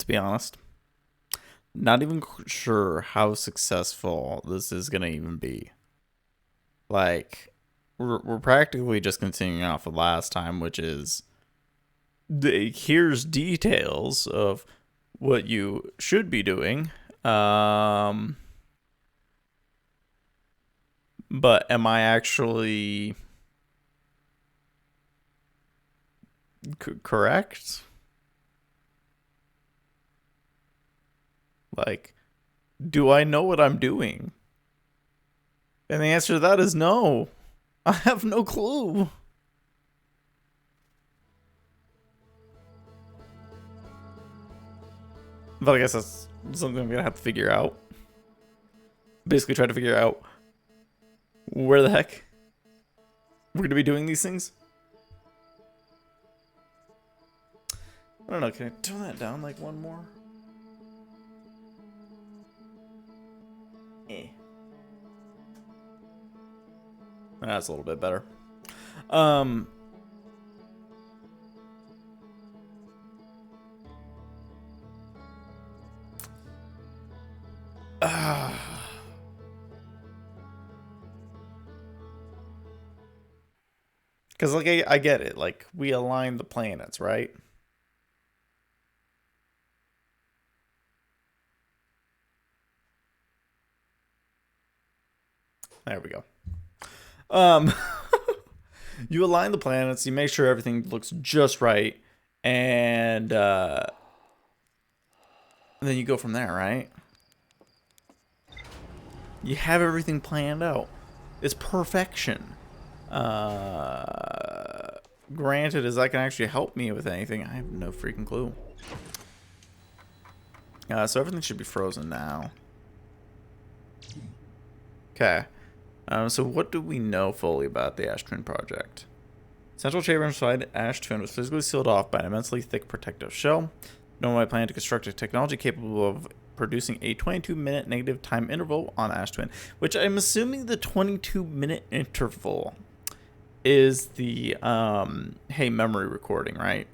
to be honest. Not even sure how successful this is gonna even be. Like, we're practically just continuing off of last time, which is here's details of what you should be doing. Um, but am I actually correct? Like, do I know what I'm doing? And the answer to that is no. I have no clue. But I guess that's something I'm gonna have to figure out. Basically, try to figure out where the heck we're gonna be doing these things. I don't know. Can I tone that down like one more? Eh. That's a little bit better. Um. Because like I get it. Like we align the planets, right? There we go. Um. You align the planets. You make sure everything looks just right, and then you go from there, right? You have everything planned out. It's perfection. Granted, is that can actually help me with anything? I have no freaking clue. So everything should be frozen now. Okay. So what do we know fully about the Ash Twin project? Central chamber inside Ash Twin was physically sealed off by an immensely thick protective shell. Nomai planned to construct a technology capable of producing a 22-minute negative time interval on Ash Twin, which I'm assuming the 22-minute interval is the hey memory recording, right?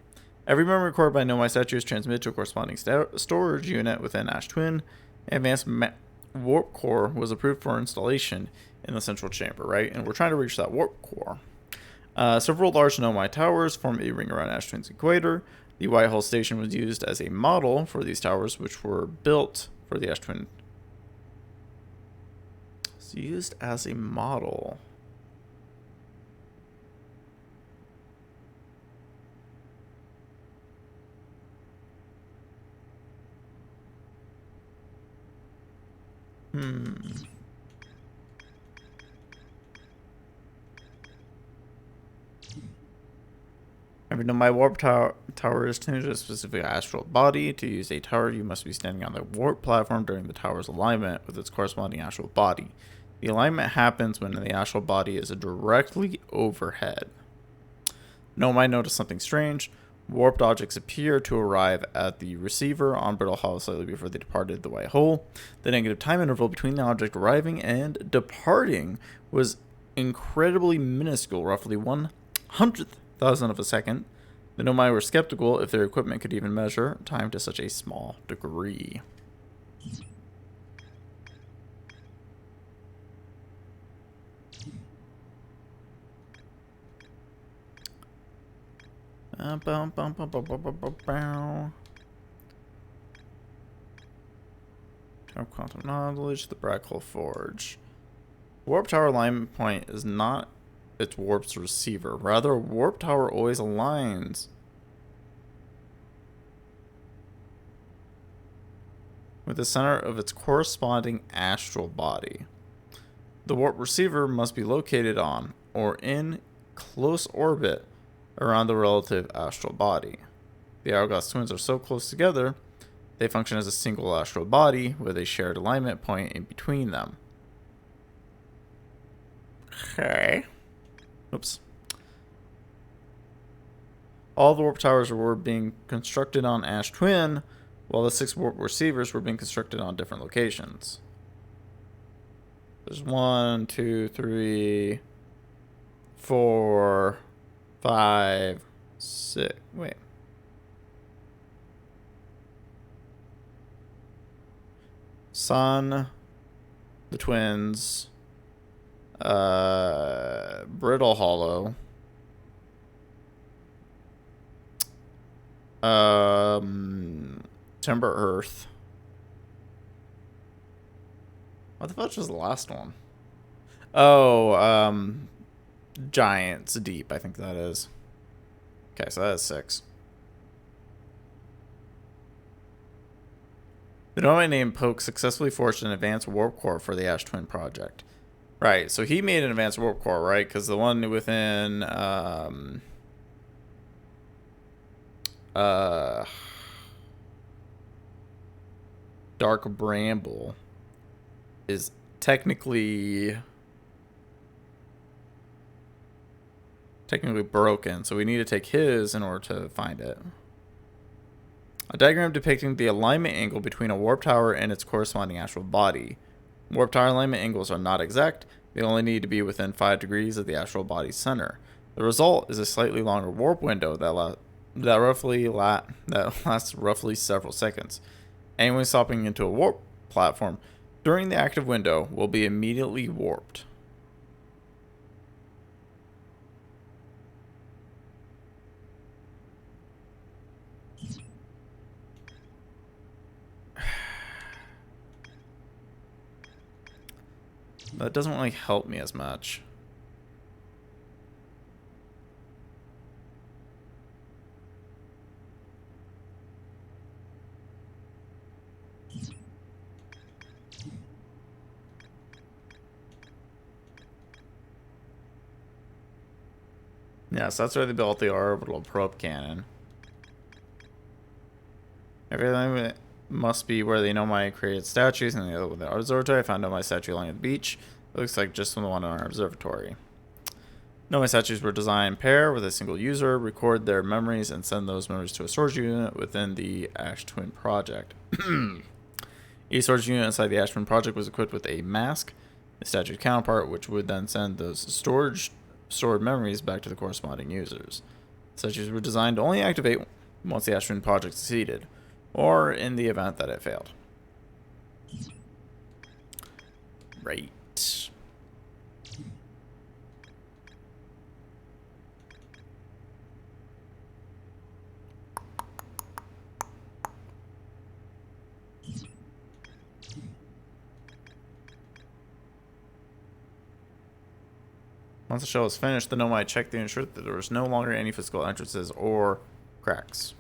Every memory recorded by Nomai statue is transmitted to a corresponding storage unit within Ash Twin. Advanced warp core was approved for installation in the central chamber, right? And we're trying to reach that warp core. Several large Nomai towers form a ring around Ash Twin's equator. The Whitehall station was used as a model for these towers, which were built for the Ash Twin. It's used as a model. Every Nomai warp tower is tuned to a specific astral body. To use a tower, you must be standing on the warp platform during the tower's alignment with its corresponding astral body. The alignment happens when the astral body is directly overhead. Nomai noticed something strange. Warped objects appear to arrive at the receiver on Brittle Hollow slightly before they departed the white hole. The negative time interval between the object arriving and departing was incredibly minuscule, roughly 1/100,000 of a second. The Nomai were skeptical if their equipment could even measure time to such a small degree. Quantum knowledge, the Black Hole Forge. Warp Tower alignment point is not its warp's receiver. Rather, Warp Tower always aligns with the center of its corresponding astral body. The warp receiver must be located on or in close orbit around the relative astral body. The Hourglass twins are so close together, they function as a single astral body with a shared alignment point in between them. Okay. Oops. All the warp towers were being constructed on Ash Twin, while the 6 warp receivers were being constructed on different locations. There's 1, 2, 3, 4, 5, 6. Wait. Sun, the twins, Brittle Hollow, Timber Earth. What the fuck was the last one? Oh, Giants Deep, I think that is. Okay, so that is 6. The Nomai named Poke successfully forged an advanced warp core for the Ash Twin project. Right, so he made an advanced warp core, right? Because the one within, Dark Bramble is technically broken, so we need to take his in order to find it. A diagram depicting the alignment angle between a warp tower and its corresponding astral body. Warp tower alignment angles are not exact. They only need to be within 5 degrees of the astral body's center. The result is a slightly longer warp window that lasts roughly several seconds. Anyone stopping into a warp platform during the active window will be immediately warped. That doesn't really help me as much. Yes, that's where they built the orbital probe cannon. Everything must be where the Nomai created statues, and the other with the observatory. I found Nomai statue along the beach. It looks like just the one in our observatory. Nomai statues were designed in pair with a single user, record their memories, and send those memories to a storage unit within the Ash Twin project. Each storage unit inside the Ash Twin project was equipped with a mask, the statue's counterpart, which would then send those stored memories back to the corresponding users. Statues were designed to only activate once the Ash Twin project succeeded, or in the event that it failed. Right. Once the shell was finished, the Nomai checked to ensure that there was no longer any physical entrances or cracks.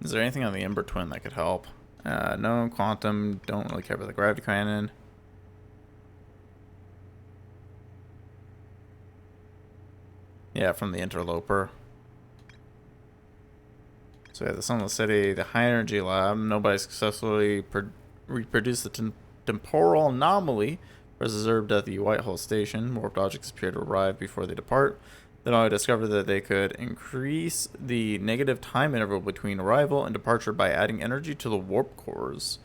Is there anything on the Ember Twin that could help? No, Quantum, don't really care about the gravity cannon. Yeah, from the Interloper. So we have the Sunless City, the High Energy Lab. Nobody successfully reproduced the temporal anomaly preserved at the Whitehall Station. Warped objects appear to arrive before they depart. Then I discovered that they could increase the negative time interval between arrival and departure by adding energy to the warp cores.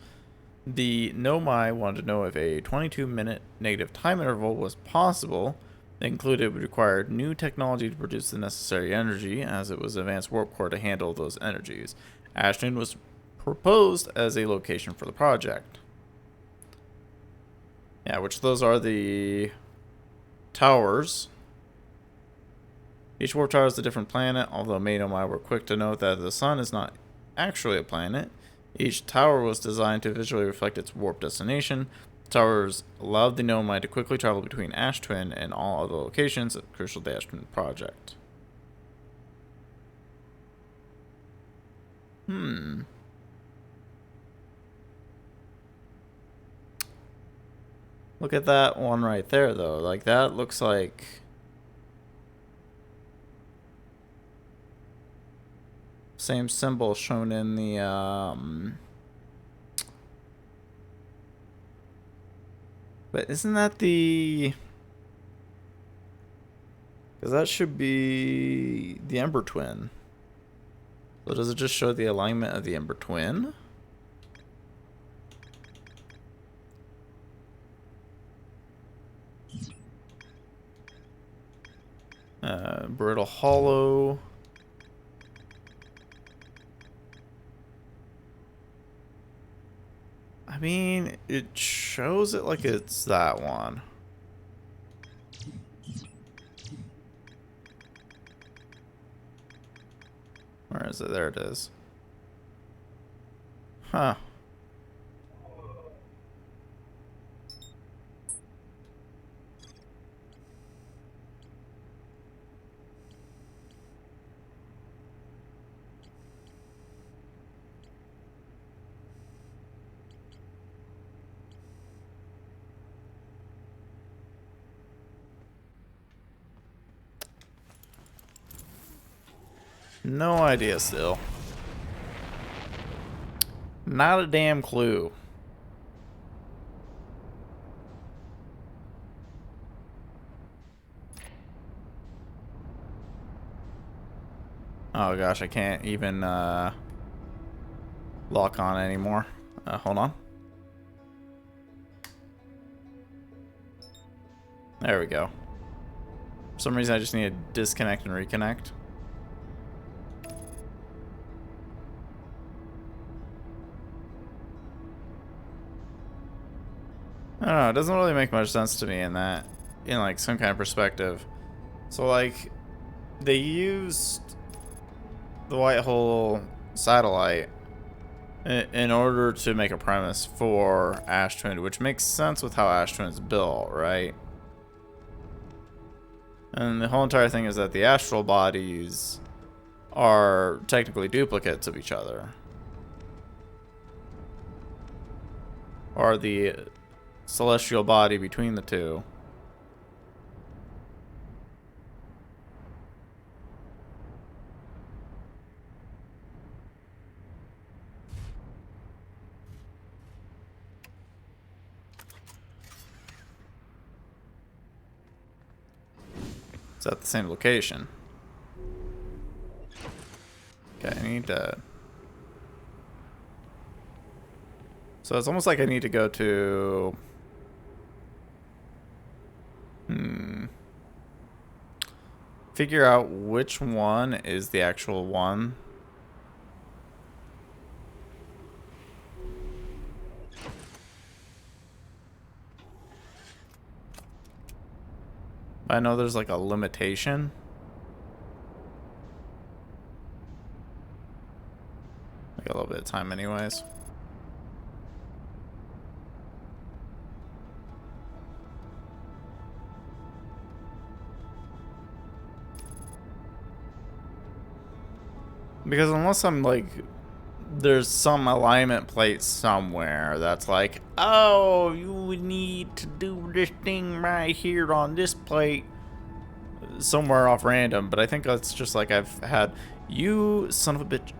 The Nomai wanted to know if a 22-minute negative time interval was possible. It included it would require new technology to produce the necessary energy, as it was an advanced warp core to handle those energies. Ash Twin was proposed as a location for the project. Yeah, which those are the towers. Each warp tower is a different planet, although May Nomai were quick to note that the sun is not actually a planet. Each tower was designed to visually reflect its warp destination. The towers allowed the Nomai to quickly travel between Ash Twin and all other locations crucial to the Ash Twin project. Look at that one right there, though. Like, that looks like... same symbol shown in the, But isn't that the... because that should be the Ember Twin. So does it just show the alignment of the Ember Twin? Brittle Hollow. I mean, it shows it like it's that one. Where is it? There it is. Huh. No idea still. Not a damn clue. Oh gosh, I can't even lock on anymore. Hold on. There we go. For some reason I just need to disconnect and reconnect. I don't know, it doesn't really make much sense to me in that, in like some kind of perspective. So like, they used the white hole satellite in order to make a premise for Ash Twin, which makes sense with how Ash Twin's built, right? And the whole entire thing is that the astral bodies are technically duplicates of each other. Or the celestial body between the two. It's at the same location. Okay, I need to... So it's almost like I need to go to... Figure out which one is the actual one. I know there's like a limitation. I got a little bit of time anyways. Because unless I'm like, there's some alignment plate somewhere that's like, oh, you would need to do this thing right here on this plate somewhere off random. But I think that's just like I've had, you son of a bitch.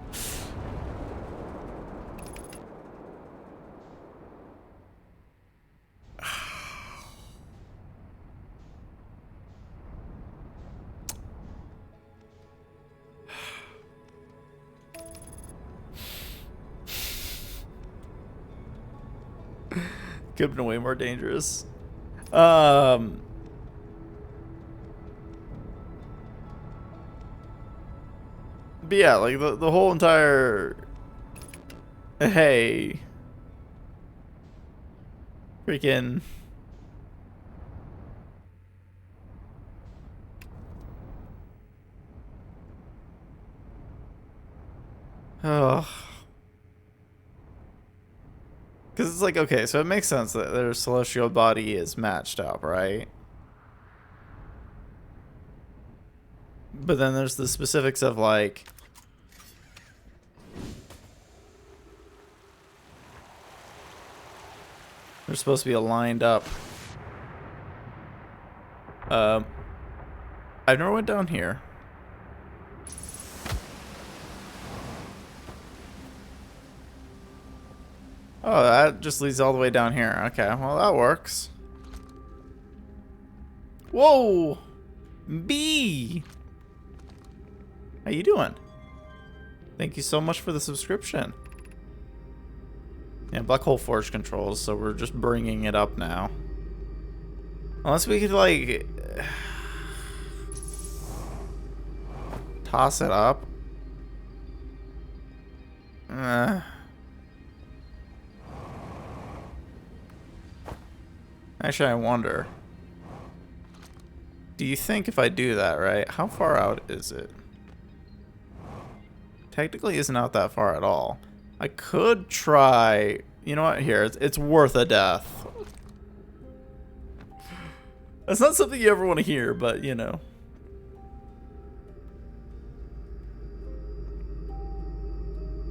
Could have been way more dangerous. But yeah, like the whole entire... Hey. Freaking... Oh. Because it's like, okay, so it makes sense that their celestial body is matched up, right? But then there's the specifics of like... They're supposed to be aligned up. I've never went down here. Oh, that just leads all the way down here. Okay, well that works. Whoa! B! How you doing? Thank you so much for the subscription. Yeah, Black Hole Forge controls, so we're just bringing it up now. Unless we could, like... toss it up. Actually, I wonder. Do you think if I do that, right? How far out is it? Technically isn't out that far at all. I could try... You know what? Here, it's worth a death. That's not something you ever want to hear, but, you know.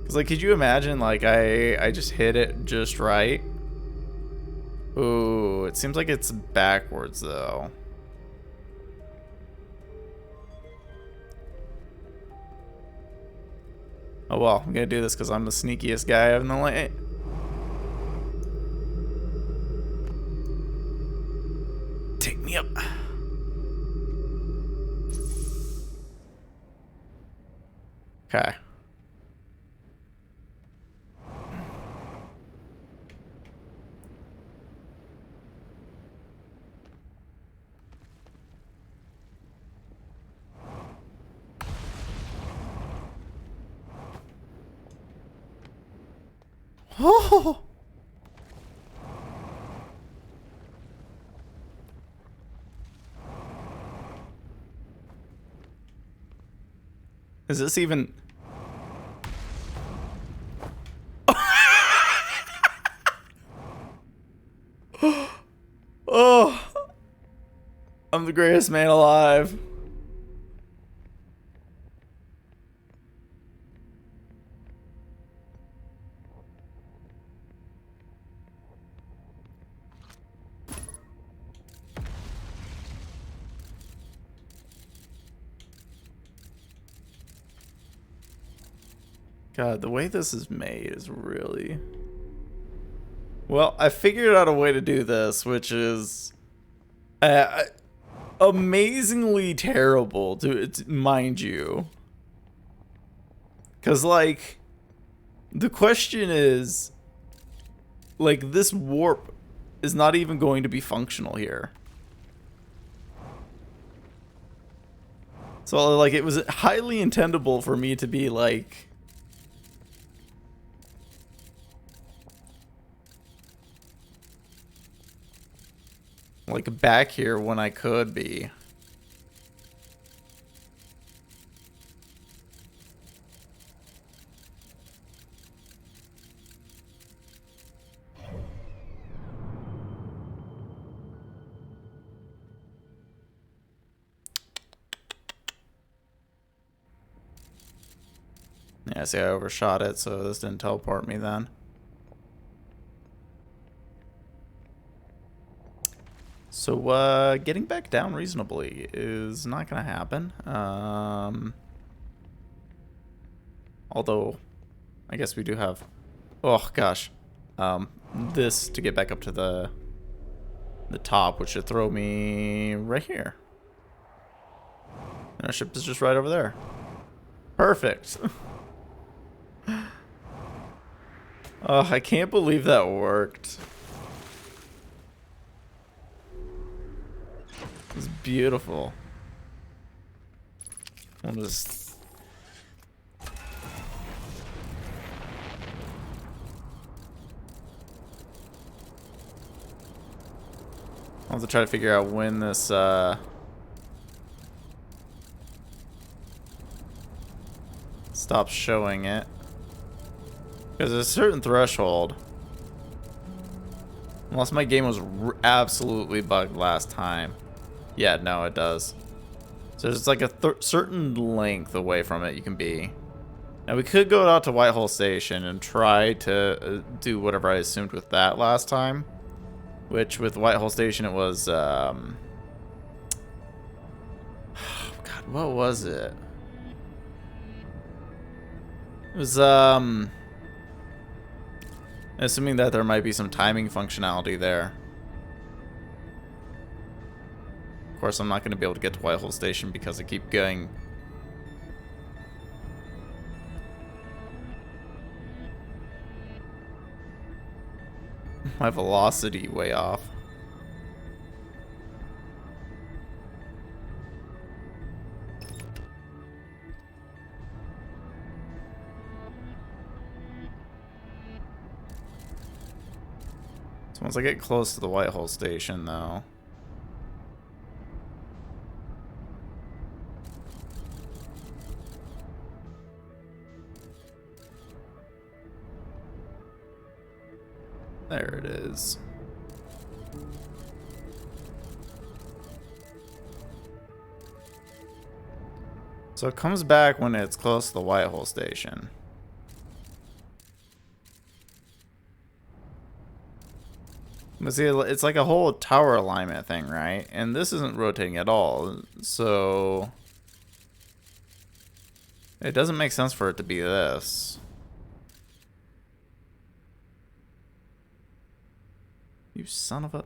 Because, like, could you imagine, like, I just hit it just right? Ooh, it seems like it's backwards, though. Oh, well, I'm gonna do this because I'm the sneakiest guy in the lane. Take me up. Okay. Oh! Is this even... Oh! I'm the greatest man alive. God, the way this is made is really... Well, I figured out a way to do this, which is amazingly terrible, to mind you. Because, like, the question is, like, this warp is not even going to be functional here. So, like, it was highly intendable for me to be, like... like back here when I could be. Yeah, see, I overshot it, so this didn't teleport me then. So, getting back down reasonably is not gonna happen. Although, I guess we do have... Oh, gosh. This to get back up to the top, which should throw me right here. And our ship is just right over there. Perfect. Oh, I can't believe that worked. It's beautiful. I'll just... I'll have to try to figure out when this, stops showing it. Because there's a certain threshold. Unless my game was absolutely bugged last time. Yeah, no, it does. So there's like a certain length away from it you can be. Now we could go out to Whitehall Station and try to do whatever I assumed with that last time. Which with Whitehall Station it was, God, what was it? It was, assuming that there might be some timing functionality there. Of course, I'm not going to be able to get to Whitehall Station because I keep going... my velocity way off. Once I get close to the Whitehall station, though. There it is. So it comes back when it's close to the Whitehall station. But see, it's like a whole tower alignment thing, right? And this isn't rotating at all. So it doesn't make sense for it to be this. You son of a...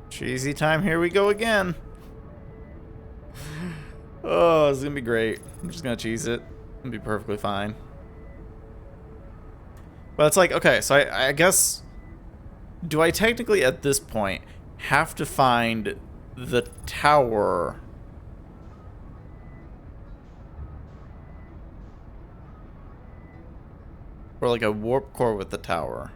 Cheesy time, here we go again. Oh, it's gonna be great. I'm just gonna cheese it. It'll be perfectly fine. But it's like, okay, so I guess... Do I technically, at this point, have to find the tower... Or like a warp core with the tower?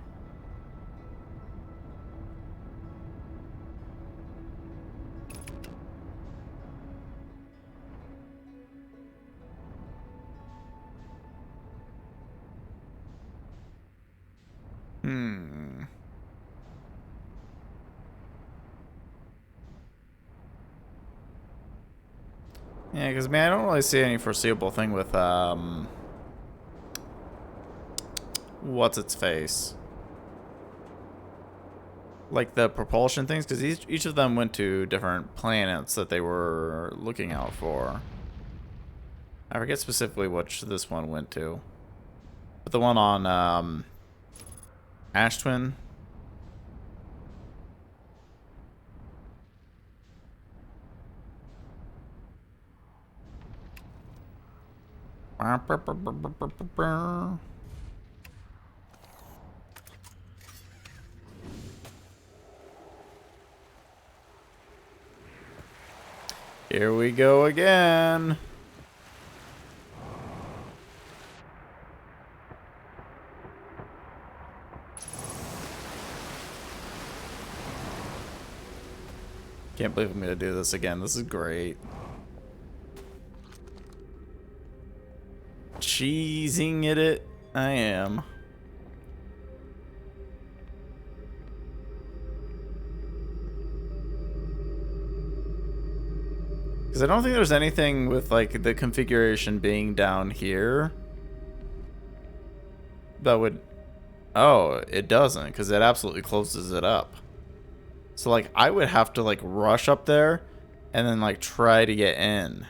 Yeah, because, man, I don't really see any foreseeable thing with, what's its face? Like the propulsion things, because each of them went to different planets that they were looking out for. I forget specifically which this one went to. But the one on, Ash Twin. Here we go again. Can't believe I'm gonna do this again. This is great. Cheesing it. I am. Because I don't think there's anything with like the configuration being down here that would... Oh, it doesn't, because it absolutely closes it up. So like I would have to like rush up there and then like try to get in.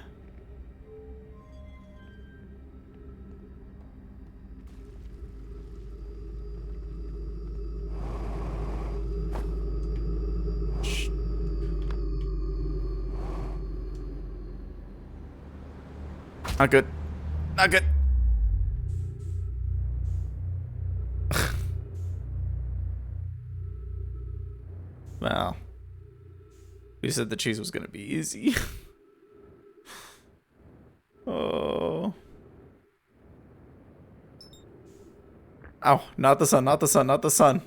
Not good. Not good. Well, we said the cheese was gonna be easy. Oh. Ow, not the sun, not the sun, not the sun.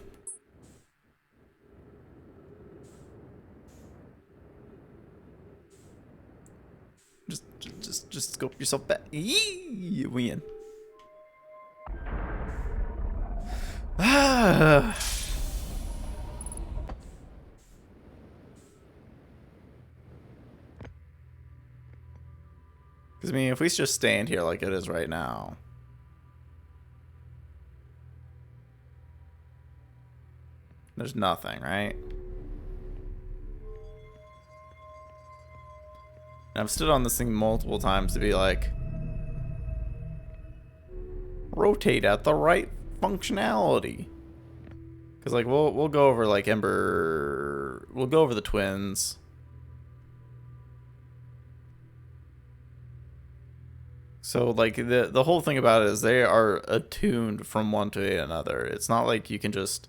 Just scope yourself back. Yee, you win. Ah. Because, I mean, if we just stand here like it is right now. There's nothing, right? And I've stood on this thing multiple times to be like, rotate at the right functionality. Because, like, we'll go over, like, Ember... We'll go over the twins. So, like, the whole thing about it is they are attuned from one to another. It's not like you can just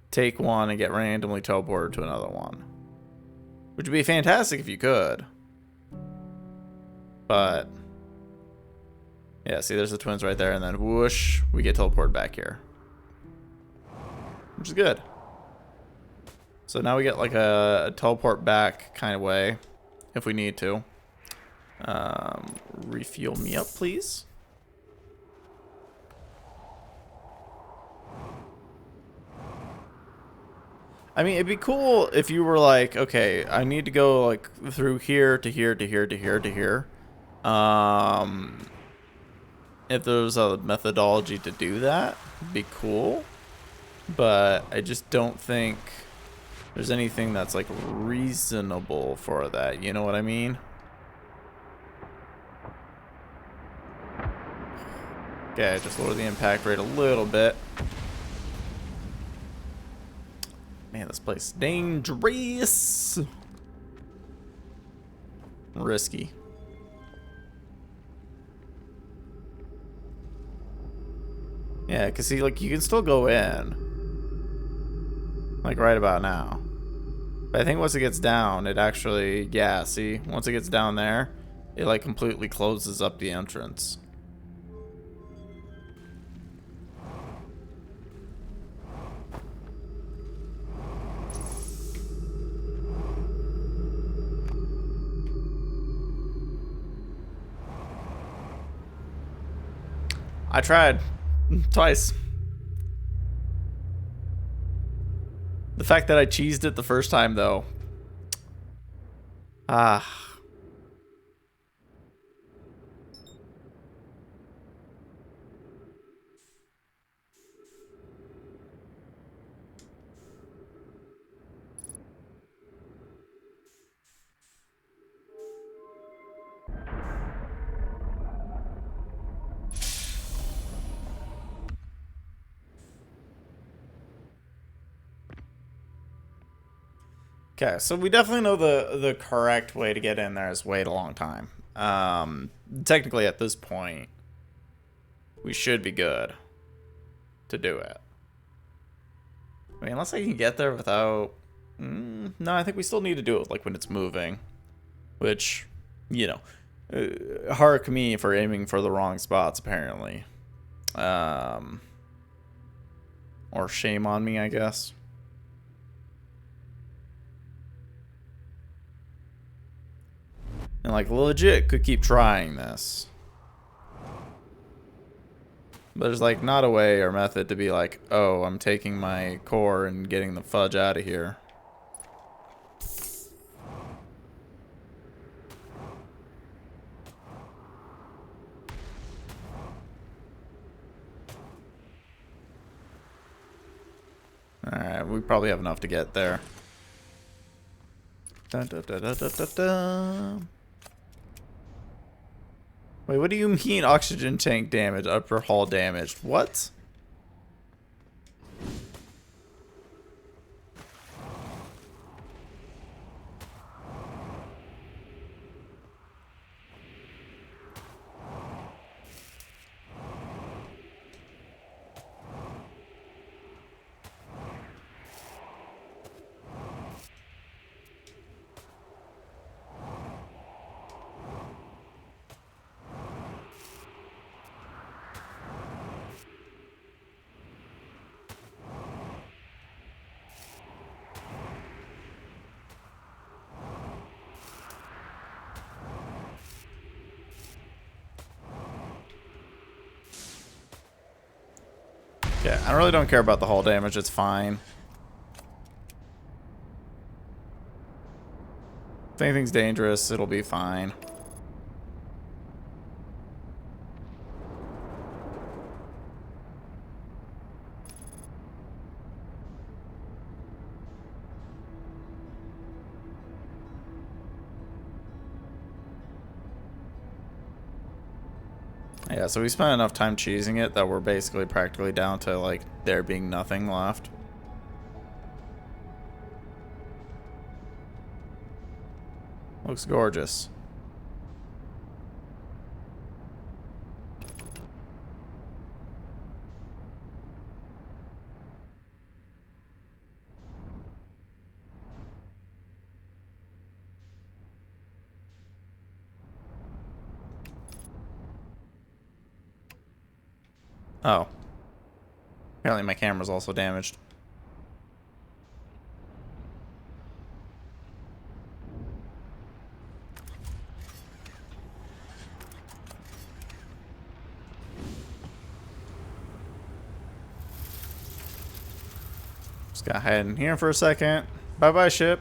take one and get randomly teleported to another one. Which would be fantastic if you could. But Yeah, see, there's the twins right there, and then whoosh, we get teleported back here. Which is good. So now we get like a teleport back kind of way, if we need to. Refuel me up, please. I mean, it'd be cool if you were like, okay, I need to go like through here to here to here to here to here. If there was a methodology to do that, it'd be cool. But I just don't think there's anything that's like reasonable for that. You know what I mean? Okay, just lower the impact rate a little bit. Man, this place is dangerous. Risky. Yeah, because see, like, you can still go in. Like, right about now. But I think once it gets down, it actually, yeah, see? Once it gets down there, it, like, completely closes up the entrance. I tried. Twice. The fact that I cheesed it the first time, though. Ah. Okay, so we definitely know the correct way to get in there is wait a long time. Technically, at this point, we should be good to do it. I mean, unless I can get there without... no, I think we still need to do it, like, when it's moving. Which, you know, hark me for aiming for the wrong spots, apparently. Or shame on me, I guess. And, like, legit could keep trying this. But there's, like, not a way or method to be like, oh, I'm taking my core and getting the fudge out of here. Alright, we probably have enough to get there. Dun, dun, dun, dun, dun, dun, dun. Wait, what do you mean oxygen tank damage, upper hull damaged? What? Yeah, I really don't care about the hull damage, it's fine. If anything's dangerous, it'll be fine. Yeah, so we spent enough time cheesing it that we're basically practically down to, like, there being nothing left. Looks gorgeous. Oh. Apparently my camera's also damaged. Just gotta hide in here for a second. Bye-bye, ship.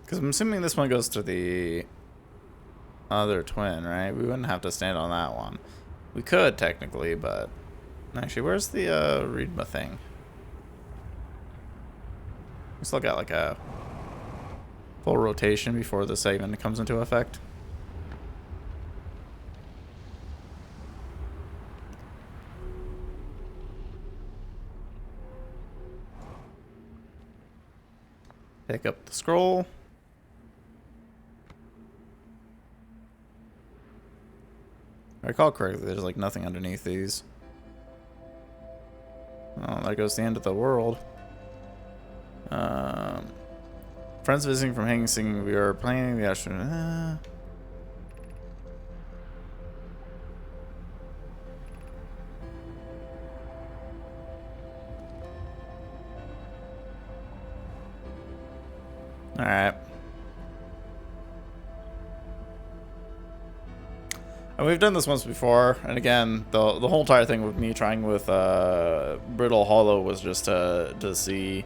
Because I'm assuming this one goes to the other twin, right? We wouldn't have to stand on that one. We could, technically, but... Actually, where's the Readma thing? We still got like a full rotation before this even comes into effect. Pick up the scroll. If I recall correctly, there's like nothing underneath these. Oh, there goes the end of the world. Friends visiting from Hang Sing. We are planning the astronaut. Alright. And we've done this once before, and again, the whole entire thing with me trying with Brittle Hollow was just to see.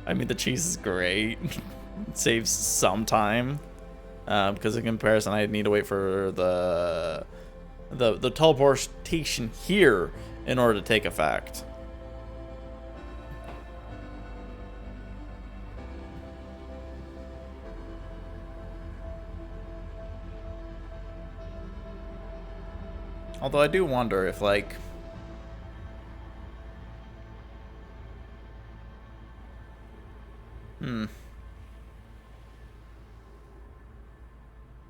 I mean, the cheese is great. It saves some time, because in comparison, I need to wait for the teleportation here in order to take effect. Although I do wonder if, like...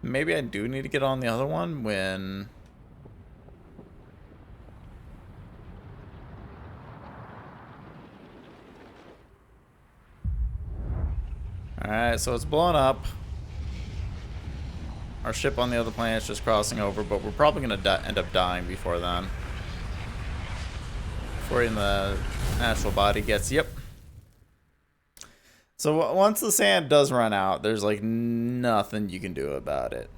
Maybe I do need to get on the other one when... Alright, so it's blowing up. Our ship on the other planet's just crossing over, but we're probably going to end up dying before then. Before even the astral body gets... Yep. So once the sand does run out, there's like nothing you can do about it.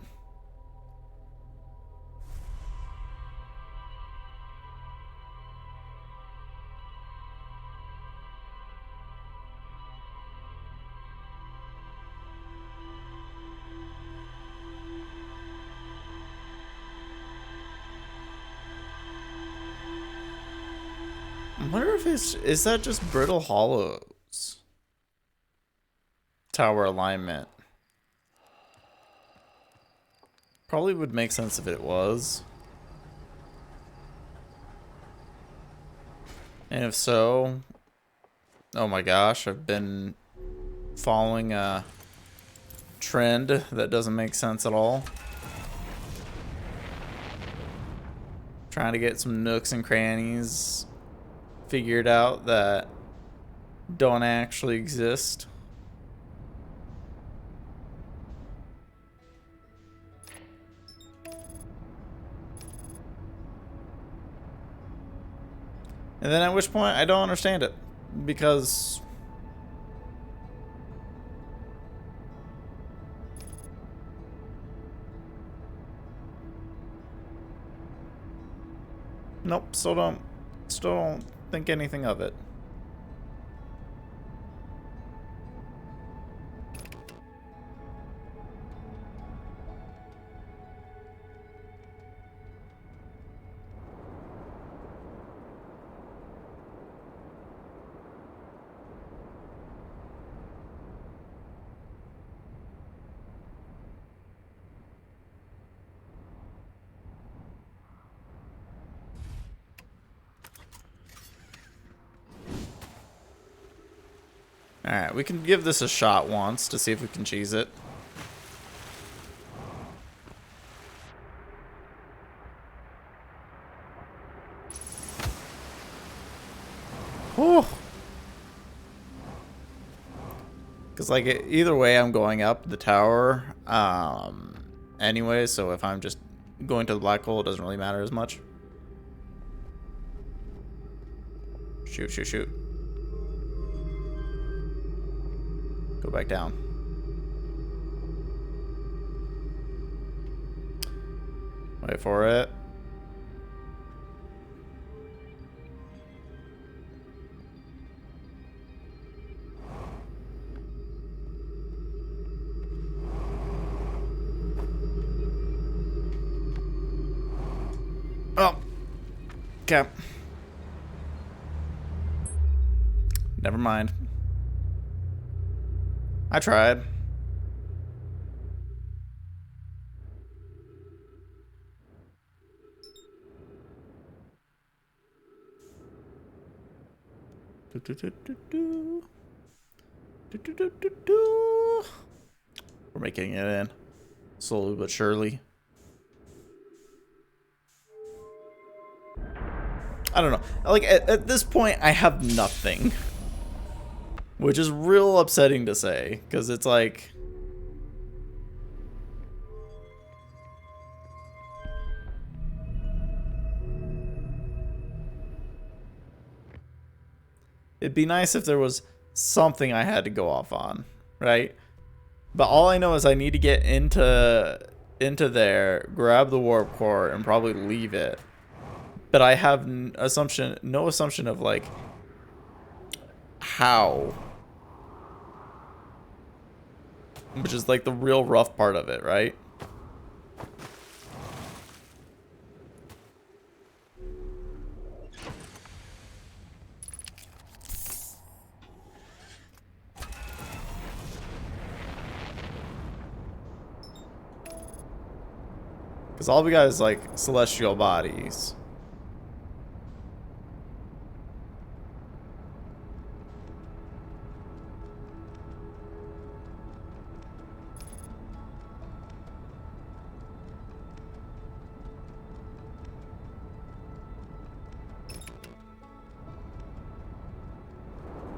I wonder if is that just Brittle Hollow's tower alignment? Probably would make sense if it was. And if so, oh my gosh, I've been following a trend that doesn't make sense at all. Trying to get some nooks and crannies figured out that don't actually exist. And then at which point I don't understand it, because nope, still don't think anything of it. Alright, we can give this a shot once to see if we can cheese it. Whew. Because, like, either way, I'm going up the tower anyway, so if I'm just going to the black hole, it doesn't really matter as much. Shoot, shoot, shoot. Go back down. Wait for it. Oh. Okay. Never mind. I tried. We're making it in. Slowly but surely. I don't know. Like, at this point, I have nothing. Which is real upsetting to say. Because it's like... It'd be nice if there was something I had to go off on, right? But all I know is I need to get into there, grab the warp core, and probably leave it. But I have no assumption of, like, how. Which is, like, the real rough part of it, right? Because all we got is, like, celestial bodies.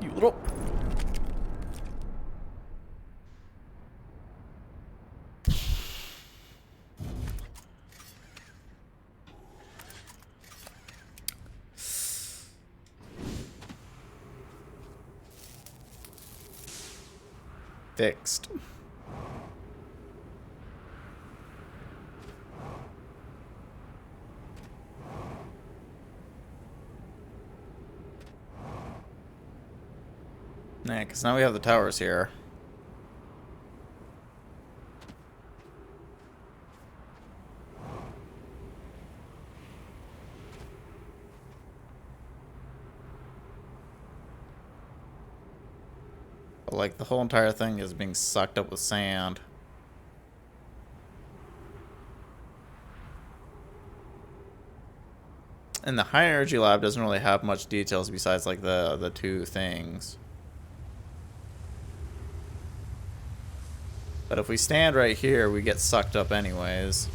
You little... Fixed. Yeah, because now we have the towers here. But, like, the whole entire thing is being sucked up with sand. And the high energy lab doesn't really have much details besides, like, the two things. But if we stand right here, we get sucked up anyways.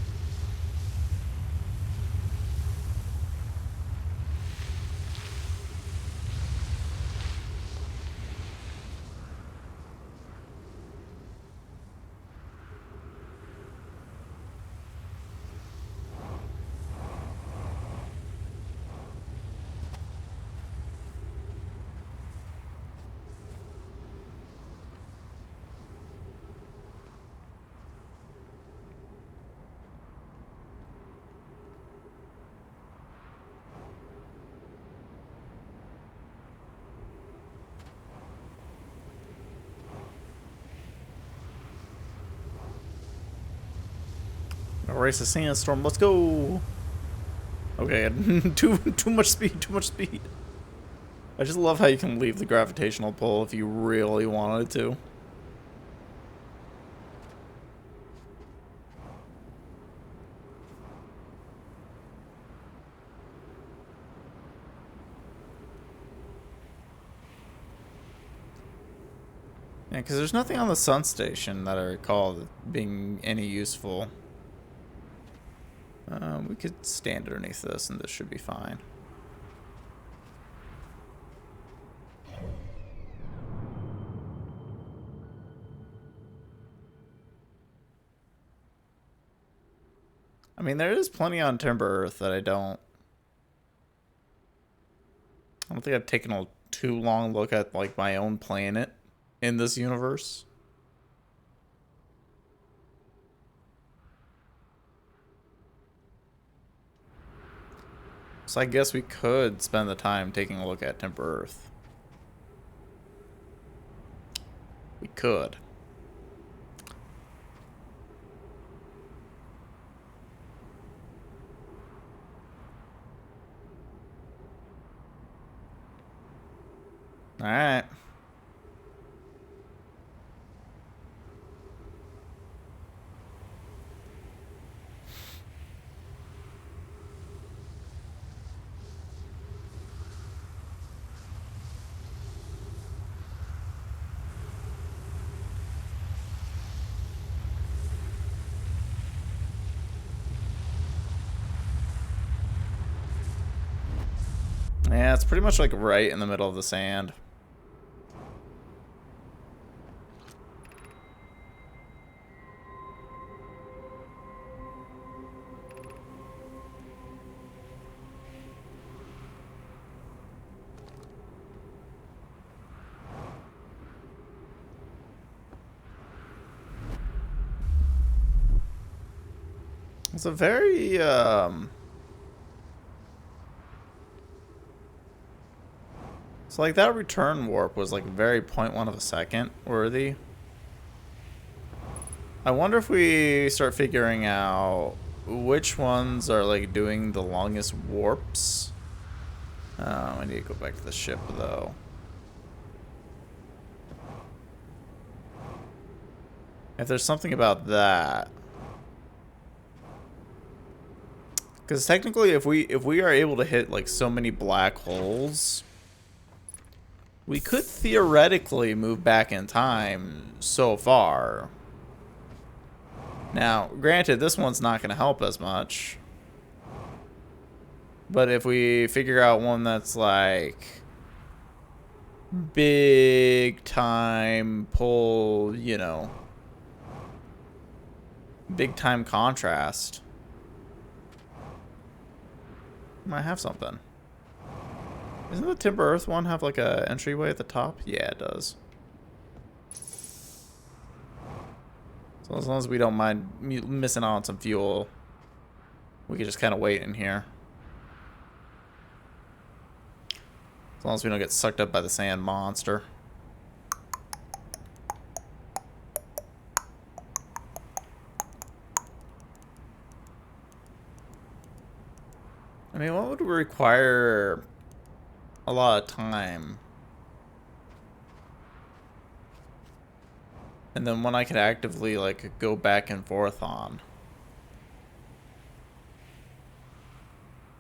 Erase the sandstorm. Let's go. Okay, too much speed. Too much speed. I just love how you can leave the gravitational pull if you really wanted to. Yeah, because there's nothing on the sun station that I recall being any useful. We could stand underneath this and this should be fine. mean, there is plenty on Timber Earth that I don't think I've taken a too long look at, like, my own planet in this universe. So I guess we could spend the time taking a look at Timber Earth. We could. All right. Yeah, it's pretty much like right in the middle of the sand. It's a very, so like that return warp was like very 0.1 of a second worthy. I wonder if we start figuring out which ones are like doing the longest warps. I need to go back to the ship though. If there's something about that. Because technically if we are able to hit like so many black holes, we could theoretically move back in time so far. Now, granted, this one's not going to help as much. But if we figure out one that's like big time pull, you know, big time contrast, might have something. Doesn't the Timber Earth one have like a entryway at the top? Yeah, it does. So as long as we don't mind missing out on some fuel, we can just kind of wait in here. As long as we don't get sucked up by the sand monster. I mean, what would require a lot of time? And then one I could actively, like, go back and forth on.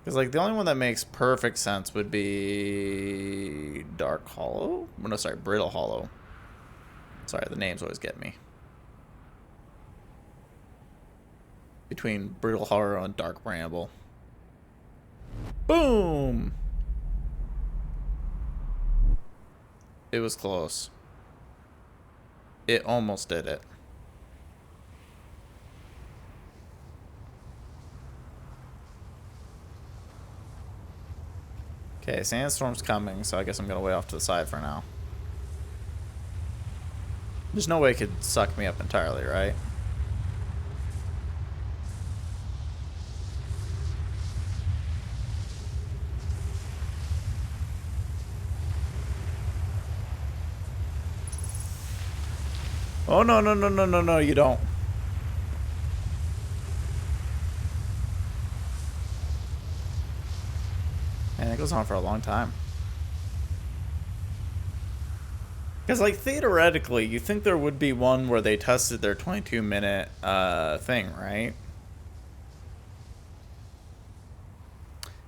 Because, like, the only one that makes perfect sense would be Dark Hollow? Oh, no, sorry, Brittle Hollow. Sorry, the names always get me. Between Brittle Hollow and Dark Bramble. Boom! It was close. It almost did it. Okay, sandstorm's coming, so I guess I'm gonna wait off to the side for now. There's no way it could suck me up entirely, right? Oh, no, no, no, no, no, no, you don't. And it goes on for a long time. Because, like, theoretically, you think there would be one where they tested their 22-minute thing, right?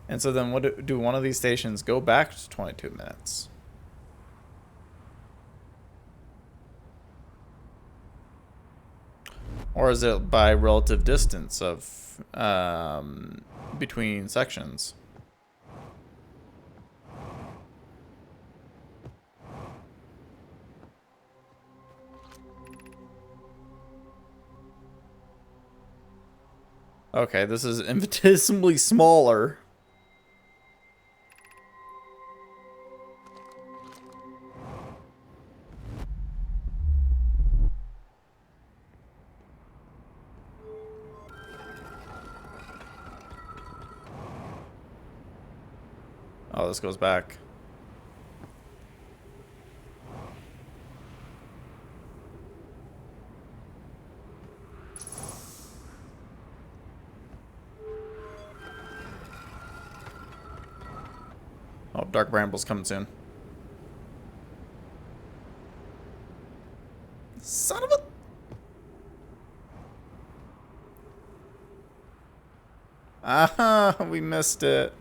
And so then what do one of these stations go back to 22 minutes? Or is it by relative distance of between sections? Okay, this is infinitesimally smaller. Oh, this goes back. Oh, Dark Bramble's coming soon. Son of a... Ah, we missed it.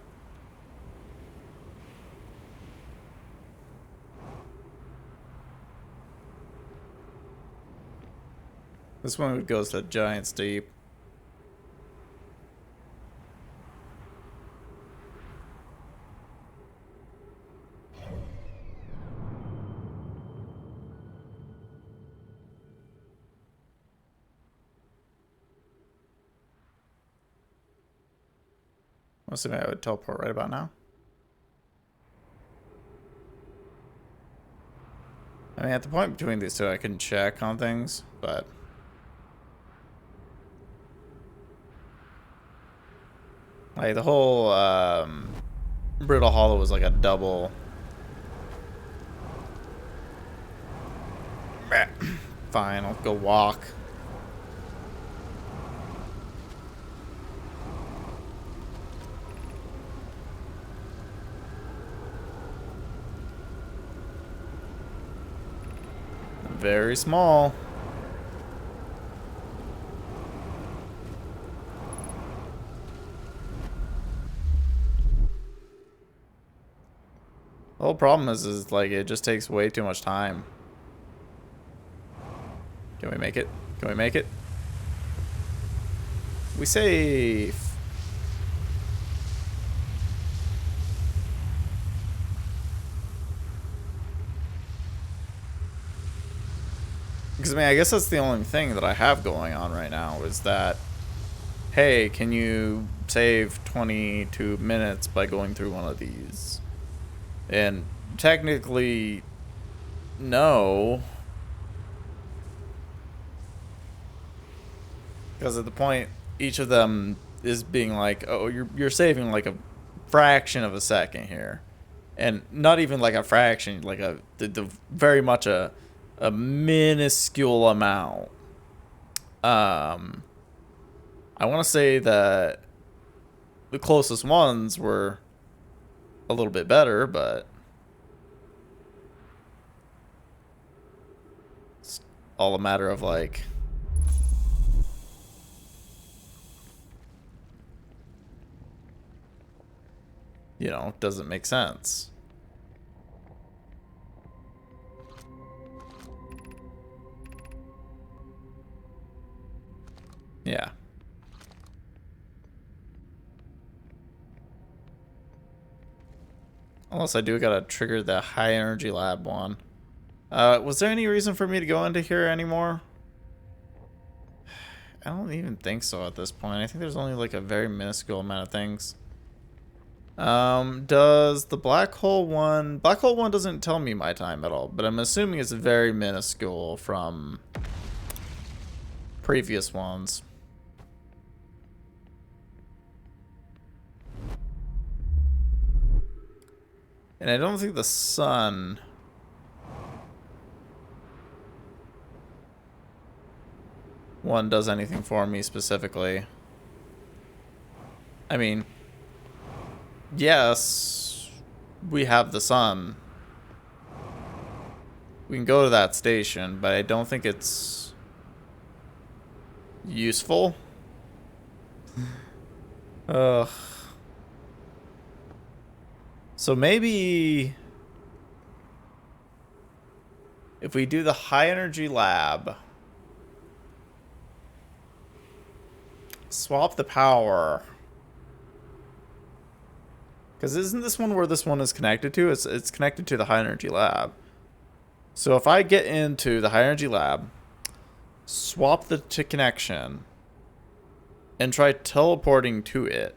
This one goes to Giant's Deep. I'm assuming I would teleport right about now. I mean, at the point between these two, I can check on things, but... like, the whole, Brittle Hollow was like a double... Fine, I'll go walk. Very small. The whole problem is like it just takes way too much time. Can we make it? Can we make it? We safe. Because, I mean, I guess that's the only thing that I have going on right now is that, hey, can you save 22 minutes by going through one of these? And technically, no. Because at the point, each of them is being like, oh, you're saving like a fraction of a second here. And not even like a fraction, like the very much a minuscule amount. I want to say that the closest ones were a little bit better, but it's all a matter of like, you know, doesn't make sense. Yeah. Unless I do gotta trigger the high energy lab one. Was there any reason for me to go into here anymore? I don't even think so at this point. I think there's only like a very minuscule amount of things. Does the black hole one... Black hole one doesn't tell me my time at all, but I'm assuming it's very minuscule from previous ones. And I don't think the sun... one does anything for me specifically. I mean, yes, we have the sun. We can go to that station, but I don't think it's useful. Ugh. So maybe if we do the high energy lab, swap the power. Because isn't this one where this one is connected to? It's connected to the high energy lab. So if I get into the high energy lab, swap the connection, and try teleporting to it.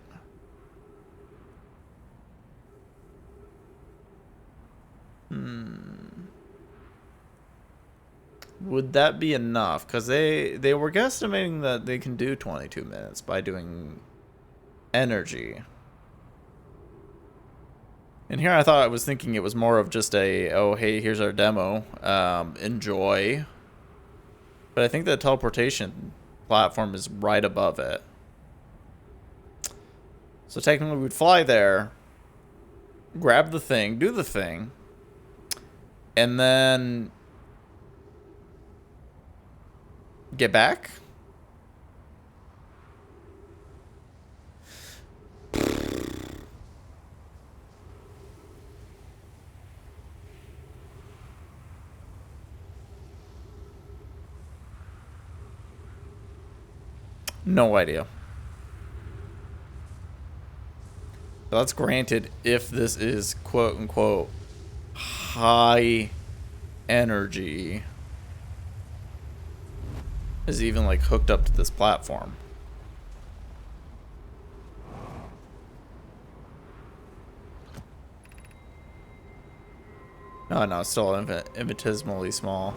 Would that be enough? Because they were guesstimating that they can do 22 minutes by doing energy. And here I was thinking it was more of just a, oh, hey, here's our demo. Enjoy. But I think the teleportation platform is right above it. So technically we'd fly there, grab the thing, do the thing, and then get back? No idea. That's granted if this is quote unquote high energy is even like hooked up to this platform. No, it's still infinitesimally small.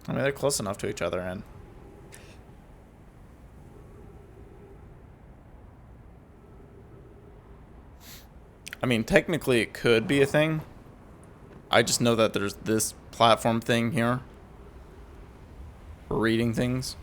I mean, they're close enough to each other, and I mean, technically it could be a thing. I just know that there's this platform thing here for reading things.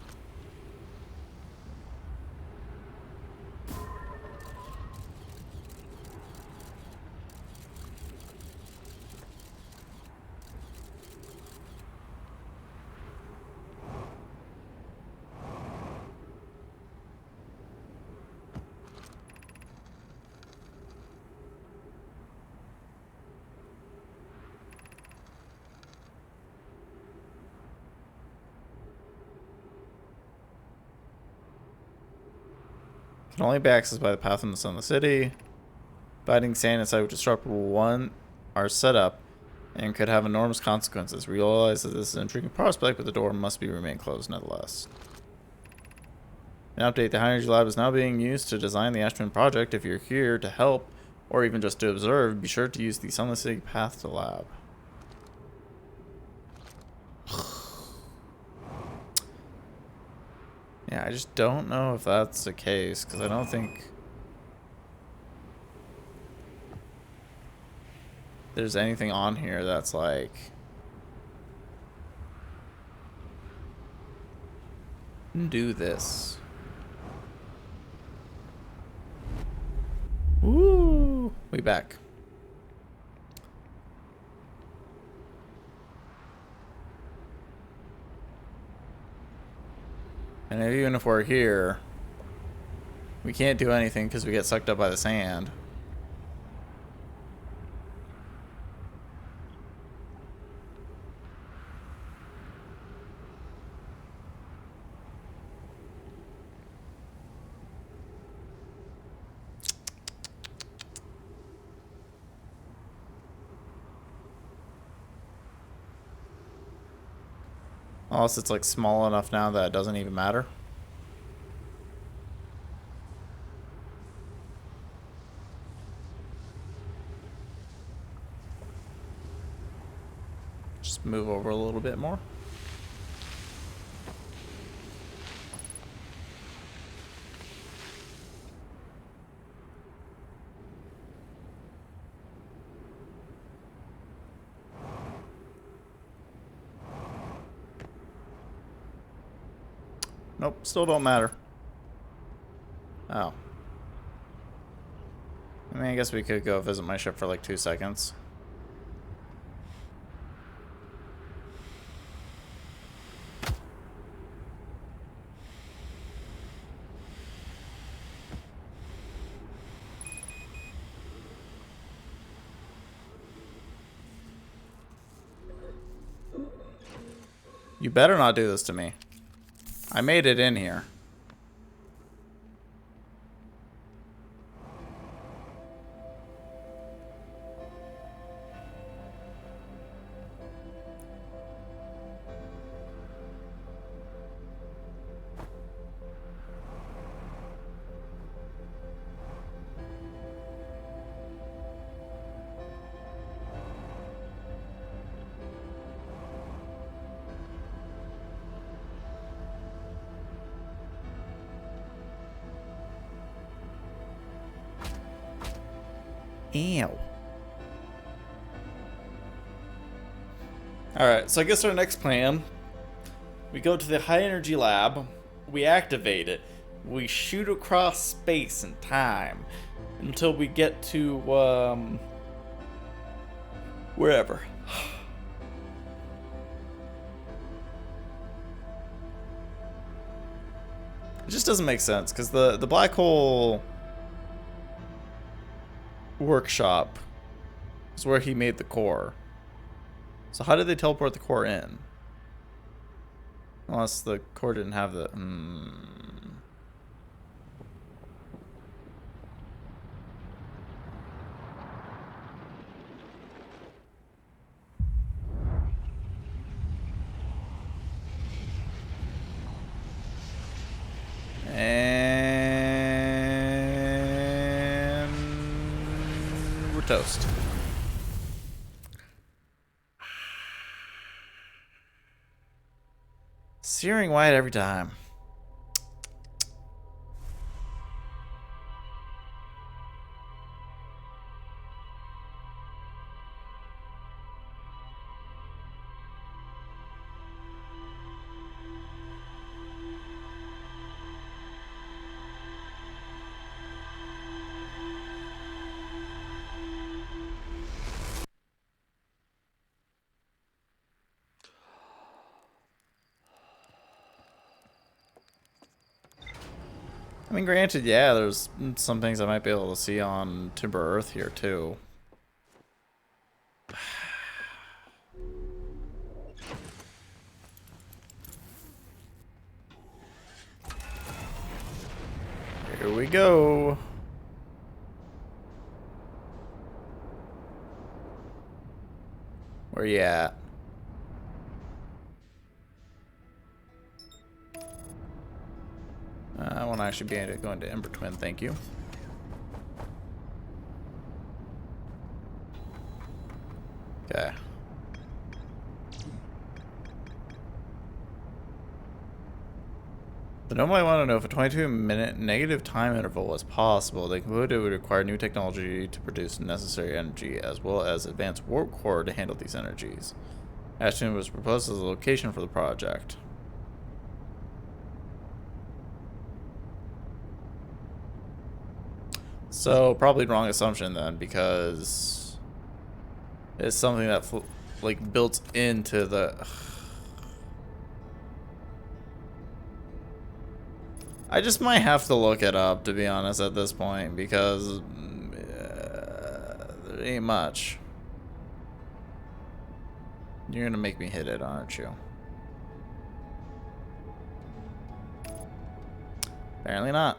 Can only be accessed by the path in the sun of the city. Biting sand inside would disrupt our setup and could have enormous consequences. We realize that this is an intriguing prospect, but the door must remain closed nonetheless. An update, the High Energy Lab is now being used to design the Ash Twin project. If you're here to help, or even just to observe, be sure to use the Sunless City path to lab. Yeah, I just don't know if that's the case, because I don't think there's anything on here that's like do this. Woo! We back. And even if we're here, we can't do anything because we get sucked up by the sand. Unless it's like small enough now that it doesn't even matter. Just move over a little bit more. Nope, still don't matter. Oh. I mean, I guess we could go visit my ship for like 2 seconds. You better not do this to me. I made it in here. Ew. Alright, so I guess our next plan, we go to the high energy lab, we activate it, we shoot across space and time until we get to, wherever. It just doesn't make sense, because the black hole workshop is where he made the core. So how did they teleport the core in? Unless the core didn't have the... And... we're toast. Searing white every time. I mean, granted, yeah, there's some things I might be able to see on Timber Earth here, too. Here we go. Where you at? I won't actually be able to go into Ember Twin, thank you. Okay. The Nomai want to know if a 22-minute negative time interval was possible. They concluded it would require new technology to produce necessary energy, as well as advanced warp core to handle these energies. Ashton was proposed as a location for the project. So, probably wrong assumption then, because it's something that, like, built into the... I just might have to look it up, to be honest, at this point, because there ain't much. You're gonna make me hit it, aren't you? Apparently not.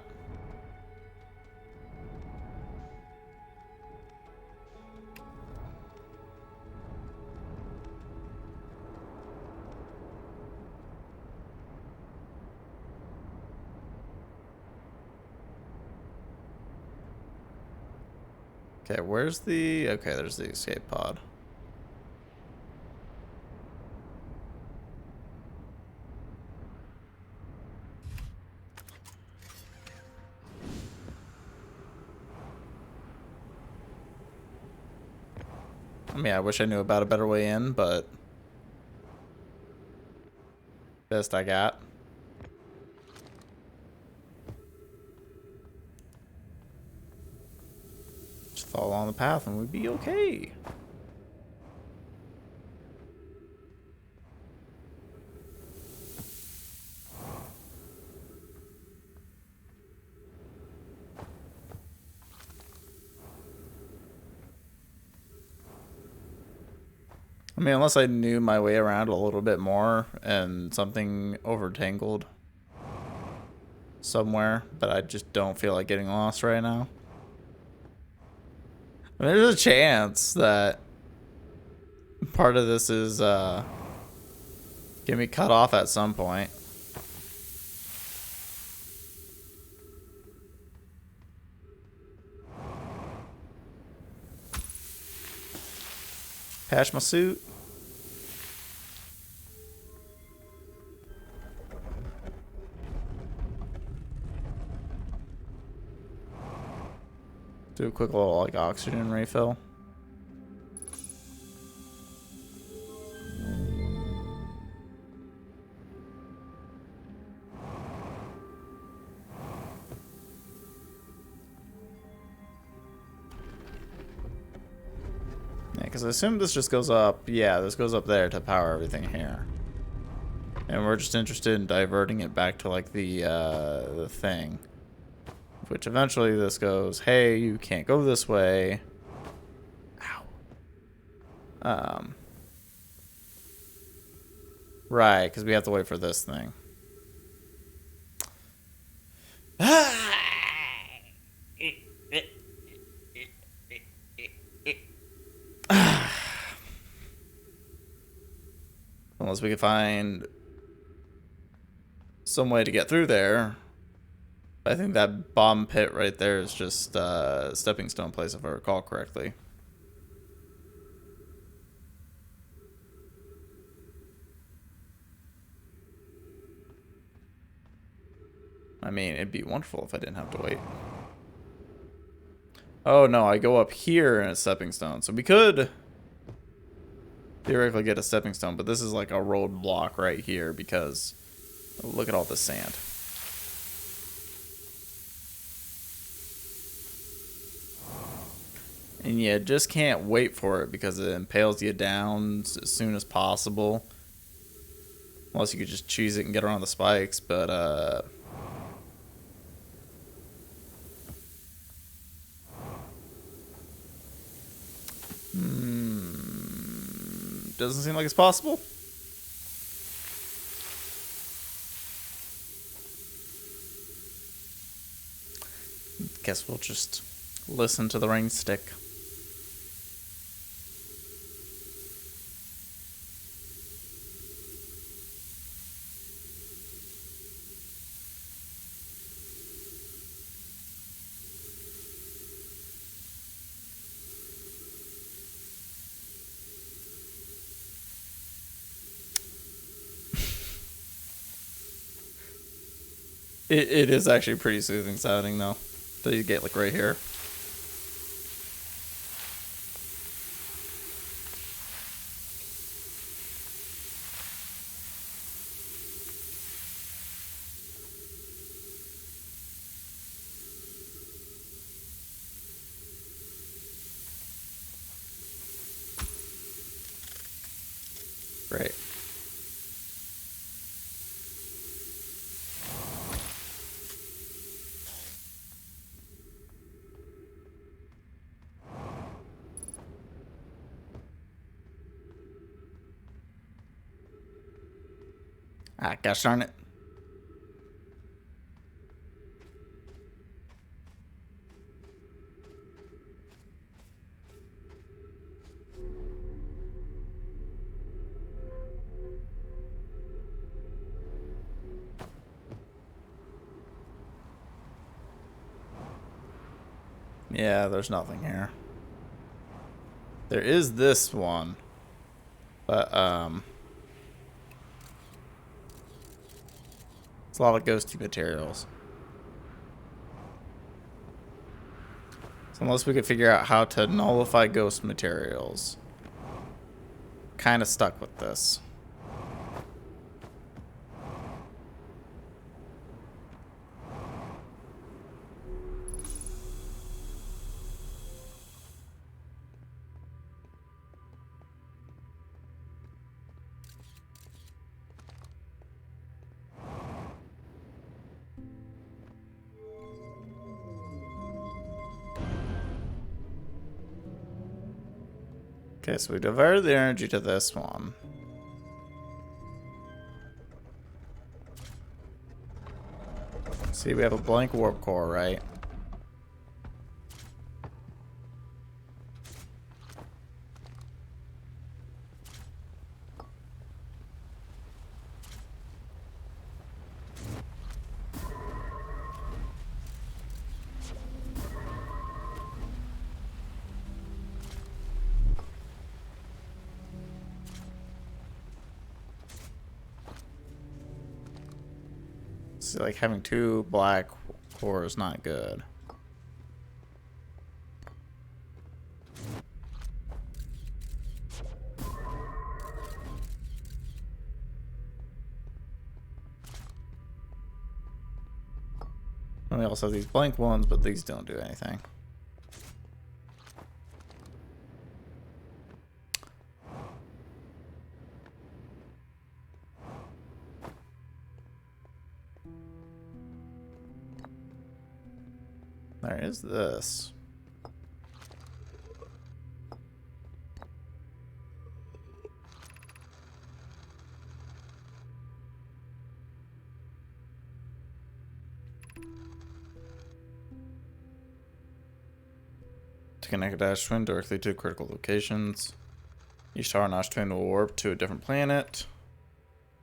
Okay, where's the... okay, there's the escape pod. I mean, I wish I knew about a better way in, but... best I got. Just follow on the path and we'd be okay. I mean, unless I knew my way around a little bit more and something overtangled somewhere, but I just don't feel like getting lost right now. I mean, there's a chance that part of this is gonna be cut off at some point. Patch my suit. Do a quick little like oxygen refill. Yeah, because I assume this just goes up. Yeah, this goes up there to power everything here. And we're just interested in diverting it back to like the thing. Which eventually this goes, hey, you can't go this way. Ow. Right, because we have to wait for this thing. Unless we can find some way to get through there. I think that bomb pit right there is just a stepping stone place, if I recall correctly. I mean, it'd be wonderful if I didn't have to wait. Oh no, I go up here in a stepping stone. So we could theoretically get a stepping stone, but this is like a roadblock right here because look at all this sand. And you just can't wait for it because it impales you down as soon as possible. Unless you could just cheese it and get around the spikes, but doesn't seem like it's possible. Guess we'll just listen to the rain stick. It is actually pretty soothing sounding though. That you get like right here. Right. Ah, gosh darn it. Yeah, there's nothing here. There is this one. But, it's a lot of ghosty materials. So unless we could figure out how to nullify ghost materials. Kind of stuck with this. Okay, so we diverted the energy to this one. See, we have a blank warp core, right? See, like having two black cores is not good. And we also have these blank ones, but these don't do anything. There is this. To connect a Dash Twin directly to critical locations. Each tower and Dash Twin will warp to a different planet.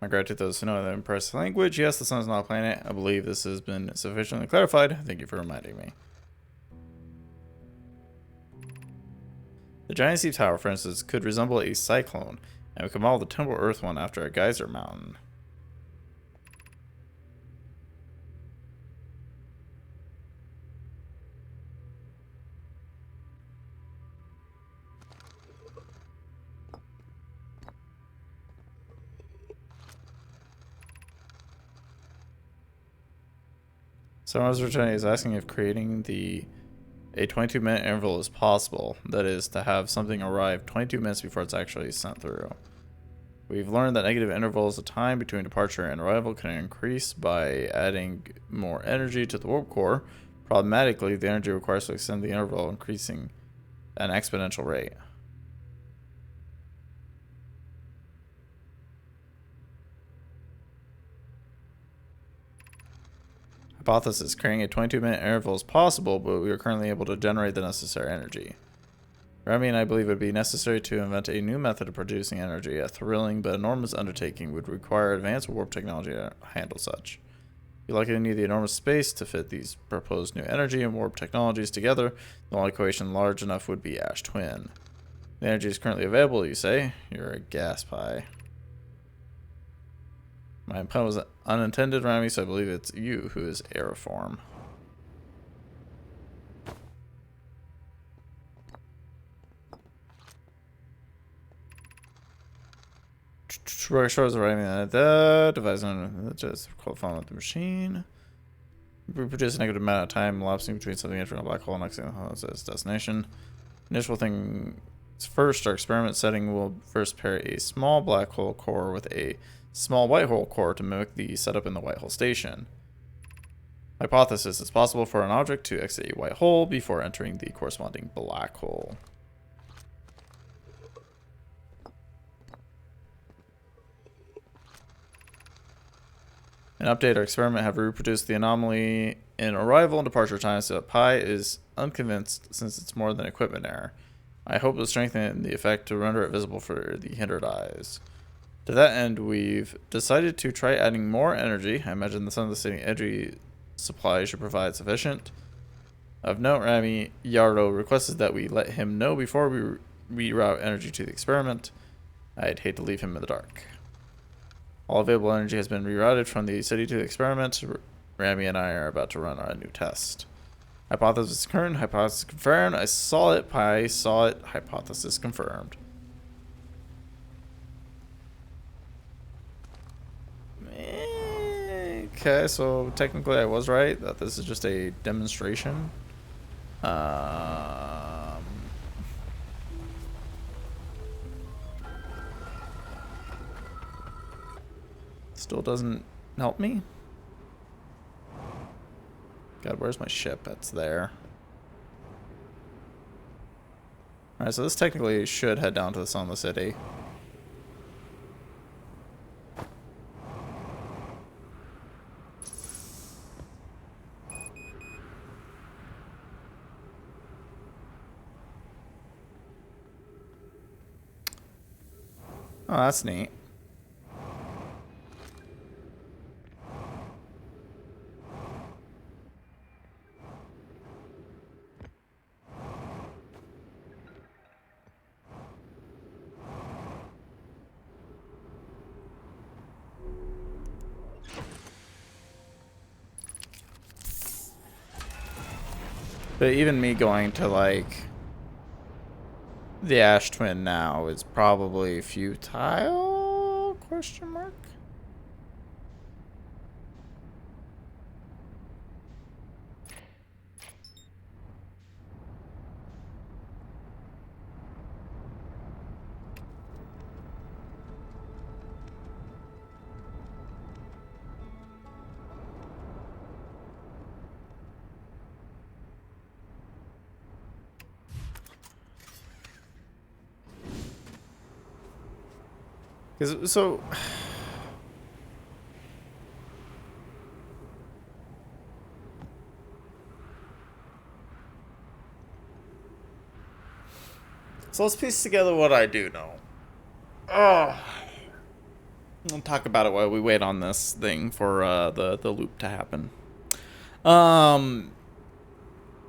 My gratitude to those who know the impressive language. Yes, the sun is not a planet. I believe this has been sufficiently clarified. Thank you for reminding me. The Giant Steep Tower, for instance, could resemble a cyclone, and we could model the Temple Earth one after a geyser mountain. Someone was returning is asking if creating a 22-minute interval is possible. That is, to have something arrive 22 minutes before it's actually sent through. We've learned that negative intervals of time between departure and arrival can increase by adding more energy to the warp core. Problematically, the energy required to extend the interval increasing at an exponential rate. Hypothesis: creating a 22-minute interval is possible, but we are currently able to generate the necessary energy. Remy and I believe it would be necessary to invent a new method of producing energy. A thrilling but enormous undertaking would require advanced warp technology to handle such. You're likely to need the enormous space to fit these proposed new energy and warp technologies together. The only equation large enough would be Ash Twin. The energy is currently available, you say? You're a gas pie. My pun was unintended, Remy, so I believe it's you who is Aeroform. Rocket Shores arriving at the device on just qualifying with the machine. We produce a negative amount of time elapsing between something entering a black hole and next thing its destination. Initial thing first, our experiment setting will first pair a small black hole core with a small white hole core to mimic the setup in the white hole station. Hypothesis: it's possible for an object to exit a white hole before entering the corresponding black hole. An update: our experiment have reproduced the anomaly in arrival and departure times, so Pi is unconvinced since it's more than equipment error. I hope to strengthen the effect to render it visible for the hindered eyes. To that end, we've decided to try adding more energy. I imagine the sun of the city energy supply should provide sufficient. Of note, Rami Yardo requested that we let him know before we reroute energy to the experiment. I'd hate to leave him in the dark. All available energy has been rerouted from the city to the experiment. Rami and I are about to run a new test. Hypothesis confirmed. Hypothesis confirmed. I saw it. Pi saw it. Hypothesis confirmed. Okay, so technically I was right that this is just a demonstration. Still doesn't help me. God, where's my ship? It's there. Alright, so this technically should head down to the sun of the city. Oh, that's neat. But even me going to, like, the Ash Twin now is probably futile? Question mark? Because so. So let's piece together what I do know. Oh. We'll talk about it while we wait on this thing for the loop to happen.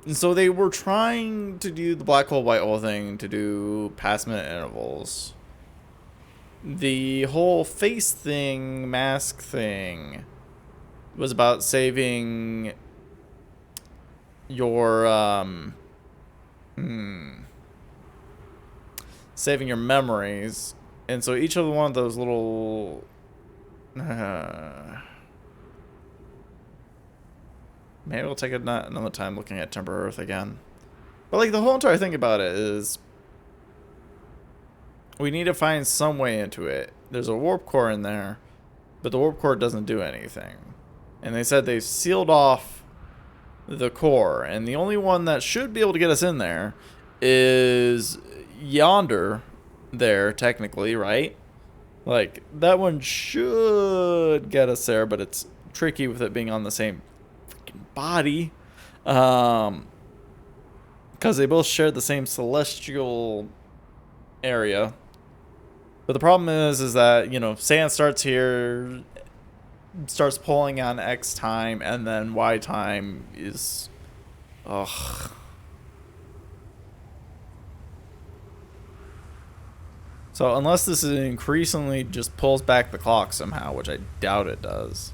So they were trying to do the black hole white hole thing to do past minute intervals. The whole face thing, mask thing, was about saving your saving your memories. And so each of one of those little maybe we'll take another time looking at Timber Earth again. But like the whole entire thing about it is we need to find some way into it. There's a warp core in there, but the warp core doesn't do anything. And they said they've sealed off the core, and the only one that should be able to get us in there is yonder there, technically, right? Like, that one should get us there, but it's tricky with it being on the same freaking body. Because they both share the same celestial area. But the problem is that, you know, sand starts here, starts pulling on X time, and then Y time is... Ugh. So unless this is increasingly just pulls back the clock somehow, which I doubt it does.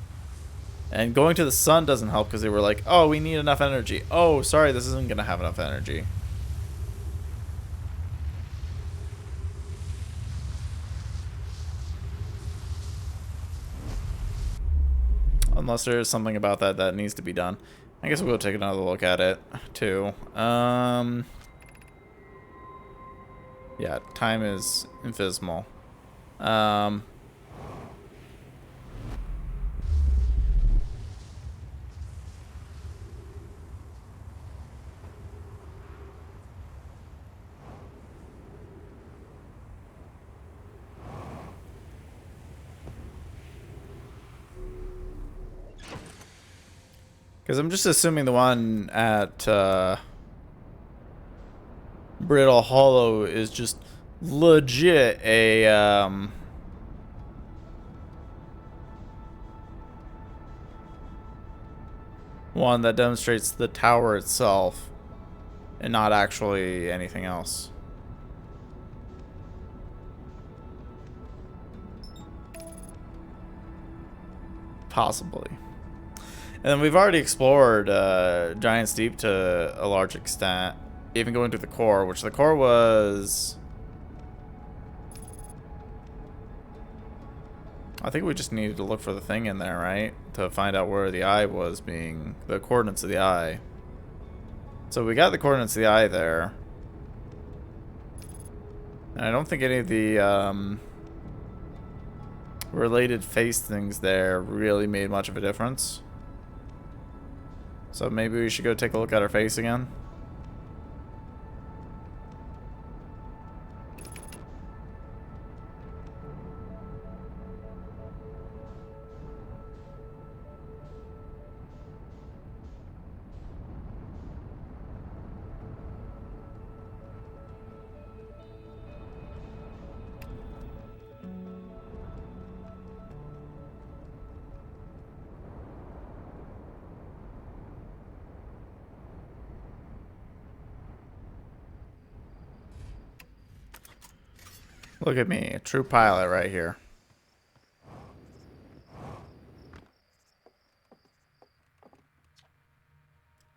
And going to the sun doesn't help because they were like, oh, we need enough energy. Oh, sorry, this isn't going to have enough energy. Unless there is something about that that needs to be done. I guess we'll take another look at it, too. Yeah, time is infinitesimal. Because I'm just assuming the one at Brittle Hollow is just legit a one that demonstrates the tower itself and not actually anything else. Possibly. And then we've already explored Giant's Deep to a large extent, even going to the core, which the core was... I think we just needed to look for the thing in there, right? To find out where the eye was being... the coordinates of the eye. So we got the coordinates of the eye there. And I don't think any of the related face things there really made much of a difference. So maybe we should go take a look at her face again. Look at me, a true pilot right here.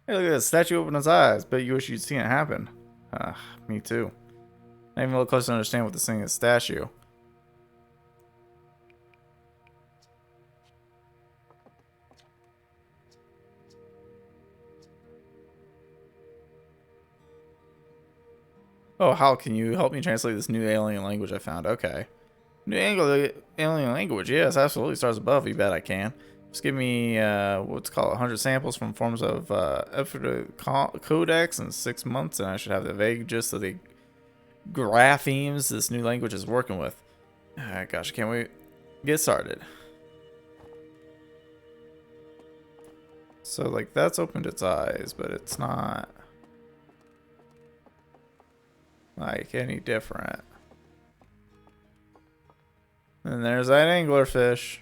Hey, look at this statue open its eyes. Bet you wish you'd seen it happen. Me too. Not even a little closer to understand what this thing is. Statue. Oh, Hal, can you help me translate this new alien language I found? Okay. New alien language, yes, absolutely. Stars above, you bet I can. Just give me, what's called 100 samples from forms of codex in 6 months, and I should have the vague gist of the graphemes this new language is working with. Alright, gosh, can't wait. Get started. So, like, that's opened its eyes, but it's not, like, any different. And there's that anglerfish.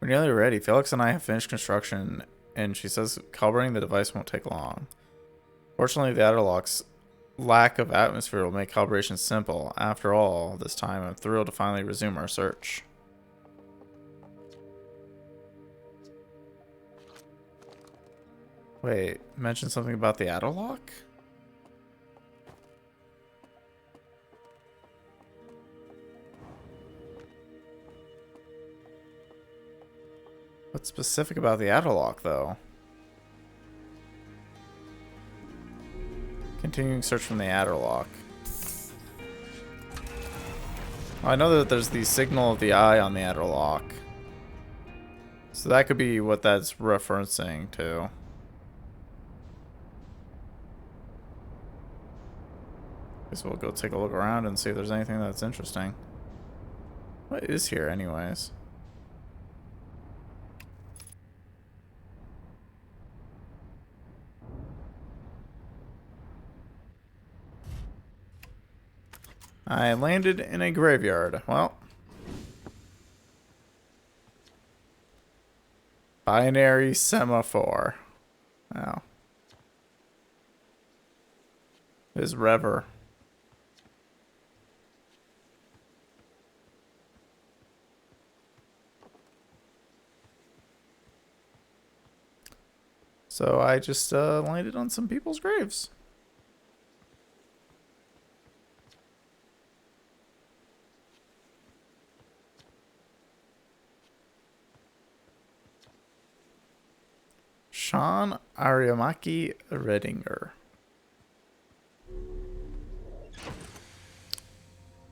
We're nearly ready. Felix and I have finished construction, and she says calibrating the device won't take long. Fortunately, the Adderlock's lack of atmosphere will make calibration simple. After all this time, I'm thrilled to finally resume our search. Wait, mention something about the Adderlock? What's specific about the Adderlock, though? Continuing search from the Adderlock. Oh, I know that there's the signal of the eye on the Adderlock. So that could be what that's referencing to. Guess we'll go take a look around and see if there's anything that's interesting. What is here anyways? I landed in a graveyard. Well. Binary semaphore. Oh. Is Rever. So I just landed on some people's graves. Sean Ariamaki Redinger.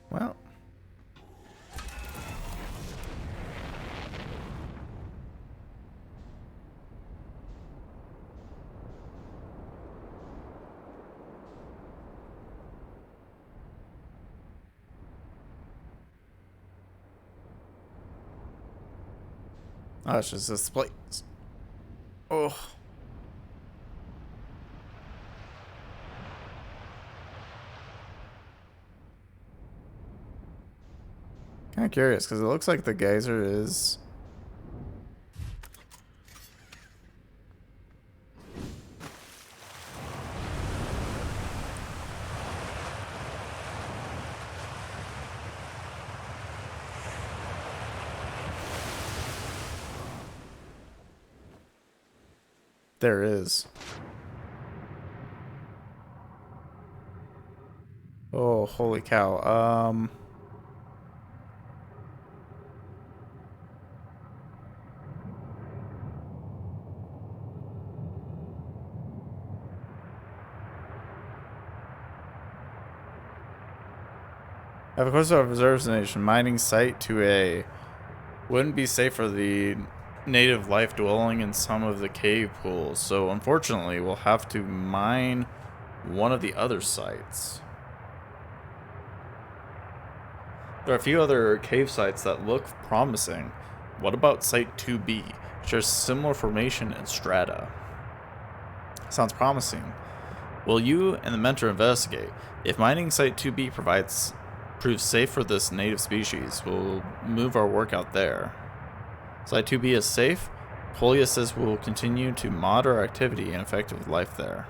Well. Oh, it's just this place. Oh. Kind of curious because it looks like the geyser is. There is. Oh, holy cow. Of course, our reserves nation mining site 2A wouldn't be safe for the native life dwelling in some of the cave pools, so unfortunately we'll have to mine one of the other sites. There are a few other cave sites that look promising. What about site 2B? Shares similar formation and strata. Sounds promising. Will you and the mentor investigate? If mining site 2B proves safe for this native species, we'll move our work out there. Site 2B is safe. Colia says we'll continue to mod our activity and effective life there.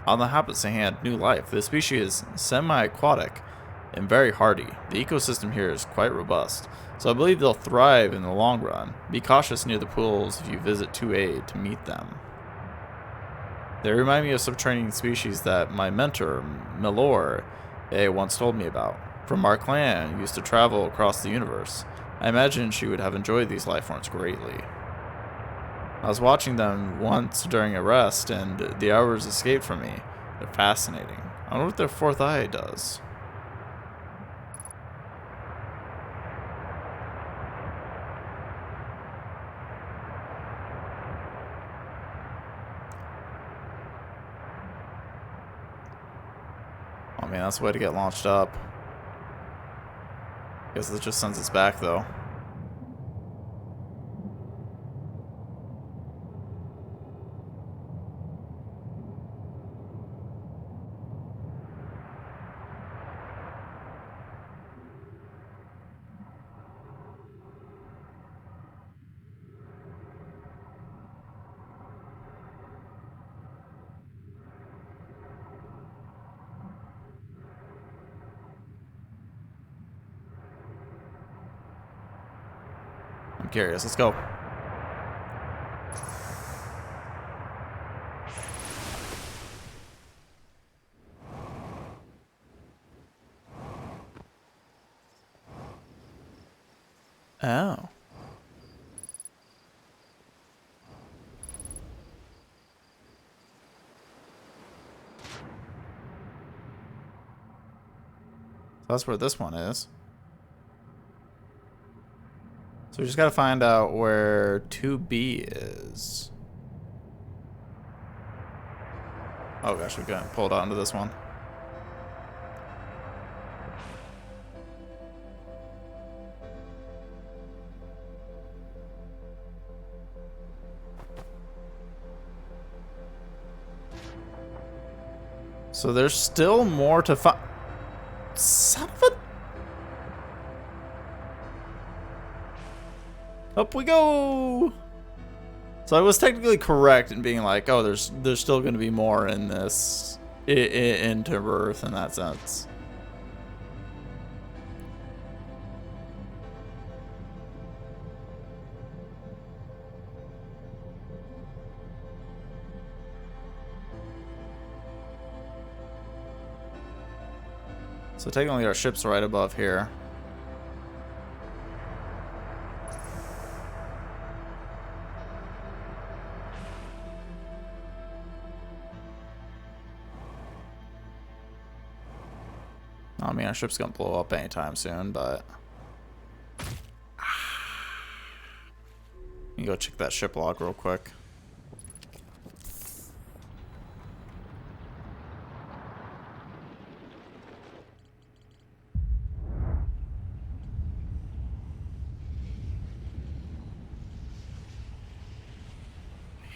On the habits they had new life. This species is semi-aquatic and very hardy. The ecosystem here is quite robust, so I believe they'll thrive in the long run. Be cautious near the pools if you visit 2A to meet them. They remind me of subterranean species that my mentor, Milor, once told me about. From our clan, used to travel across the universe. I imagine she would have enjoyed these life forms greatly. I was watching them once during a rest, and the hours escaped from me. They're fascinating. I wonder what their fourth eye does. mean, that's the way to get launched up. Guess it just sends us back, though. I'm curious. Let's go. Oh. That's where this one is. So we just gotta find out where 2B is. Oh gosh, we got pulled onto this one. So there's still more to find. Son of a... Up we go! So I was technically correct in being like, oh, there's still going to be more in this, into Earth in that sense. So technically our ship's right above here. I mean, our ship's gonna blow up anytime soon, but... You can go check that ship log real quick.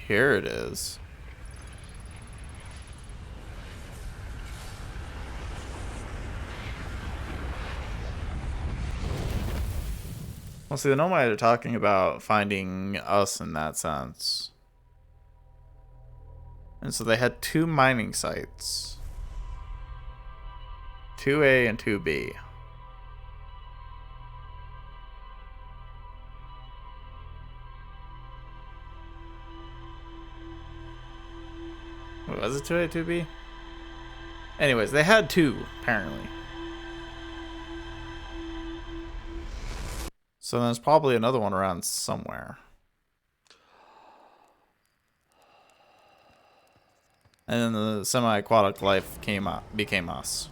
Here it is. Well, see, the Nomai are talking about finding us in that sense. And so they had 2 mining sites. 2A and 2B. Wait, was it 2A, 2B? Anyways, they had 2, apparently. So there's probably another one around somewhere. And then the semi-aquatic life became us.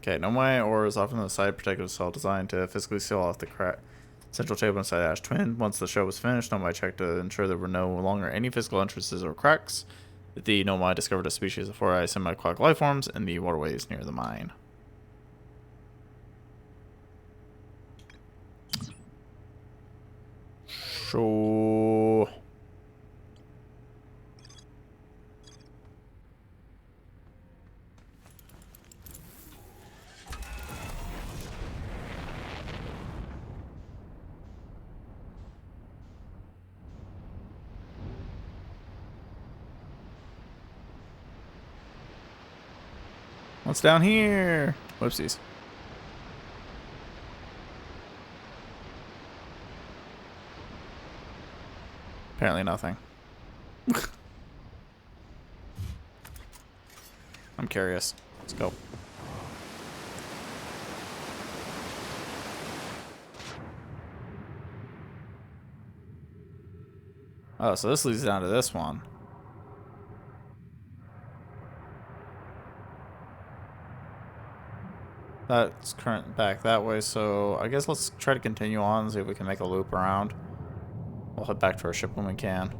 Okay, Nomai ore is often the side protective cell designed to physically seal off the central chamber inside Ash Twin. Once the show was finished, Nomai checked to ensure there were no longer any physical entrances or cracks. The Nomai discovered a species of 4-eyed semi-aquatic life forms in the waterways near the mine. So... What's down here? Whoopsies. Apparently nothing. I'm curious. Let's go. Oh, so this leads down to this one. That's current back that way, so I guess let's try to continue on and see if we can make a loop around. We'll head back to our ship when we can.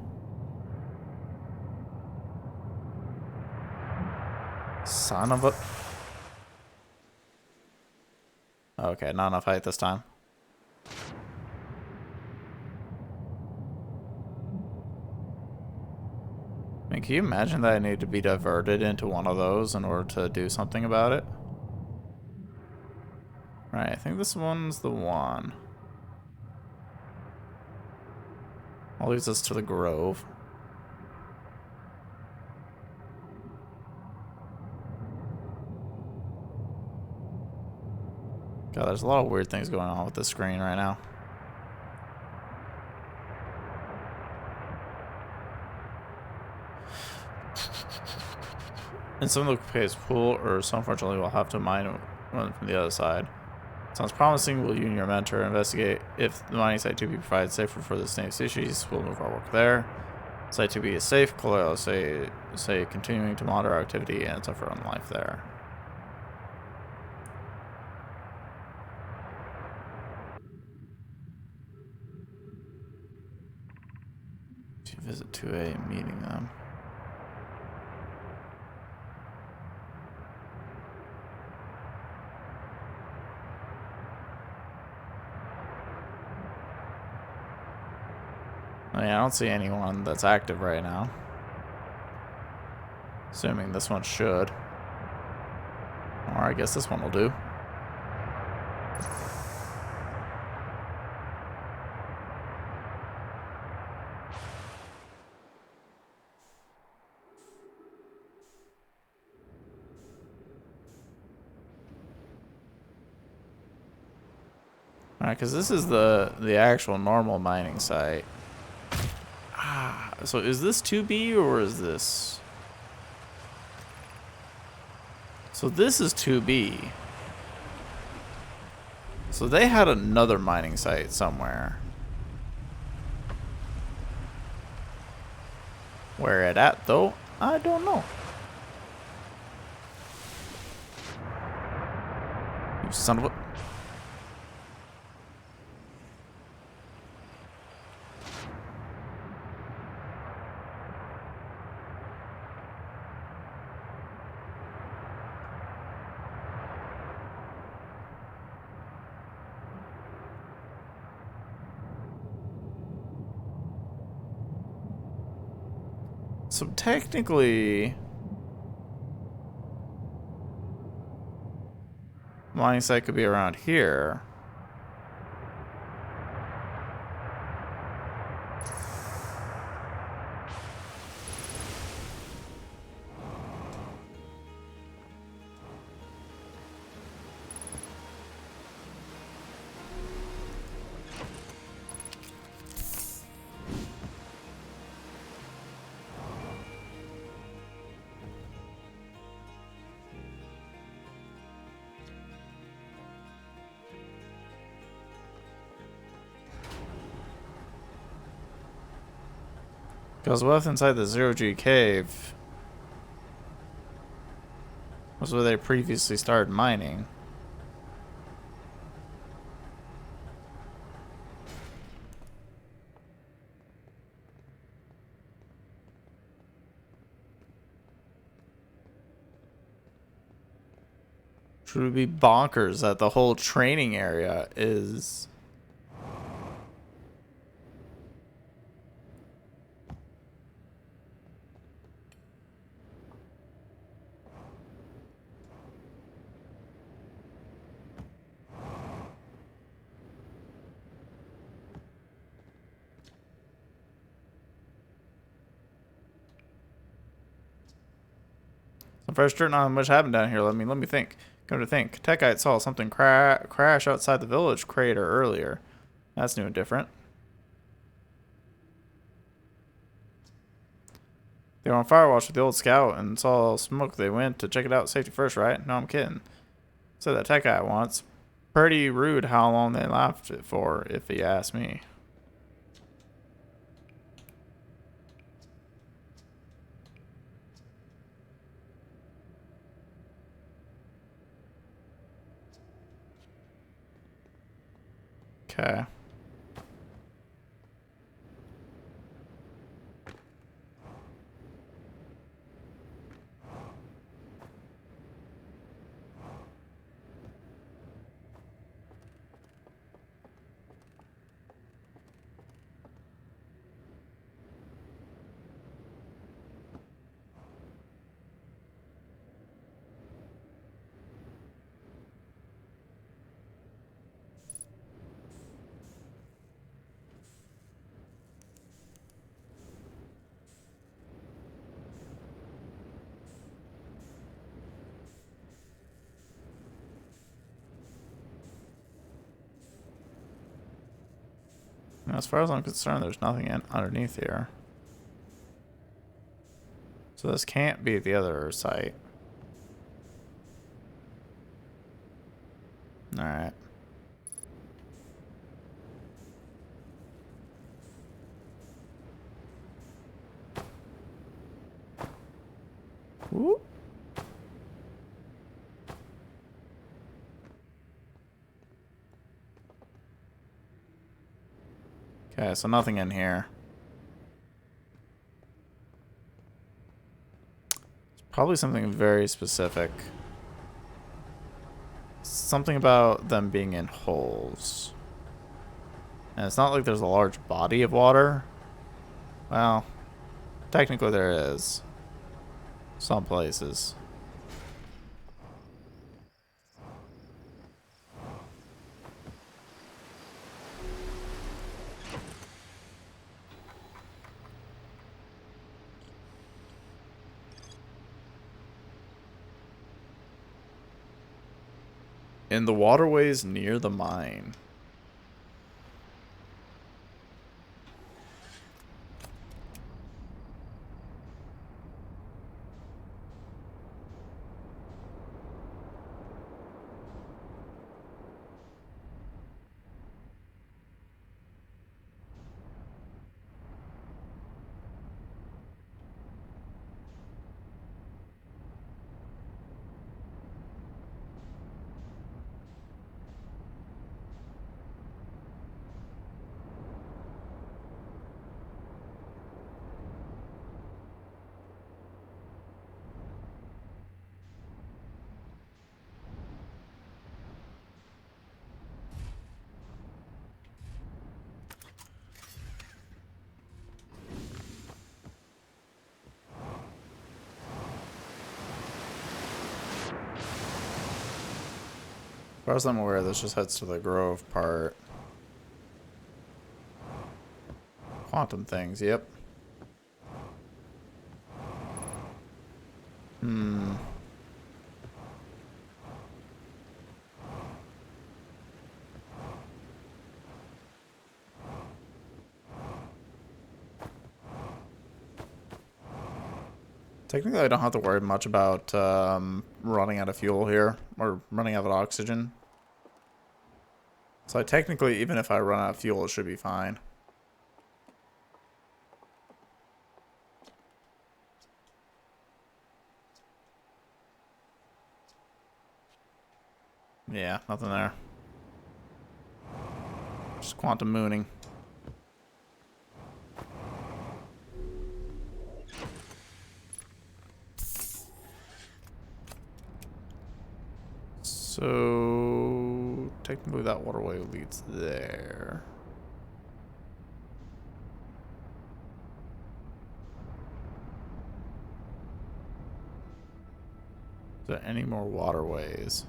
Son of a... Okay, not enough height this time. I mean, can you imagine that I need to be diverted into one of those in order to do something about it? Right, I think this one's the one. That leads us to the Grove. God, there's a lot of weird things going on with this screen right now. And some of the case pool, or so unfortunately we'll have to mine one from the other side. Sounds promising. Will you and your mentor investigate if the mining site 2B provides safer for the snake species? We'll move our work there. Site 2B is safe. Colloidal say continuing to monitor our activity and suffer on life there. To visit 2A and meeting them. I mean, I don't see anyone that's active right now. Assuming this one should. Or I guess this one will do. Alright, because this is the actual normal mining site. So is this 2B or is this... So this is 2B. So they had another mining site somewhere. Where it at though? I don't know. You son of a... So technically, mining site could be around here. Because what's inside the Zero-G cave was where they previously started mining. Which would be bonkers that the whole training area is... So first, not how much happened down here. Let me think. Come to think, Techite saw something crash outside the village crater earlier. That's new and different. They were on Firewatch with the old scout and saw smoke. They went to check it out. Safety first, right? No, I'm kidding. Said that Techite once. Pretty rude how long they left it for, if you ask me. Okay. As far as I'm concerned, there's nothing underneath here. So this can't be the other site. Alright. Whoop. Okay, so nothing in here. It's probably something very specific. Something about them being in holes. And it's not like there's a large body of water. Well, technically there is. Some places. In the waterways near the mine. As far as I'm aware, this just heads to the Grove part. Quantum things, yep. Technically, I don't have to worry much about running out of fuel here, or running out of oxygen. So technically, even if I run out of fuel, it should be fine. Yeah, nothing there. Just quantum mooning. So technically that waterway leads there. Is there any more waterways?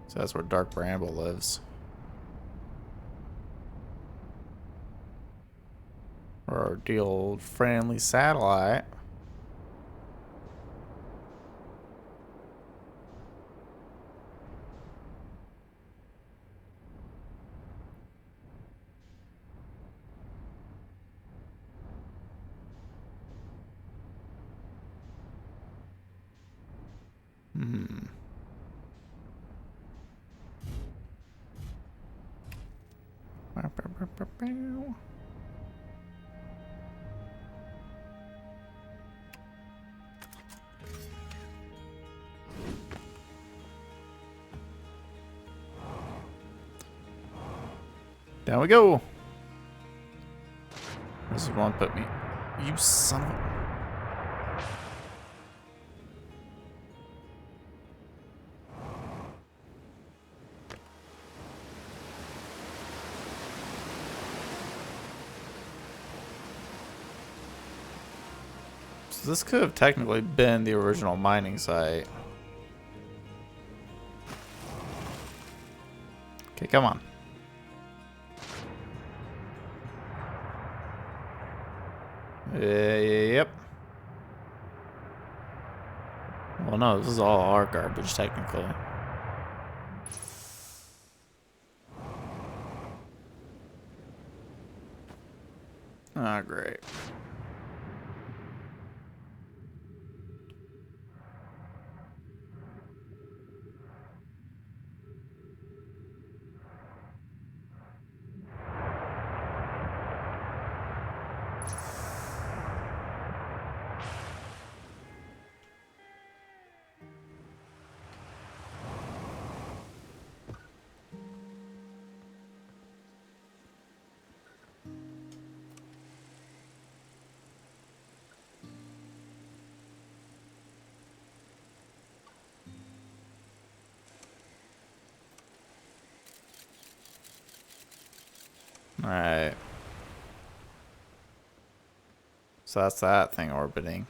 So that's where Dark Bramble lives. Or our dear old friendly satellite. Down we go. This is one put me. You son of a... So this could have technically been the original mining site. Okay, come on. Yep. Well, no, this is all our garbage, technically. Ah, great. Alright. So that's that thing orbiting.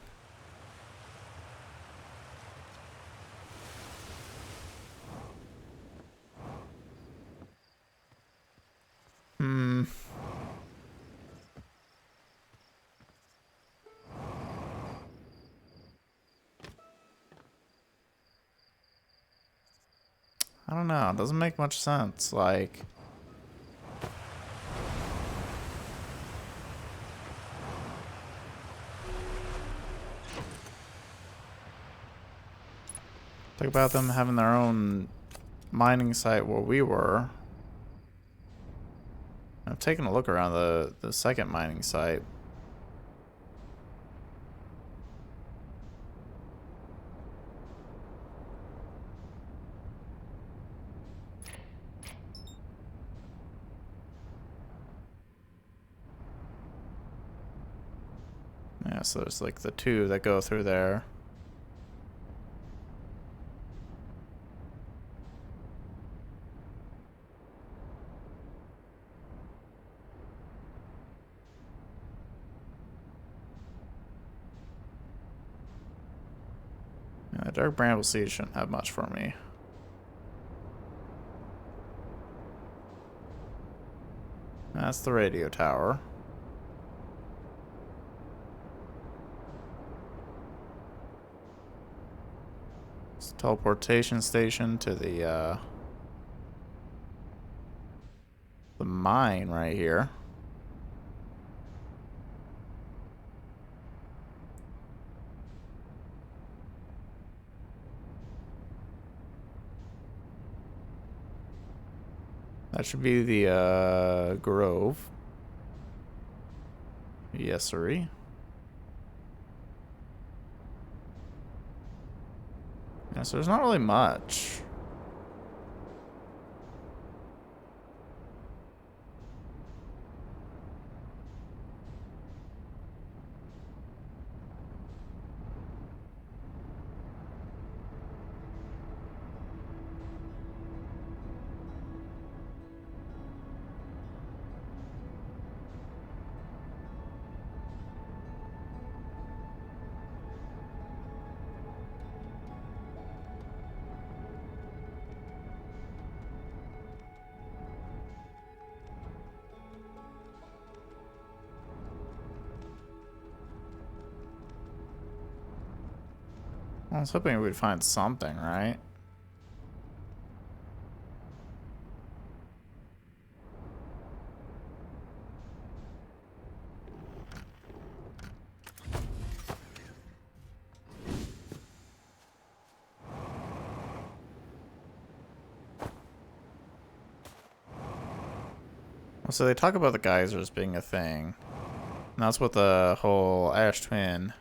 I don't know. It doesn't make much sense. Like... Think about them having their own mining site where we were. I've taken a look around the second mining site. Yeah, so there's like the two that go through there. Yeah, Dark Bramble Seed shouldn't have much for me. That's the radio tower. It's a teleportation station to the mine right here. That should be the grove. Yes, sirree. Yeah, so there's not really much. I was hoping we'd find something, right? So they talk about the geysers being a thing. And that's what the whole Ash Twin...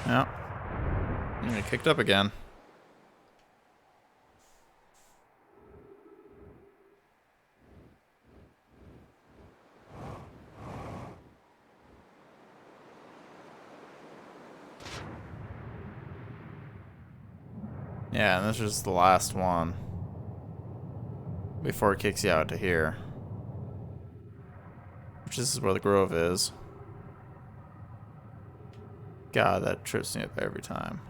Yeah. I'm gonna get kicked up again. Yeah, and this is the last one before it kicks you out to here. Which is where the grove is. God, that trips me up every time.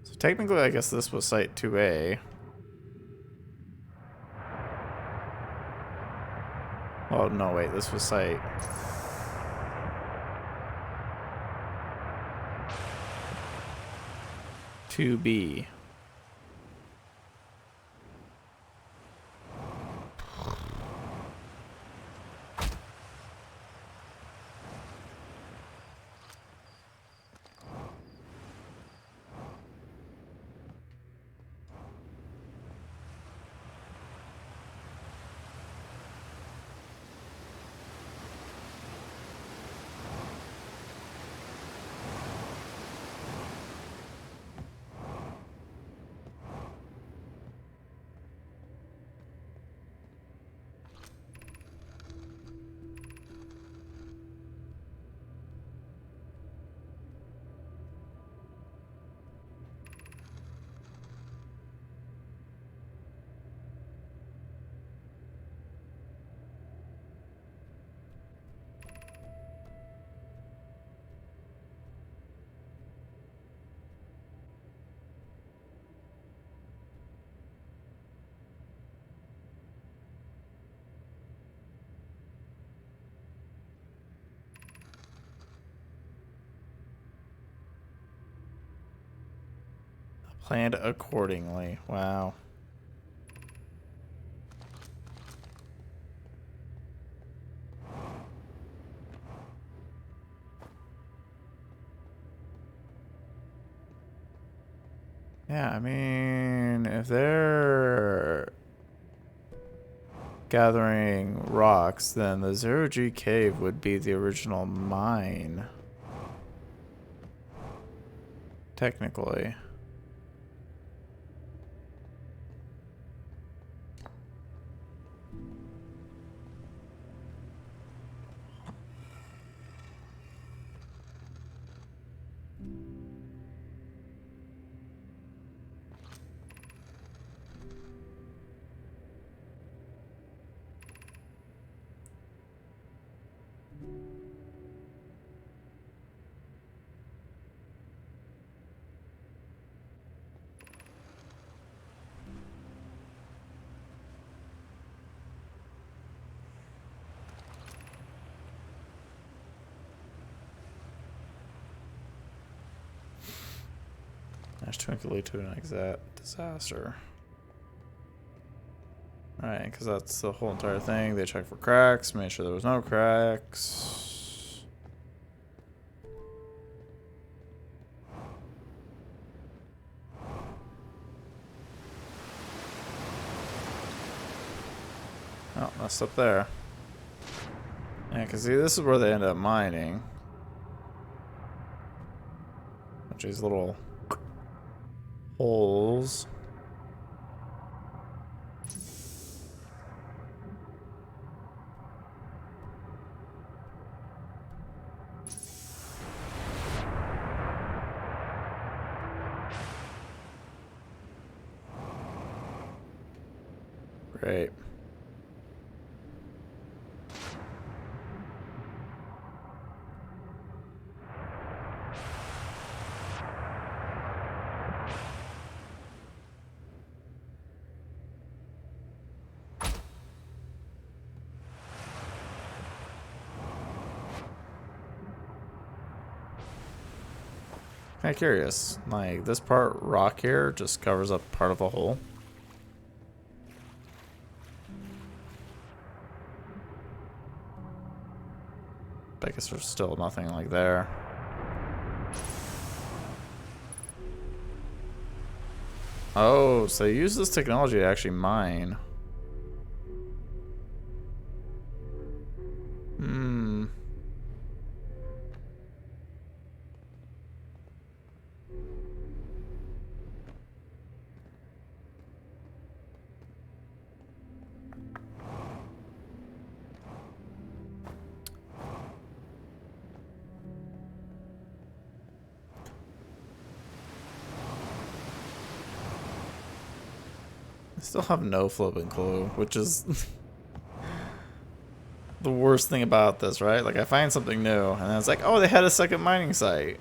So technically, I guess this was Site 2A. Oh, no, wait, this was Site 2B. Planned accordingly. Wow. Yeah, I mean, if they're gathering rocks, then the Zero-G cave would be the original mine. Technically. Ash Twin could lead to an exact disaster. Alright, because that's the whole entire thing. They checked for cracks, made sure there was no cracks. Oh, messed up there. Yeah, because see, this is where they end up mining. Which is little holes. Great. Kinda curious. Like, this part rock here just covers up part of a hole. I guess there's still nothing like there. Oh, so you use this technology to actually mine. Hmm. I still have no flipping clue, which is the worst thing about this, right? Like, I find something new, and then it's like, oh, they had a second mining site.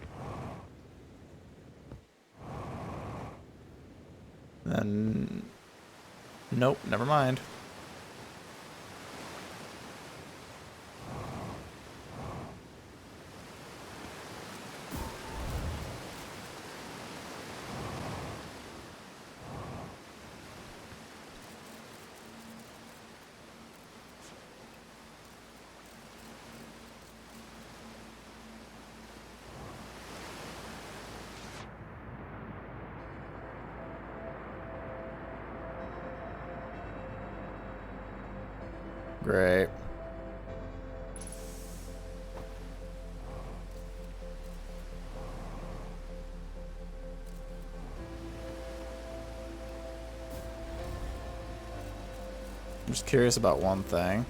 Then, nope, never mind. Great. I'm just curious about one thing.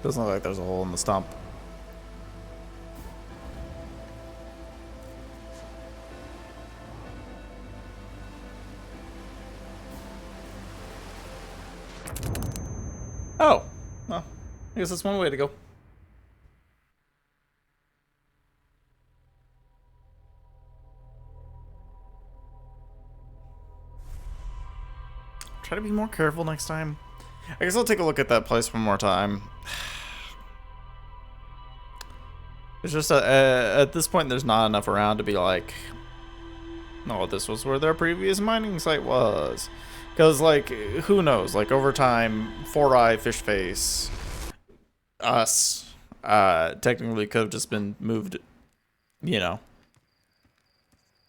Doesn't look like there's a hole in the stump. Oh, well, I guess that's one way to go. Try to be more careful next time. I guess I'll take a look at that place one more time. It's just at this point, there's not enough around to be like, oh, this was where their previous mining site was. Because, like, who knows? Like, over time, Four Eye, Fish Face, us, technically could have just been moved, you know,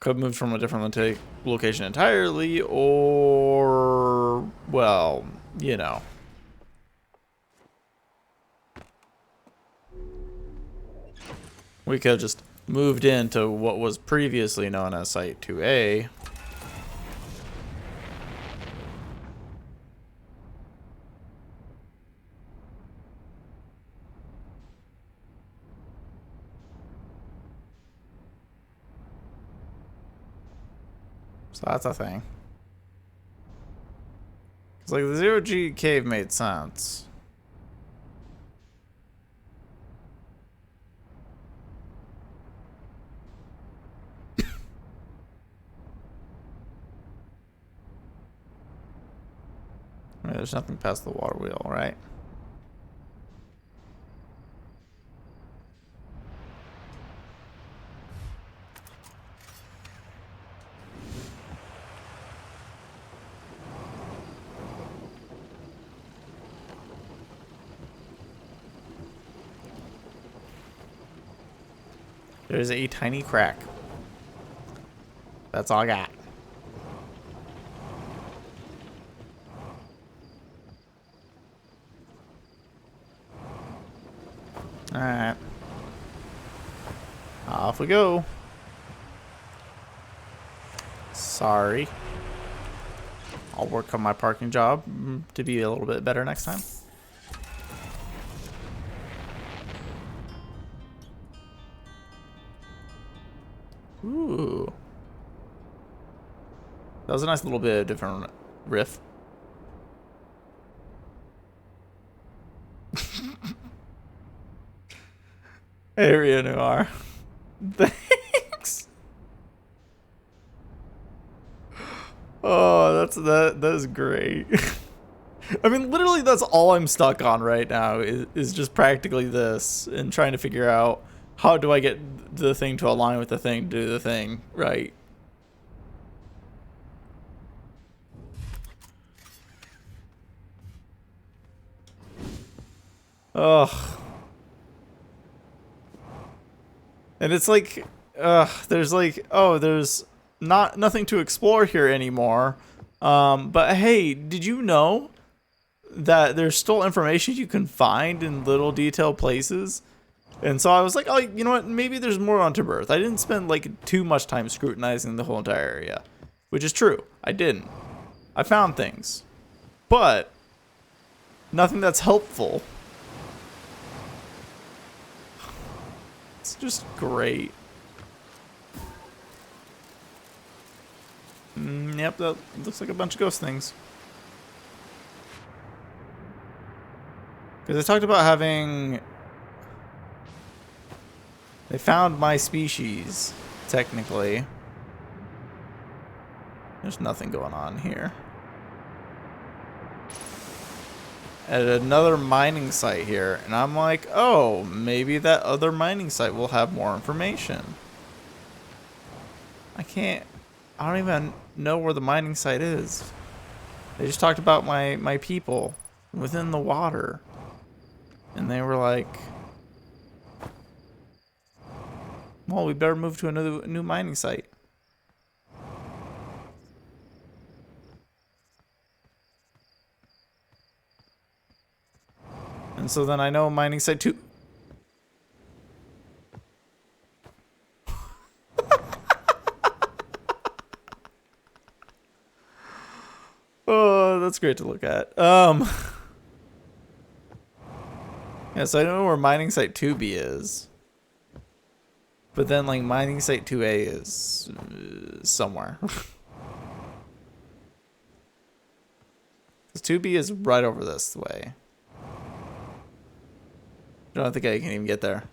could have moved from a different location entirely, or, well, you know. We could have just moved into what was previously known as Site 2A. So that's a thing. It's like the zero-G cave made sense. I mean, there's nothing past the water wheel, right? There's a tiny crack. That's all I got. Alright. Off we go. Sorry. I'll work on my parking job to be a little bit better next time. Ooh. That was a nice little bit of different riff. Area Noir. Thanks. Oh, that is great. I mean, literally that's all I'm stuck on right now is just practically this and trying to figure out how do I get the thing to align with the thing to do the thing, right? Ugh. And it's like, there's like, oh, there's nothing to explore here anymore. But hey, did you know that there's still information you can find in little detailed places? And so I was like, oh, you know what? Maybe there's more on Tiburth. I didn't spend like too much time scrutinizing the whole entire area, which is true. I didn't. I found things, but nothing that's helpful. It's just great. Yep, that looks like a bunch of ghost things. Because they talked about having... They found my species, technically. There's nothing going on here. At another mining site here, and I'm like, oh, maybe that other mining site will have more information. I don't even know where the mining site is. They just talked about my people within the water. And they were like, well, we better move to a new mining site. And so then I know mining site 2. Oh, that's great to look at. Yeah, so I know where mining site 2B is. But then like mining site 2A is somewhere. 'Cause 2B is right over this way. I don't think I can even get there.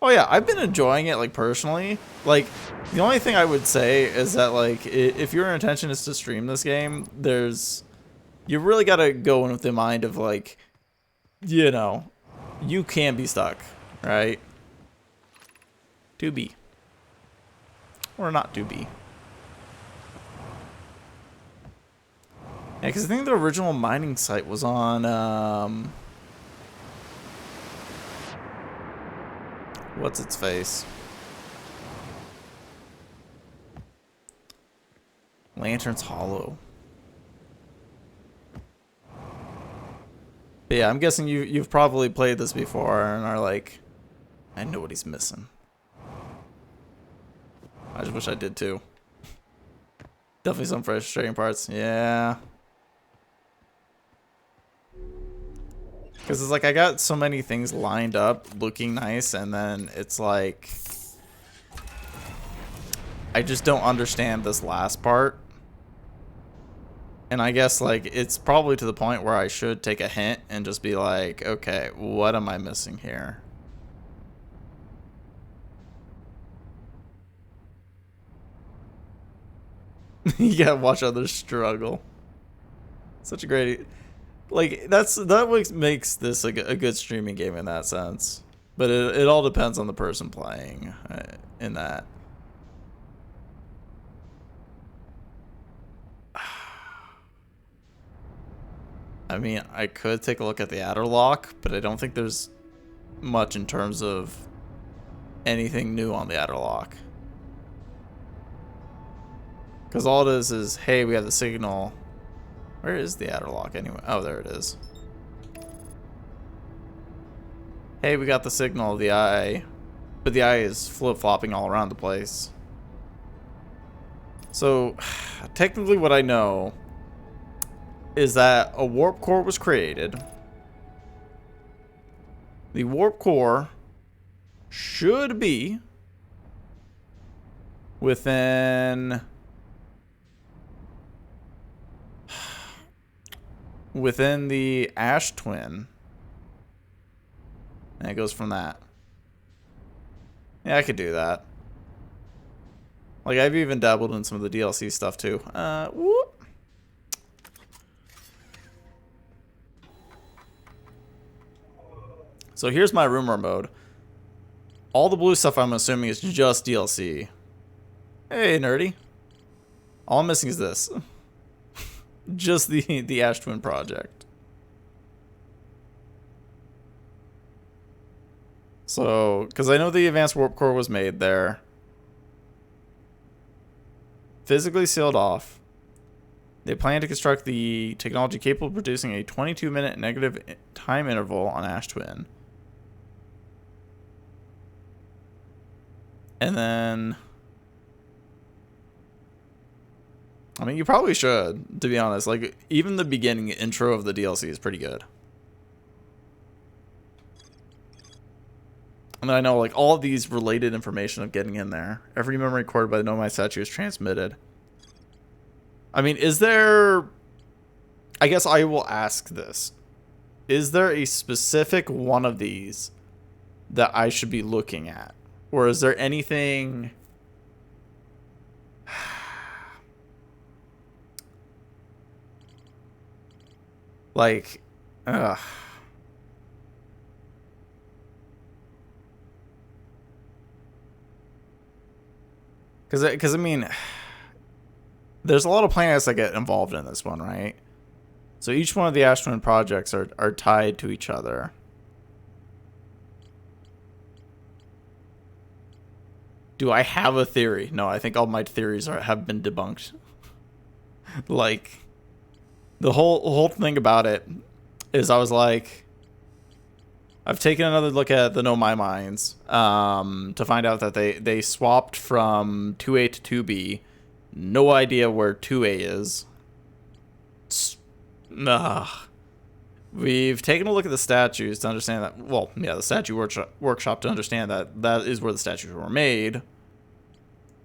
Oh yeah, I've been enjoying it, like, personally. Like, the only thing I would say is that, like, if your intention is to stream this game, you really gotta go in with the mind of, like, you know, you can be stuck, right? 2B. Or not 2B. Yeah, because I think the original mining site was on, what's its face? Lantern's Hollow. But yeah, I'm guessing you've probably played this before and are like, I know what he's missing. I just wish I did too. Definitely some frustrating parts. Yeah. Because it's like I got so many things lined up looking nice, and then it's like I just don't understand this last part. And I guess like it's probably to the point where I should take a hint and just be like, okay, what am I missing here? You gotta watch others struggle. Such a great... Like, that what makes this a good streaming game in that sense. But it all depends on the person playing in that. I mean, I could take a look at the Adderlock, but I don't think there's much in terms of anything new on the Adderlock. Because all it is, hey, we have the signal. Where is the Adderlock anyway? Oh, there it is. Hey, we got the signal of the eye. But the eye is flip-flopping all around the place. So, technically what I know is that a warp core was created. The warp core should be within the Ash Twin. And it goes from that. Yeah, I could do that. Like, I've even dabbled in some of the DLC stuff too. Whoop. So here's my rumor mode. All the blue stuff I'm assuming is just DLC. Hey, nerdy. All I'm missing is this. Just the Ash Twin project. So, because I know the advanced warp core was made there. Physically sealed off. They plan to construct the technology capable of producing a 22-minute negative time interval on Ash Twin. And then... I mean, you probably should, to be honest. Like, even the beginning intro of the DLC is pretty good. And I know, like, all of these related information of getting in there. Every memory recorded by the Nomai statue is transmitted. I mean, is there... I guess I will ask this. Is there a specific one of these that I should be looking at? Or is there anything... like... Ugh. Because I mean... There's a lot of planets that get involved in this one, right? So each one of the Ash Twin projects are tied to each other. Do I have a theory? No, I think all my theories have been debunked. Like, the whole thing about it is I was like, I've taken another look at the Nomai mines to find out that they swapped from 2A to 2B. No idea where 2A is. We've taken a look at the statues to understand that, well, yeah, the statue workshop to understand that that is where the statues were made.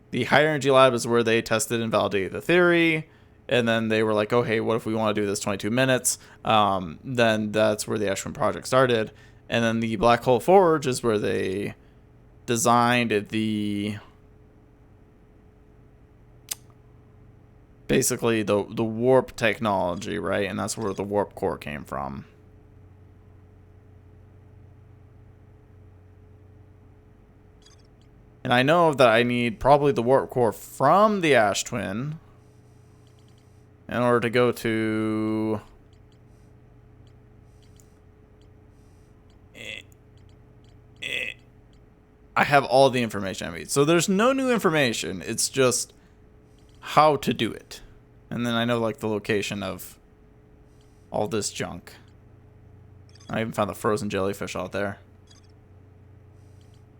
The higher energy lab is where they tested and validated the theory. And then they were like, oh, hey, what if we want to do this 22 minutes? Then that's where the Ash Twin project started. And then the Black Hole Forge is where they designed the... basically the warp technology, right? And that's where the warp core came from. And I know that I need probably the warp core from the Ash Twin in order to go to... I have all the information I need. So there's no new information. It's just how to do it. And then I know, like, the location of all this junk. I even found the frozen jellyfish out there.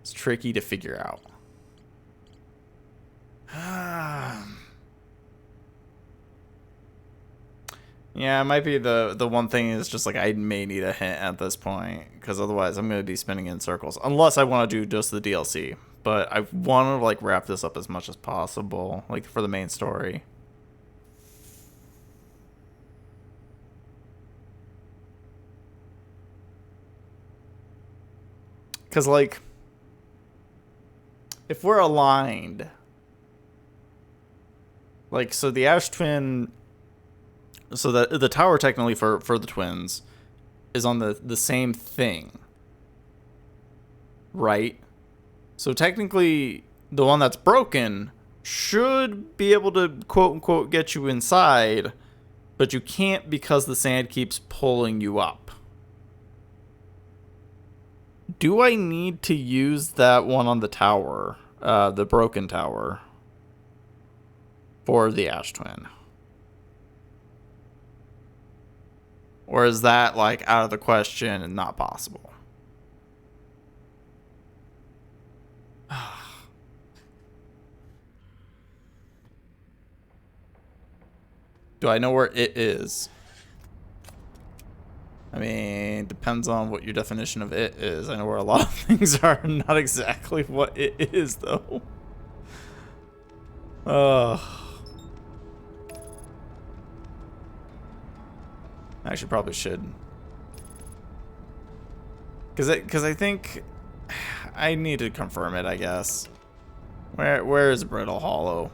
It's tricky to figure out. Yeah, it might be the one thing is just like I may need a hint at this point, because otherwise I'm going to be spinning in circles. Unless I want to do just the DLC. But I want to, like, wrap this up as much as possible, like, for the main story. Because, like, if we're aligned, like, so the Ash Twin, so the tower technically for the twins is on the same thing, right? So technically, the one that's broken should be able to, quote-unquote, get you inside, but you can't because the sand keeps pulling you up. Do I need to use that one on the tower, the broken tower, for the Ash Twin? Or is that, like, out of the question and not possible? Do I know where it is? I mean, depends on what your definition of it is. I know where a lot of things are, not exactly what it is, though. I actually probably should. Because I think I need to confirm it, I guess. Where is Brittle Hollow?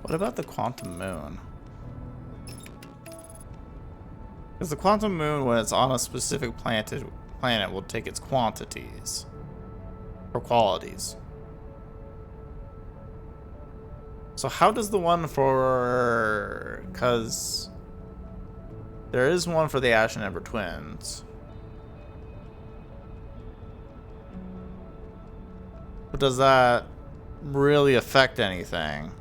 What about the quantum moon? Because the quantum moon, when it's on a specific planet, will take its quantities or qualities. So how does the one for... Because there is one for the Ash and Ember twins. But does that really affect anything?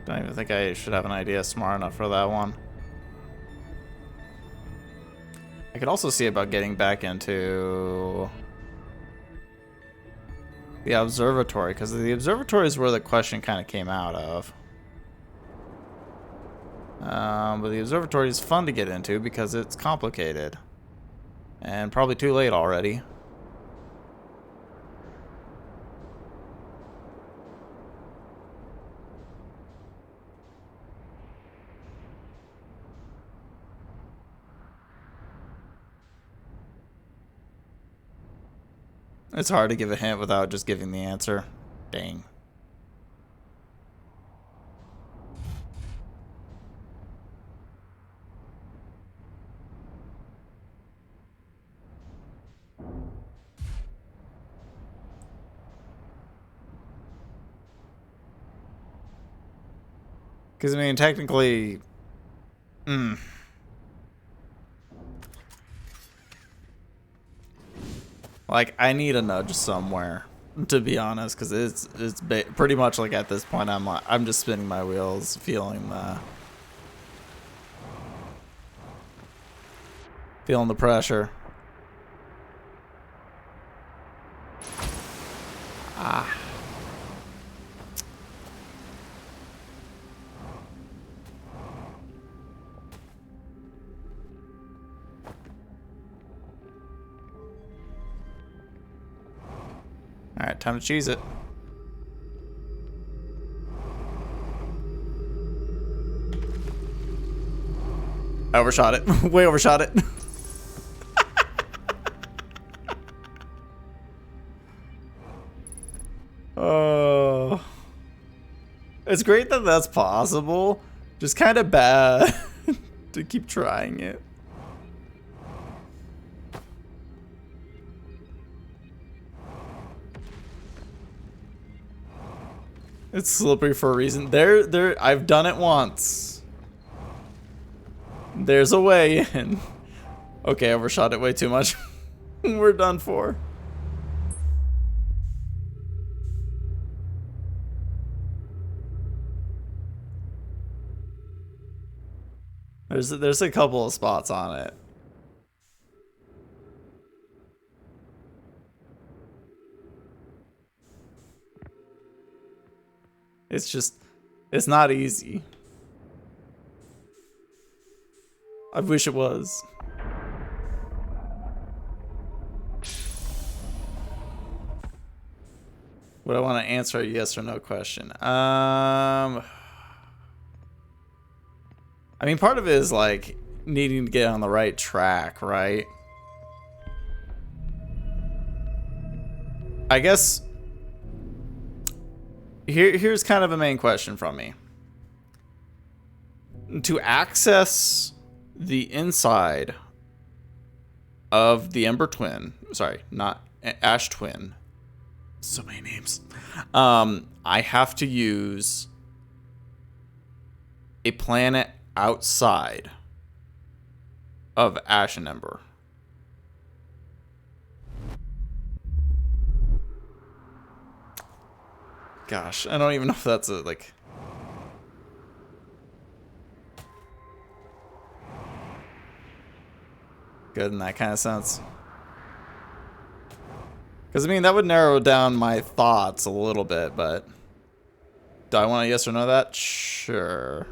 Don't even think I should have an idea smart enough for that one. I could also see about getting back into the observatory, because the observatory is where the question kind of came out of. But the observatory is fun to get into because it's complicated. And probably too late already. It's hard to give a hint without just giving the answer. Dang. Because, I mean, technically... Like, I need a nudge somewhere, to be honest, because it's pretty much like at this point I'm just spinning my wheels, feeling the pressure. Ah. Alright, time to cheese it. I overshot it. Way overshot it. Oh. It's great that that's possible. Just kind of bad to keep trying it. It's slippery for a reason. I've done it once. There's a way in. Okay, I overshot it way too much. We're done for. There's a couple of spots on it. It's just, it's not easy. I wish it was. Would I want to answer a yes or no question? I mean, part of it is like needing to get on the right track, right? I guess here's kind of a main question from me. To access the inside of the Ember Twin, sorry, not Ash Twin. So many names. I have to use a planet outside of Ash and Ember. Gosh, I don't even know if that's a, like... good in that kind of sense. Because, I mean, that would narrow down my thoughts a little bit, but... do I want a yes or no that? Sure.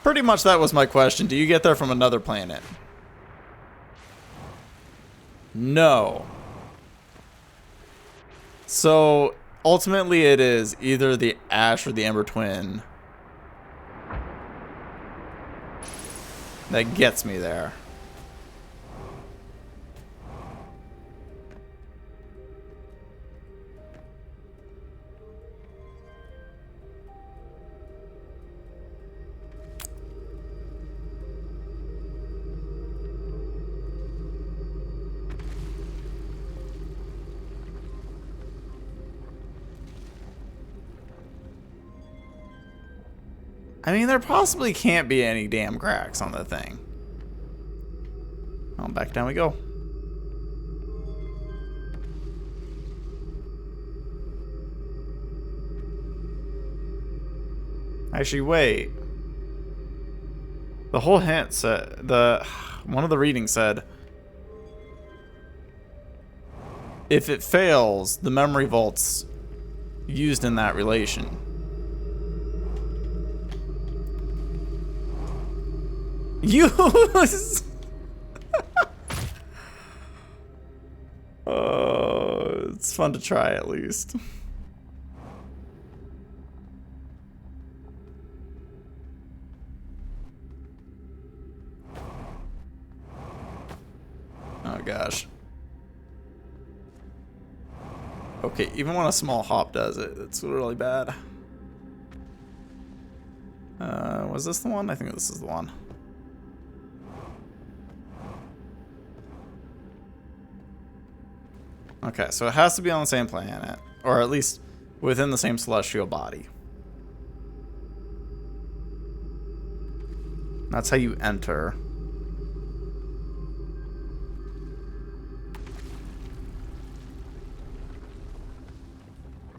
Pretty much that was my question. Do you get there from another planet? No. So, ultimately it is either the Ash or the Ember Twin that gets me there. I mean, there possibly can't be any damn cracks on the thing. Oh, back down we go. Actually, wait. The whole hint said, one of the readings said, if it fails, the memory vault's used in that relation. Use. It's fun to try at least. Oh gosh. Okay, even when a small hop does it, it's really bad. Was this the one? I think this is the one. Okay, so it has to be on the same planet, or at least within the same celestial body. That's how you enter.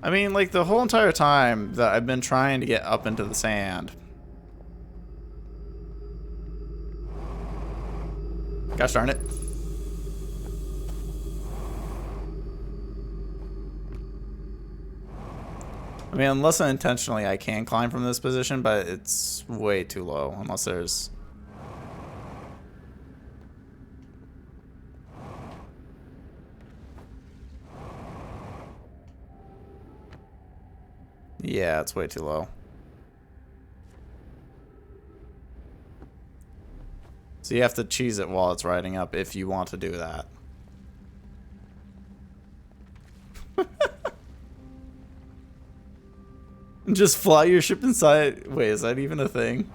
I mean, like, the whole entire time that I've been trying to get up into the sand. Gosh darn it. I mean, unless unintentionally I can climb from this position, but it's way too low, unless there's... Yeah, it's way too low. So you have to cheese it while it's riding up if you want to do that. Just fly your ship inside. Wait, is that even a thing?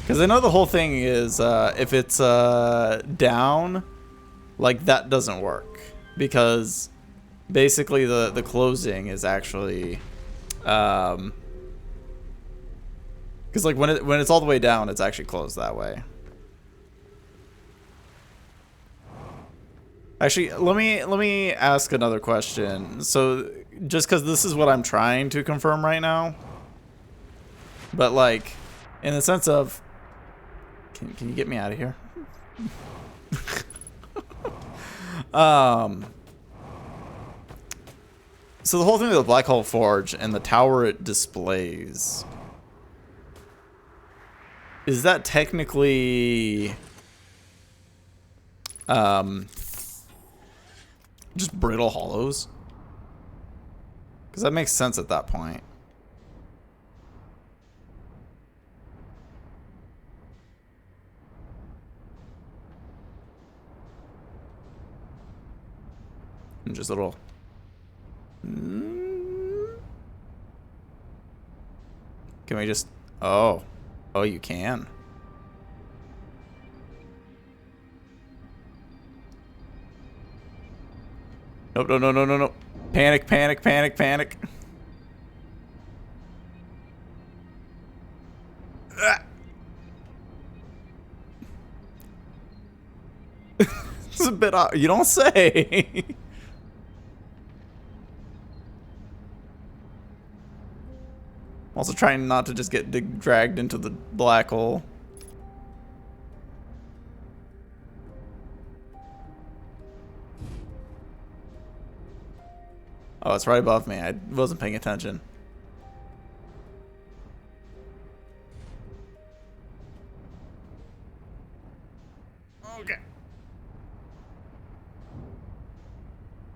Because I know the whole thing is if it's down, like, that doesn't work. Because basically the closing is actually because like when it's all the way down, it's actually closed that way. Actually, let me ask another question. So, just because this is what I'm trying to confirm right now, but like, in the sense of, can you get me out of here? So the whole thing with the Black Hole Forge and the tower it displays, is that technically just brittle hollows? Because that makes sense at that point. And just a little... Can we just... Oh. Oh, you can. Nope, no, no, no, no, no. Panic, panic, panic, panic. This is a bit odd. You don't say. Also trying not to just get dragged into the black hole. Oh, it's right above me. I wasn't paying attention.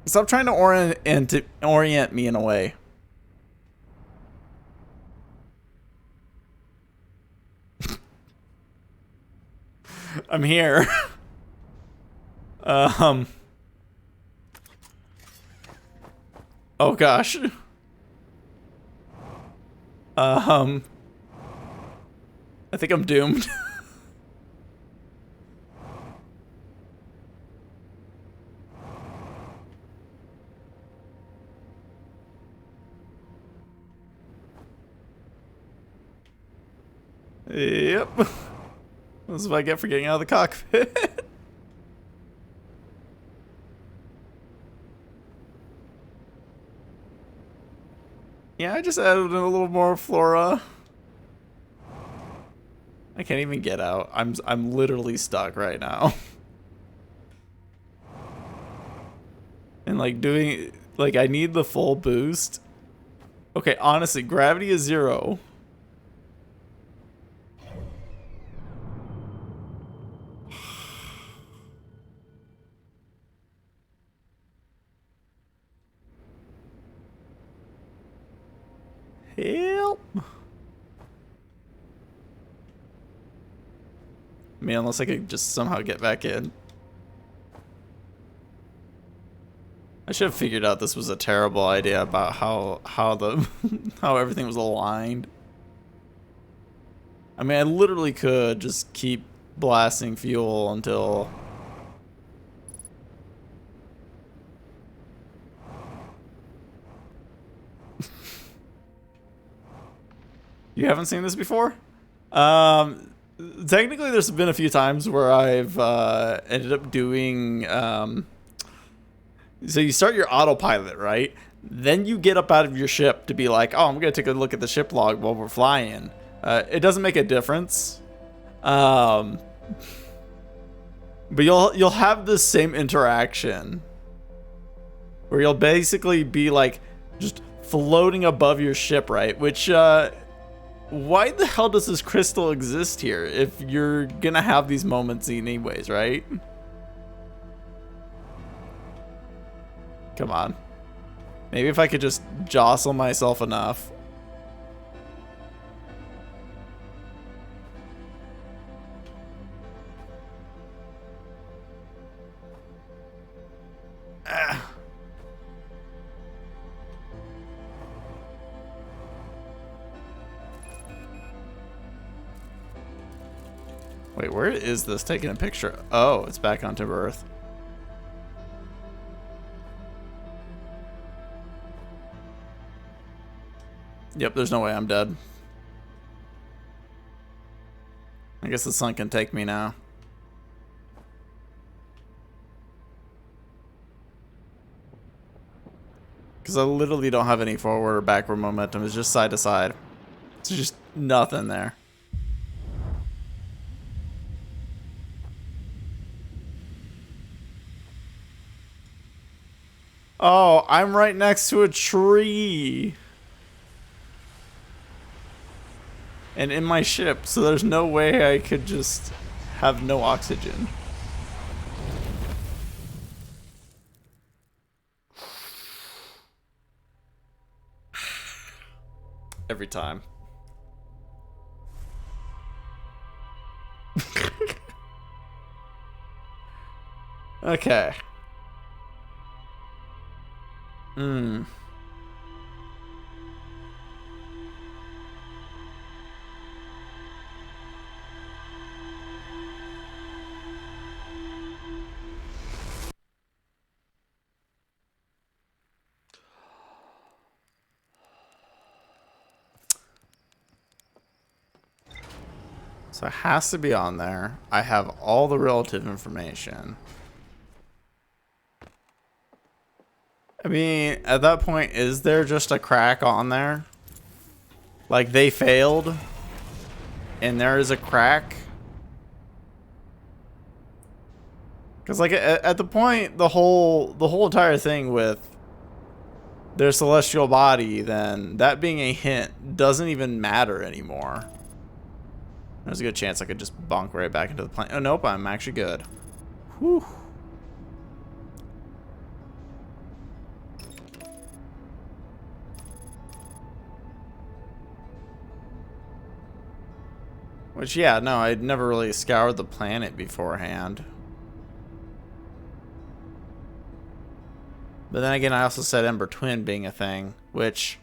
Stop trying to orient me in a way. I'm here. Oh gosh. I think I'm doomed. Yep. This is what I get for getting out of the cockpit. Yeah, I just added in a little more flora. I can't even get out. I'm literally stuck right now. And like doing like I need the full boost. Okay, honestly, gravity is 0. Help. I mean, unless I could just somehow get back in. I should have figured out this was a terrible idea about how the how everything was aligned. I mean, I literally could just keep blasting fuel until You haven't seen this before? Technically, there's been a few times where I've ended up doing. So you start your autopilot, right? Then you get up out of your ship to be like, oh, I'm gonna take a look at the ship log while we're flying. It doesn't make a difference. But you'll have the same interaction where you'll basically be like just floating above your ship, right? Which why the hell does this crystal exist here if you're gonna have these moments anyways, right? Come on. Maybe if I could just jostle myself enough. Ah. Wait, where is this taking a picture? Oh, it's back onto Earth. Yep, there's no way I'm dead. I guess the sun can take me now. Because I literally don't have any forward or backward momentum. It's just side to side. It's just nothing there. Oh, I'm right next to a tree. And in my ship, so there's no way I could just have no oxygen. Every time. Okay. So it has to be on there. I have all the relative information. I mean, at that point, is there just a crack on there? Like they failed and there is a crack? Because like at the point, the whole entire thing with their celestial body, then that being a hint doesn't even matter anymore. There's a good chance I could just bonk right back into the plane. Oh, nope, I'm actually good. Whew. Which, yeah, no, I'd never really scoured the planet beforehand. But then again, I also said Ember Twin being a thing, which...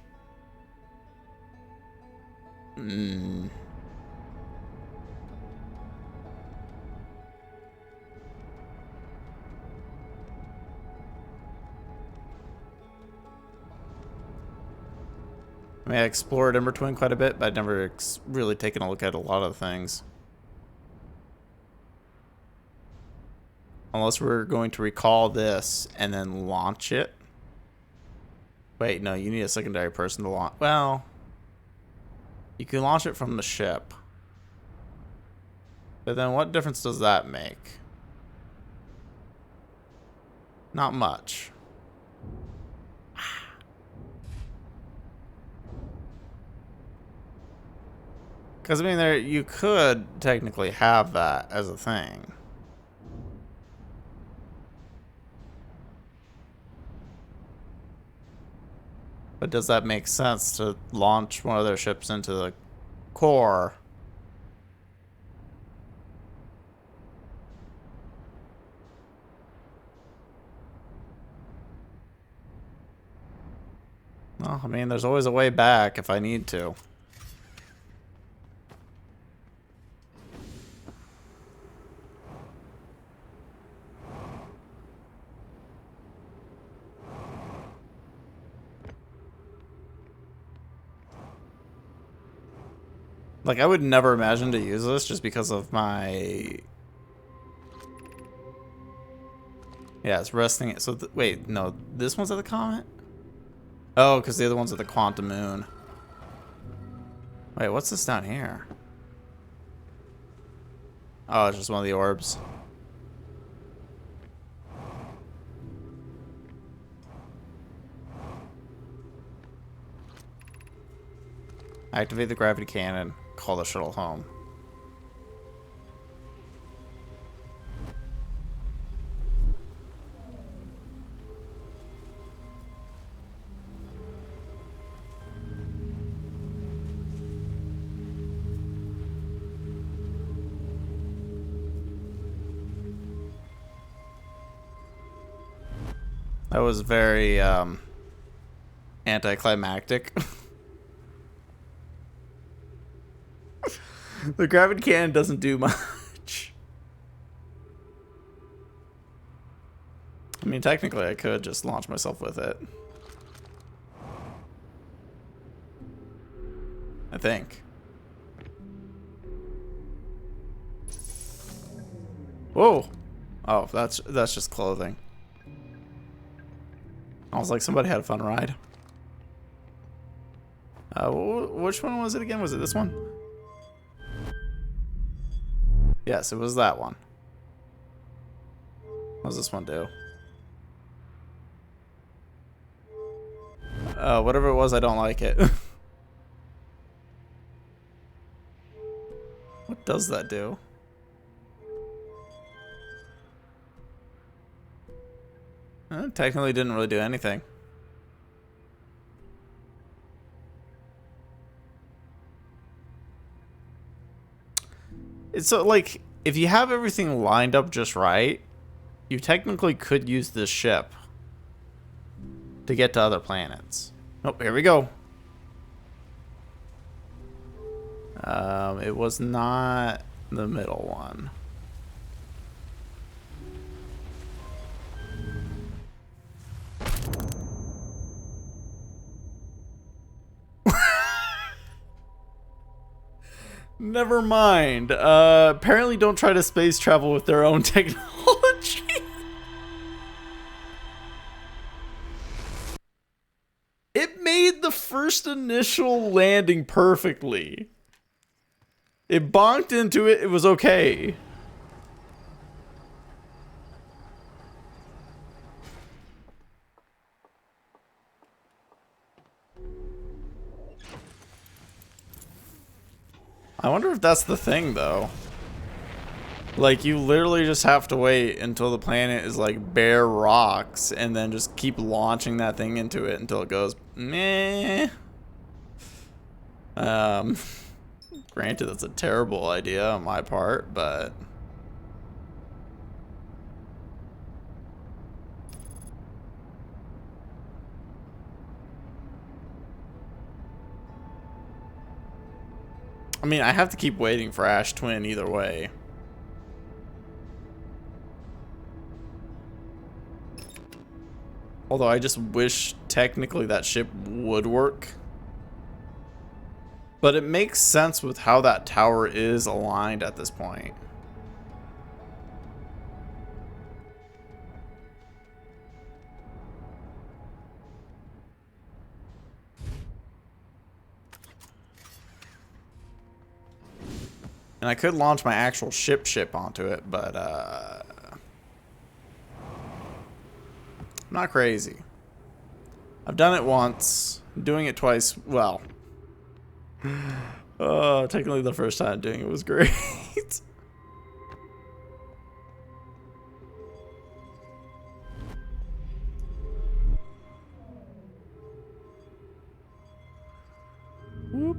I mean, I explored Ember Twin quite a bit, but I'd never really taken a look at a lot of things. Unless we're going to recall this and then launch it. Wait, no, you need a secondary person to launch. Well, you can launch it from the ship. But then what difference does that make? Not much. Because, I mean, you could technically have that as a thing. But does that make sense to launch one of their ships into the core? Well, I mean, there's always a way back if I need to. Like, I would never imagine to use this just because of my... Yeah, it's resting... So, wait, no. This one's at the comet? Oh, because the other one's at the quantum moon. Wait, what's this down here? Oh, it's just one of the orbs. Activate the gravity cannon. Call the shuttle home. That was very anticlimactic. The gravity cannon doesn't do much. I mean, technically, I could just launch myself with it. I think. Whoa! Oh, that's just clothing. I was like, somebody had a fun ride. Which one was it again? Was it this one? Yes, it was that one. What does this one do? Whatever it was, I don't like it. What does that do? Technically didn't really do anything. It's so, like, if you have everything lined up just right, you technically could use this ship to get to other planets. Oh, here we go. It was not the middle one. Never mind. Apparently don't try to space travel with their own technology. It made the first initial landing perfectly. It bonked into it, it was okay. I wonder if that's the thing, though. Like, you literally just have to wait until the planet is, like, bare rocks, and then just keep launching that thing into it until it goes, meh. Granted, that's a terrible idea on my part, but... I mean, I have to keep waiting for Ash Twin either way. Although I just wish technically that ship would work. But it makes sense with how that tower is aligned at this point. And I could launch my actual ship onto it, but I'm not crazy. I've done it once. Doing it twice, well. Technically the first time doing it was great. Whoop.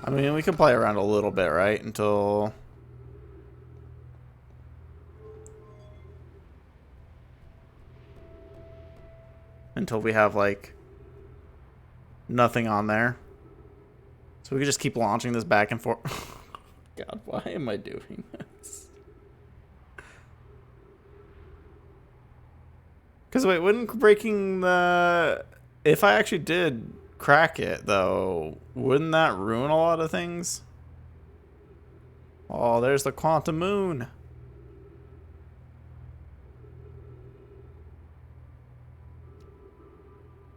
I mean, we can play around a little bit, right? Until we have like nothing on there. So we can just keep launching this back and forth. God, why am I doing this? Because wait, wouldn't breaking the... If I actually did crack it, though, wouldn't that ruin a lot of things? Oh, there's the quantum moon.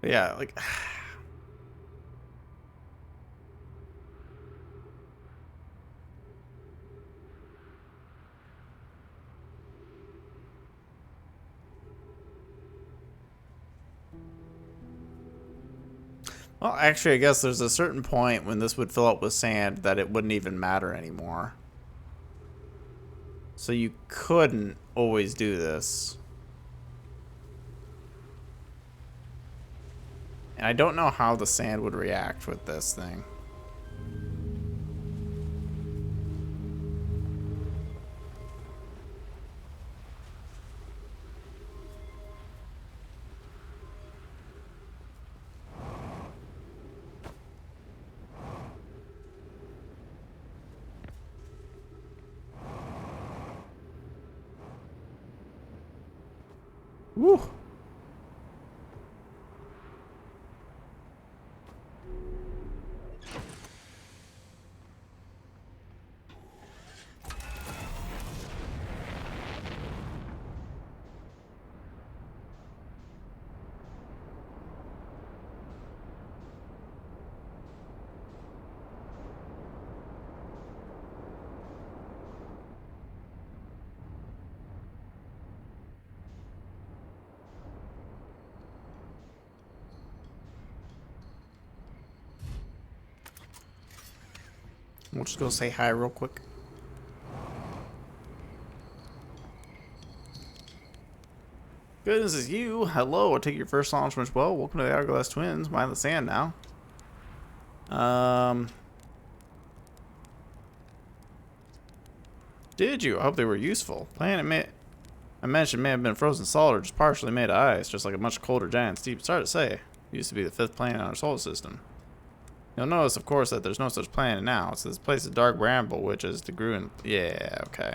But yeah, like... Well, actually, I guess there's a certain point when this would fill up with sand that it wouldn't even matter anymore. So you couldn't always do this. And I don't know how the sand would react with this thing. Woo! We'll just go say hi real quick. Goodness, is you. Hello, I take your first launch went well. Welcome to the Hourglass Twins. Mind the sand now. Did you? I hope they were useful. Planet I mentioned may have been frozen solid or just partially made of ice, just like a much colder giant steep. It's hard to say. It used to be the 5th planet in our solar system. You'll notice, of course, that there's no such planet now. So this place is Dark Bramble, which is the Gruen. Yeah, okay.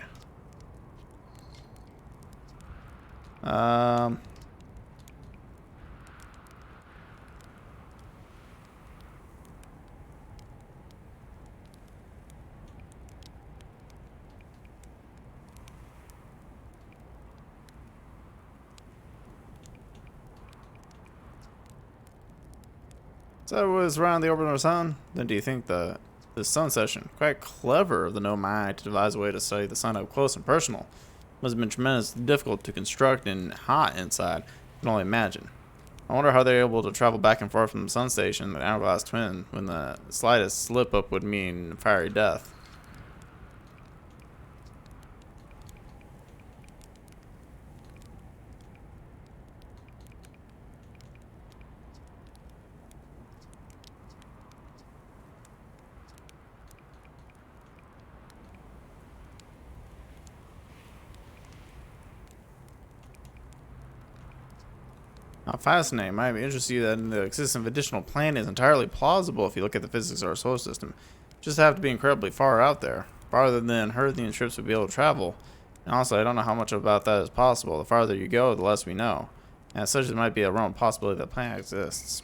So it was around the orbit of the sun. Then do you think the sun session quite clever of the Nomai to devise a way to study the sun up close and personal? Must have been tremendously difficult to construct and hot inside. I can only imagine. I wonder how they're able to travel back and forth from the sun station and the Hourglass Twin when the slightest slip up would mean fiery death. How fascinating. Might be interested you that the existence of additional planet is entirely plausible if you look at the physics of our solar system. Just have to be incredibly far out there. Farther than Herthian ships would be able to travel. And also, I don't know how much about that is possible. The farther you go, the less we know. And as such, there might be a real possibility that the planet exists.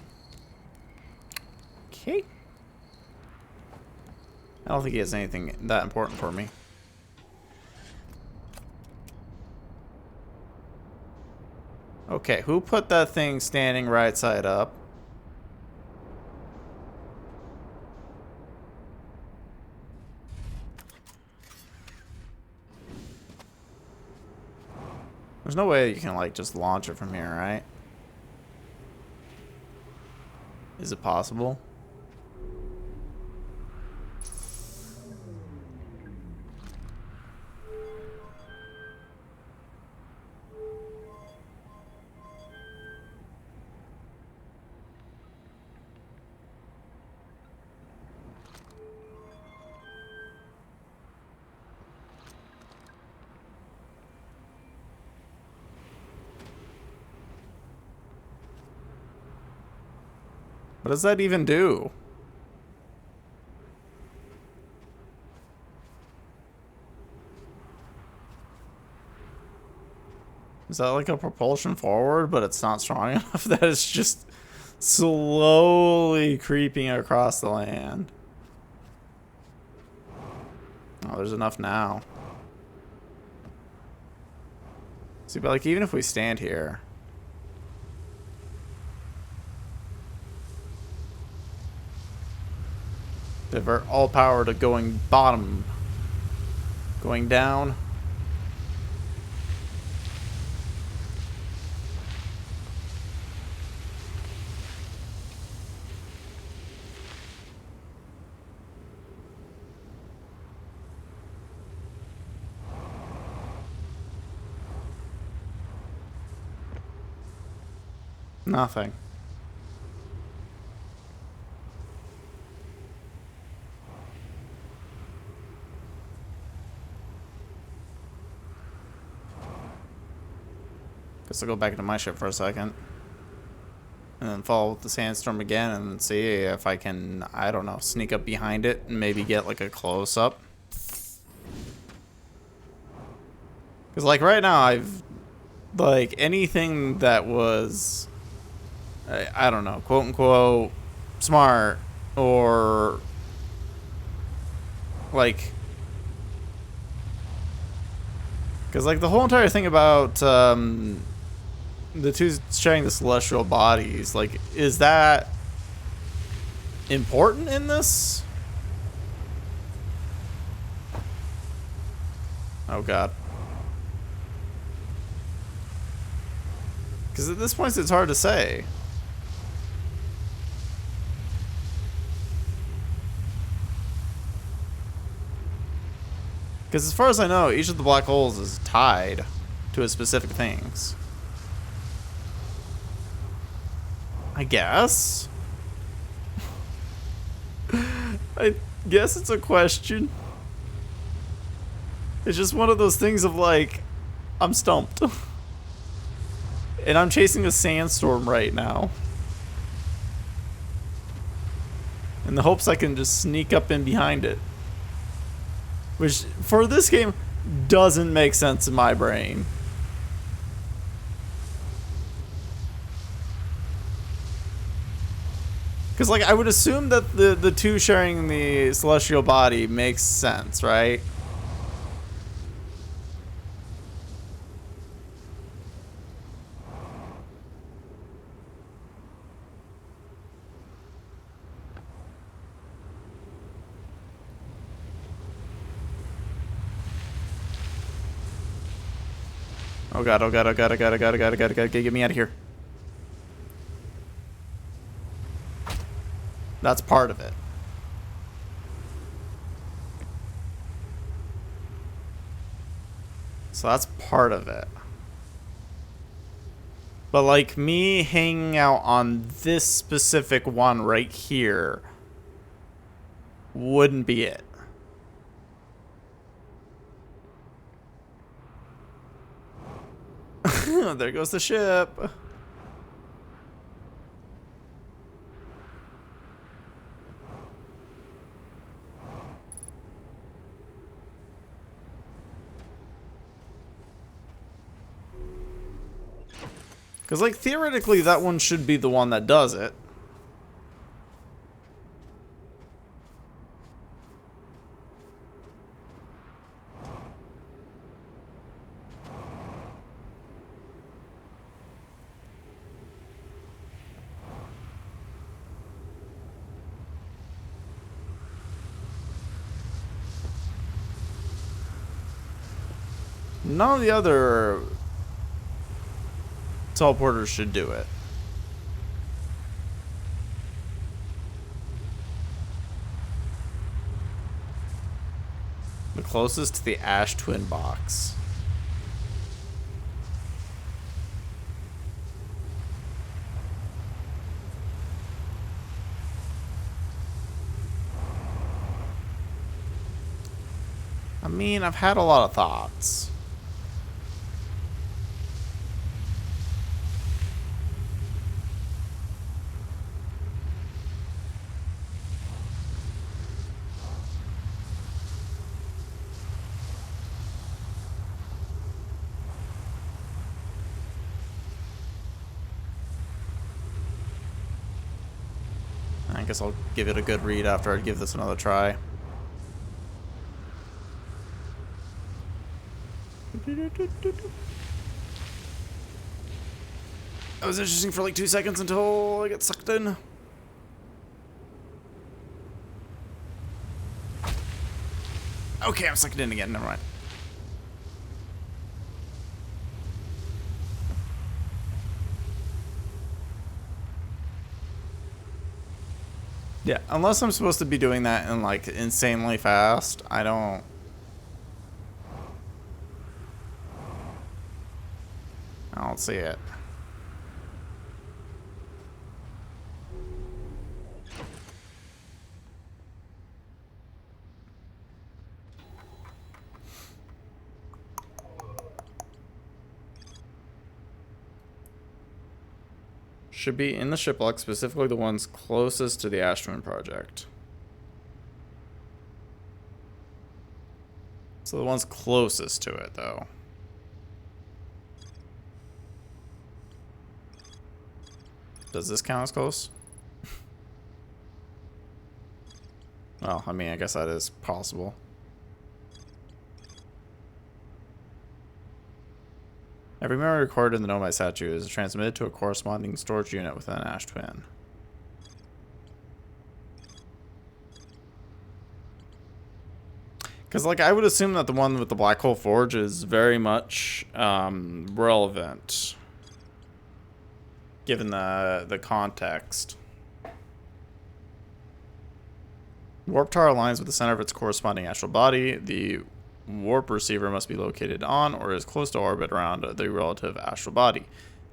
Okay. I don't think he has anything that important for me. Okay, who put that thing standing right side up? There's no way you can, like, just launch it from here, right? Is it possible? What does that even do? Is that like a propulsion forward, but it's not strong enough that it's just slowly creeping across the land? Oh, there's enough now. See, but like even if we stand here, divert all power to going bottom, going down. Nothing. Guess I'll go back into my ship for a second. And then follow the sandstorm again and see if I can, I don't know, sneak up behind it and maybe get like a close-up. Because like right now I've, like anything that was, I don't know, quote-unquote smart or like, because like the whole entire thing about the two sharing the celestial bodies, like, is that important in this? Oh god. Because at this point it's hard to say. Because as far as I know, each of the black holes is tied to a specific things. I guess. I guess it's a question. It's just one of those things of like, I'm stumped. And I'm chasing a sandstorm right now. In the hopes I can just sneak up in behind it. Which, for this game, doesn't make sense in my brain. Because, like, I would assume that the two sharing the celestial body makes sense, right? Oh god, oh god, oh god, oh god, oh god, oh god, oh god, oh god, get me out of here. That's part of it. So that's part of it. But like me hanging out on this specific one right here wouldn't be it. There goes the ship. Because, like, theoretically, that one should be the one that does it. None of the other teleporters should do it. The closest to the Ash Twin box. I mean, I've had a lot of thoughts. I guess I'll give it a good read after I give this another try. That was interesting for like 2 seconds until I get sucked in. Okay, I'm sucked in again. Never mind. Yeah, unless I'm supposed to be doing that in like insanely fast, I don't see it. Should be in the shiplock, specifically the ones closest to the Ash Twin project. So the ones closest to it, though. Does this count as close? Well, I mean, I guess that is possible. Every memory recorded in the Nomai statue is transmitted to a corresponding storage unit within Ash Twin. Because, like, I would assume that the one with the Black Hole Forge is very much relevant, given the context. Warp Tower aligns with the center of its corresponding astral body. The warp receiver must be located on or as close to orbit around the relative astral body.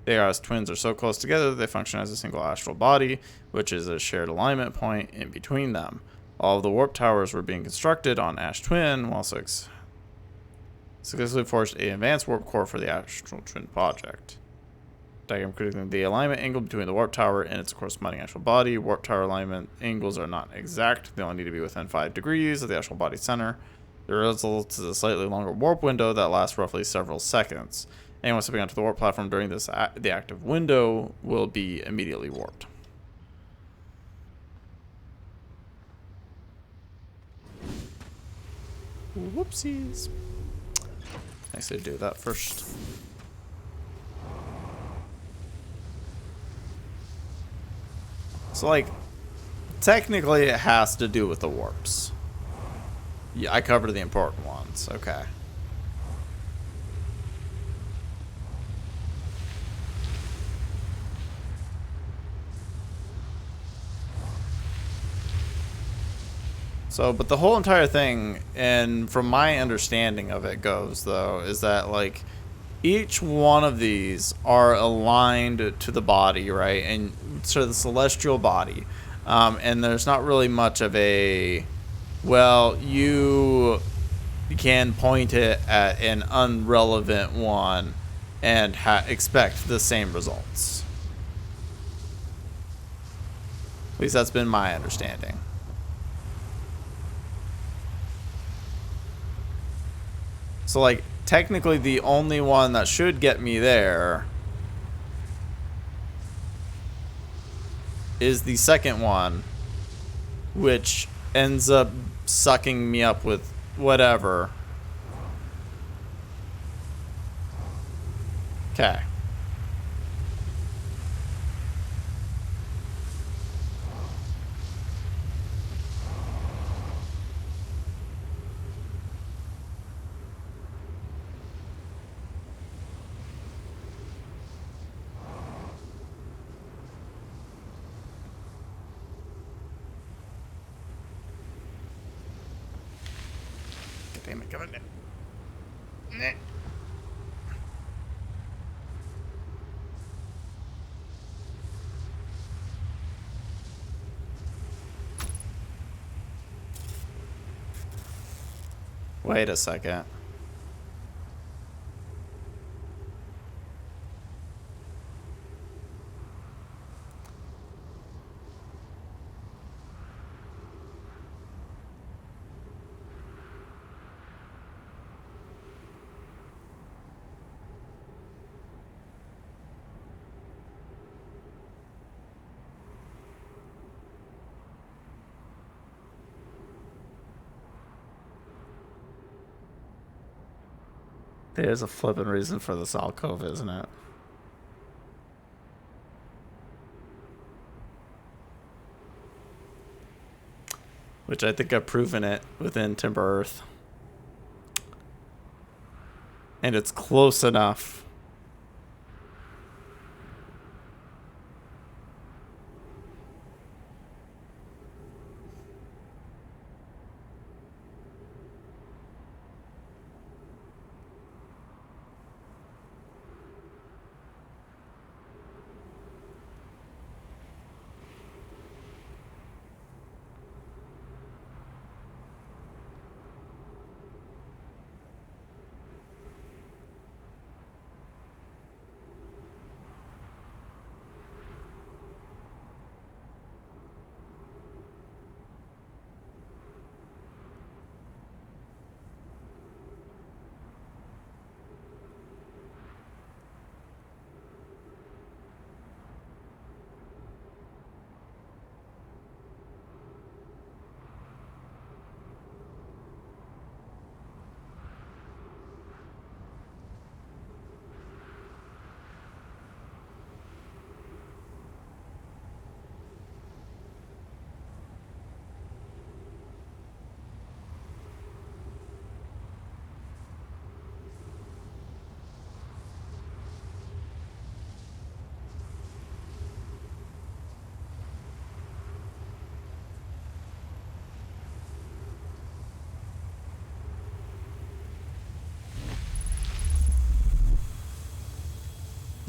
The ARS twins are so close together that they function as a single astral body, which is a shared alignment point in between them. All of the warp towers were being constructed on Ash Twin, while successfully forged an advanced warp core for the Astral Twin project. Diagram predicting the alignment angle between the warp tower and its corresponding astral body. Warp tower alignment angles are not exact. They only need to be within 5 degrees of the astral body center. The result is a slightly longer warp window that lasts roughly several seconds. Anyone stepping onto the warp platform during the active window will be immediately warped. Whoopsies. Nice to do that first. So, like, technically it has to do with the warps. Yeah, I covered the important ones. Okay. So, but the whole entire thing, and from my understanding of it goes, though, is that, like, each one of these are aligned to the body, right? And to the celestial body. And there's not really much of a, well, you can point it at an unrelevant one and expect the same results. At least that's been my understanding. So, like, technically the only one that should get me there is the second one, which ends up sucking me up with whatever. Okay. Damn it, come on. Wait a second. There's a flippin' reason for this alcove, isn't it? Which I think I've proven it within Timber Earth. And it's close enough.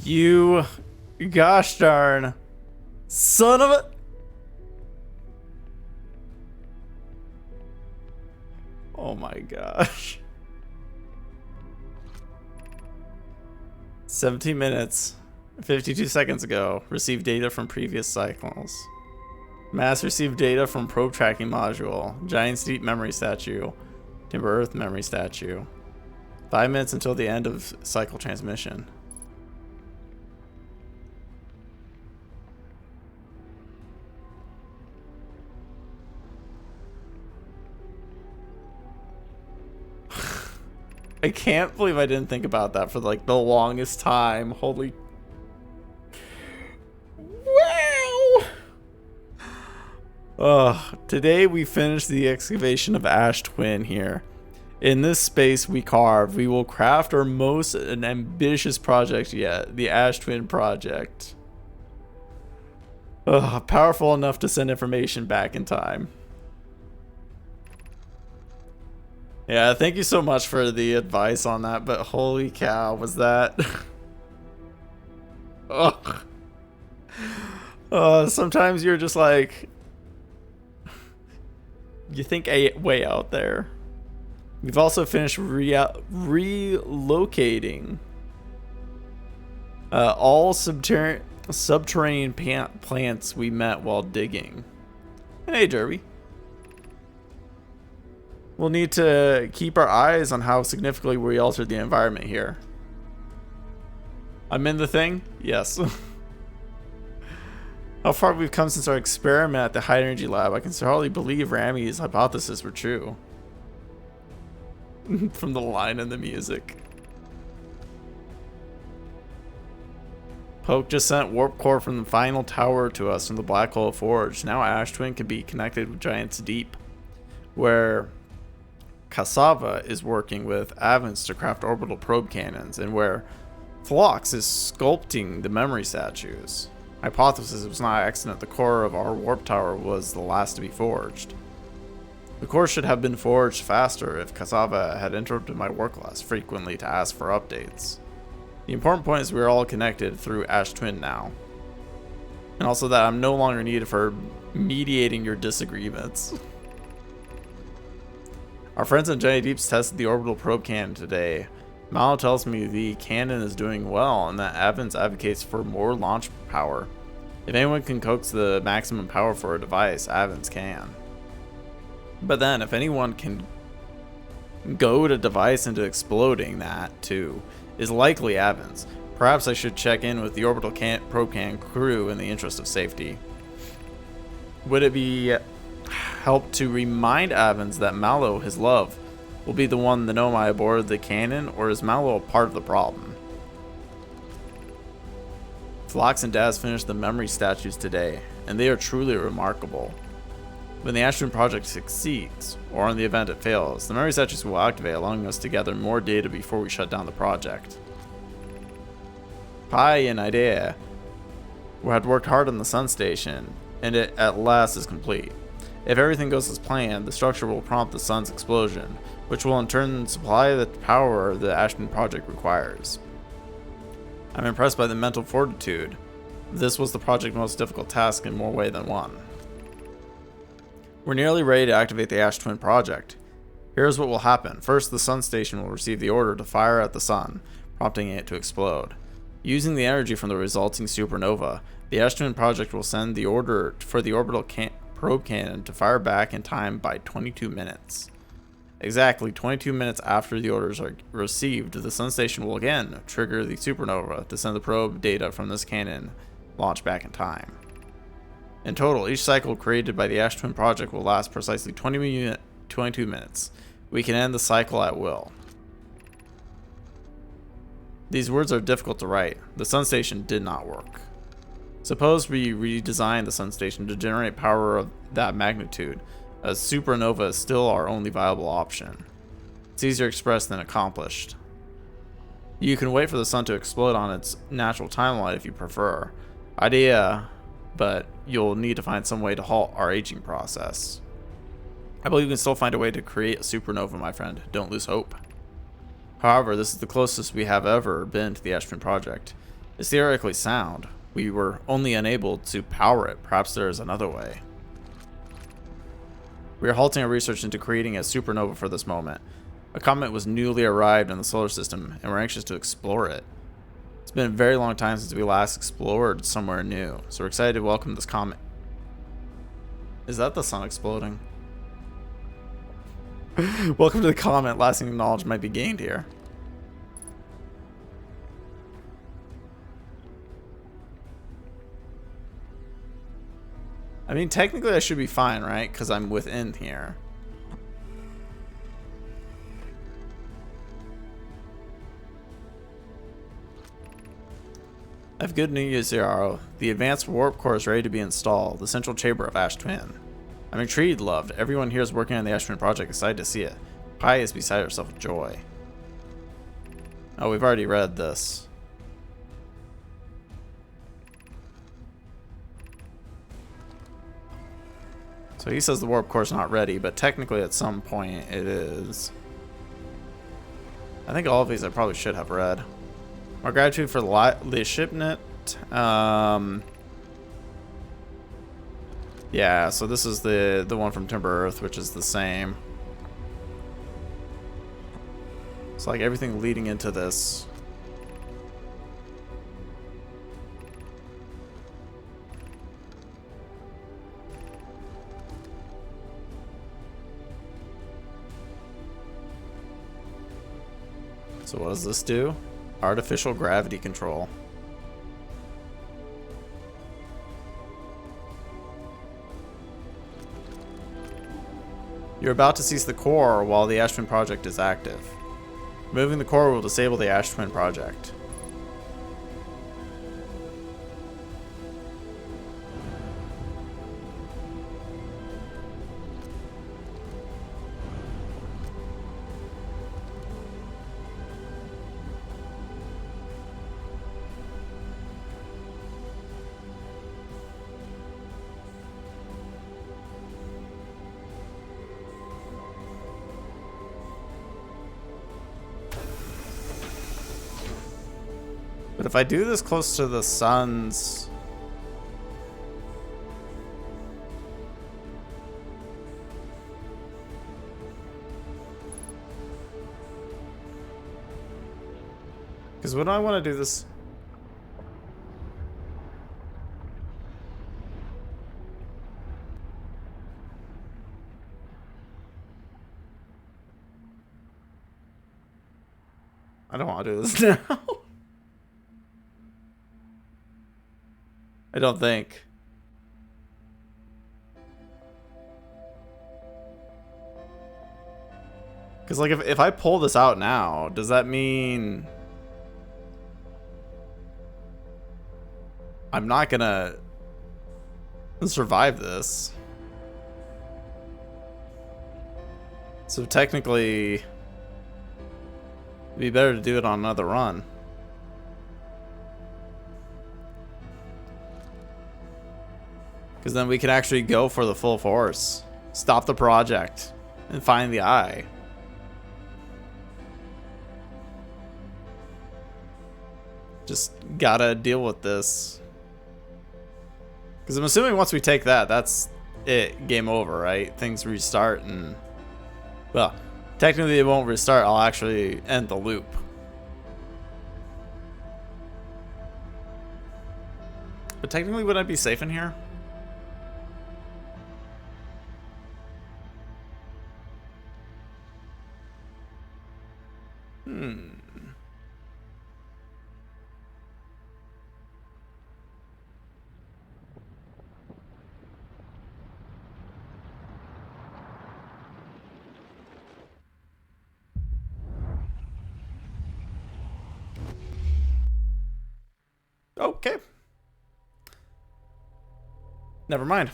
You gosh darn son of a... Oh my gosh. 17 minutes, 52 seconds ago, received data from previous cycles. Mass received data from probe tracking module, Giant Steep memory statue, Timber Earth memory statue. 5 minutes until the end of cycle transmission. I can't believe I didn't think about that for like the longest time. Holy. Wow. Today we finished the excavation of Ash Twin here. In this space we carve, we will craft our most ambitious project yet, the Ash Twin project. Powerful enough to send information back in time. Yeah, thank you so much for the advice on that, but holy cow, was that... Ugh. Sometimes you're just like... You think way out there. We've also finished relocating all subterranean plants we met while digging. Hey, Derby. We'll need to keep our eyes on how significantly we altered the environment here. I'm in the thing? Yes. How far we've come since our experiment at the high energy lab. I can hardly believe Ramy's hypothesis were true. From the line in the music. Poke just sent warp core from the final tower to us from the Black Hole Forge. Now Ash Twin can be connected with Giants Deep, where Cassava is working with Avens to craft orbital probe cannons, and where Phlox is sculpting the memory statues. Hypothesis was not an accident. The core of our warp tower was the last to be forged. The core should have been forged faster if Cassava had interrupted my work less frequently to ask for updates. The important point is we are all connected through Ash Twin now. And also that I'm no longer needed for mediating your disagreements. Our friends at Giant Deeps tested the orbital probe cannon today. Malo tells me the cannon is doing well and that Avens advocates for more launch power. If anyone can coax the maximum power for a device, Avens can. But then, if anyone can goad a device into exploding, that too is likely Avens. Perhaps I should check in with the orbital probe cannon crew in the interest of safety. Would it be help to remind Avens that Malo, his love, will be the one, the Nomai aboard the cannon, or is Malo a part of the problem? Phlox and Daz finished the memory statues today, and they are truly remarkable. When the Ash Twin project succeeds, or in the event it fails, the memory statues will activate, allowing us to gather more data before we shut down the project. Pi and Idea had worked hard on the Sun Station, and it at last is complete. If everything goes as planned, the structure will prompt the Sun's explosion, which will in turn supply the power the Ash Twin project requires. I'm impressed by the mental fortitude. This was the project's most difficult task in more ways than one. We're nearly ready to activate the Ash Twin project. Here's what will happen. First, the Sun Station will receive the order to fire at the Sun, prompting it to explode. Using the energy from the resulting supernova, the Ash Twin project will send the order for the orbital probe cannon to fire back in time by 22 minutes. Exactly 22 minutes after the orders are received, the Sun Station will again trigger the supernova to send the probe data from this cannon launch back in time. In total, each cycle created by the Ash Twin project will last precisely 22 minutes. We can end the cycle at will. These words are difficult to write. The Sun Station did not work. Suppose we redesign the Sun Station to generate power of that magnitude. A supernova is still our only viable option. It's easier expressed than accomplished. You can wait for the sun to explode on its natural timeline if you prefer. Idea, but you'll need to find some way to halt our aging process. I believe we can still find a way to create a supernova, my friend. Don't lose hope. However, this is the closest we have ever been to the Ash Twin project. It's theoretically sound. We were only unable to power it. Perhaps there is another way. We are halting our research into creating a supernova for this moment. A comet was newly arrived in the solar system, and we're anxious to explore it. It's been a very long time since we last explored somewhere new, so we're excited to welcome this comet. Is that the sun exploding? Welcome to the comet. Lasting knowledge might be gained here. I mean, technically I should be fine, right? Because I'm within here. I have good news, Zero. The advanced warp core is ready to be installed. The central chamber of Ash Twin. I'm intrigued, loved. Everyone here is working on the Ash Twin project. Excited to see it. Pi is beside herself with joy. Oh, we've already read this. So he says the warp core is not ready, but technically at some point it is. I think all of these I probably should have read. More gratitude for the shipment. Yeah, so this is the one from Timber Earth, which is the same. It's like everything leading into this. So what does this do? Artificial gravity control. You're about to cease the core while the Ash Twin project is active. Removing the core will disable the Ash Twin project. But if I do this close to the sun's... Because when I want to do this... I don't want to do this now. I don't think. Because, like, if I pull this out now, does that mean... I'm not gonna survive this. So technically, it'd be better to do it on another run. Because then we can actually go for the full force. Stop the project. And find the eye. Just gotta deal with this. Because I'm assuming once we take that, that's it. Game over, right? Things restart and... Well, technically it won't restart. I'll actually end the loop. But technically, would I be safe in here? Okay. Never mind.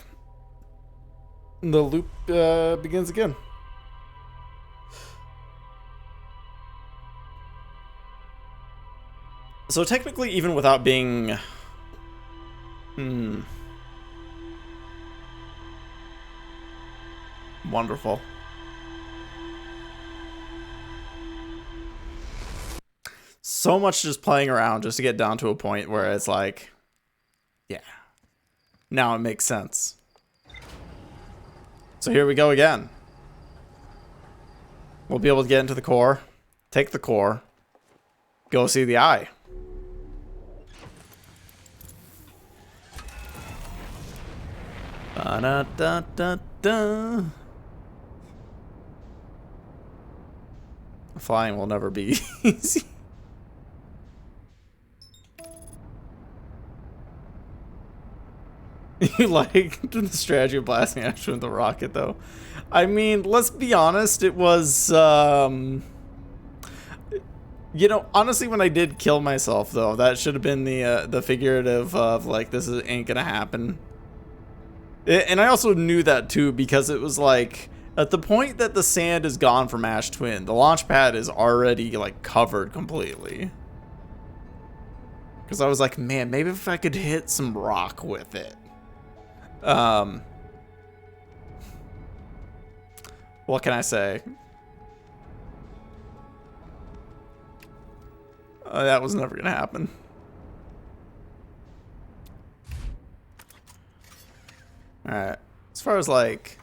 The loop begins again. So technically, even without being... Wonderful. So much just playing around just to get down to a point where it's like... Yeah. Now it makes sense. So here we go again. We'll be able to get into the core. Take the core. Go see the eye. Ba-da-da-da-da. Flying will never be easy. You like the strategy of blasting Ash Twin with the rocket, though? I mean, let's be honest, it was, you know, honestly, when I did kill myself, though, that should have been the figurative of, like, ain't gonna happen. And I also knew that, too, because it was, like, at the point that the sand is gone from Ash Twin, the launch pad is already, like, covered completely. Because I was like, man, maybe if I could hit some rock with it. What can I say? That was never gonna happen. Alright. As far as like...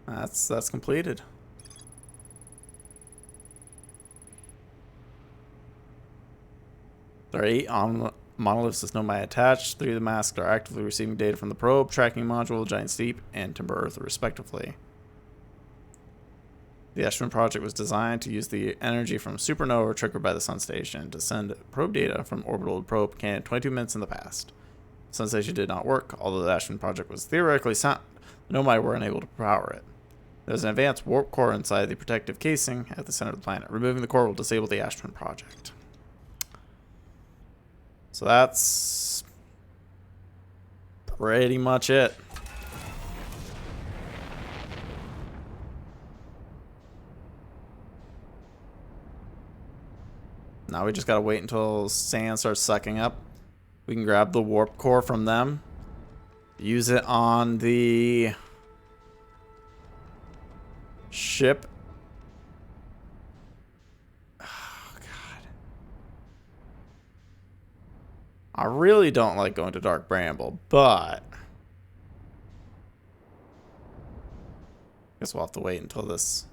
That's completed. There are 8 monoliths with Nomai attached. 3 of the masks are actively receiving data from the probe, tracking module, Giant Steep, and Timber Earth, respectively. The Ash Twin project was designed to use the energy from supernova triggered by the Sun Station to send probe data from orbital to probe can 22 minutes in the past. The Sun Station did not work, although the Ash Twin project was theoretically sound. The Nomai were unable to power it. There's an advanced warp core inside the protective casing at the center of the planet. Removing the core will disable the Ash Twin project. So that's pretty much it. Now we just gotta wait until sand starts sucking up. We can grab the warp core from them. Use it on the ship. Oh, God. I really don't like going to Dark Bramble, but guess we'll have to wait until this.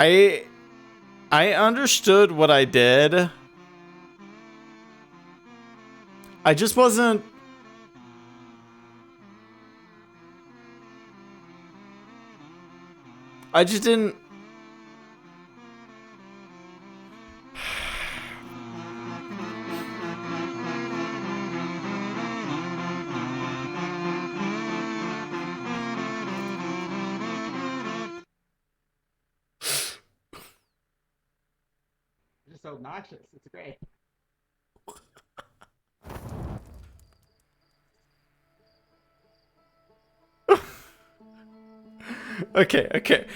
I understood what I did. I just wasn't. I just didn't. Just so obnoxious. It's great. Okay.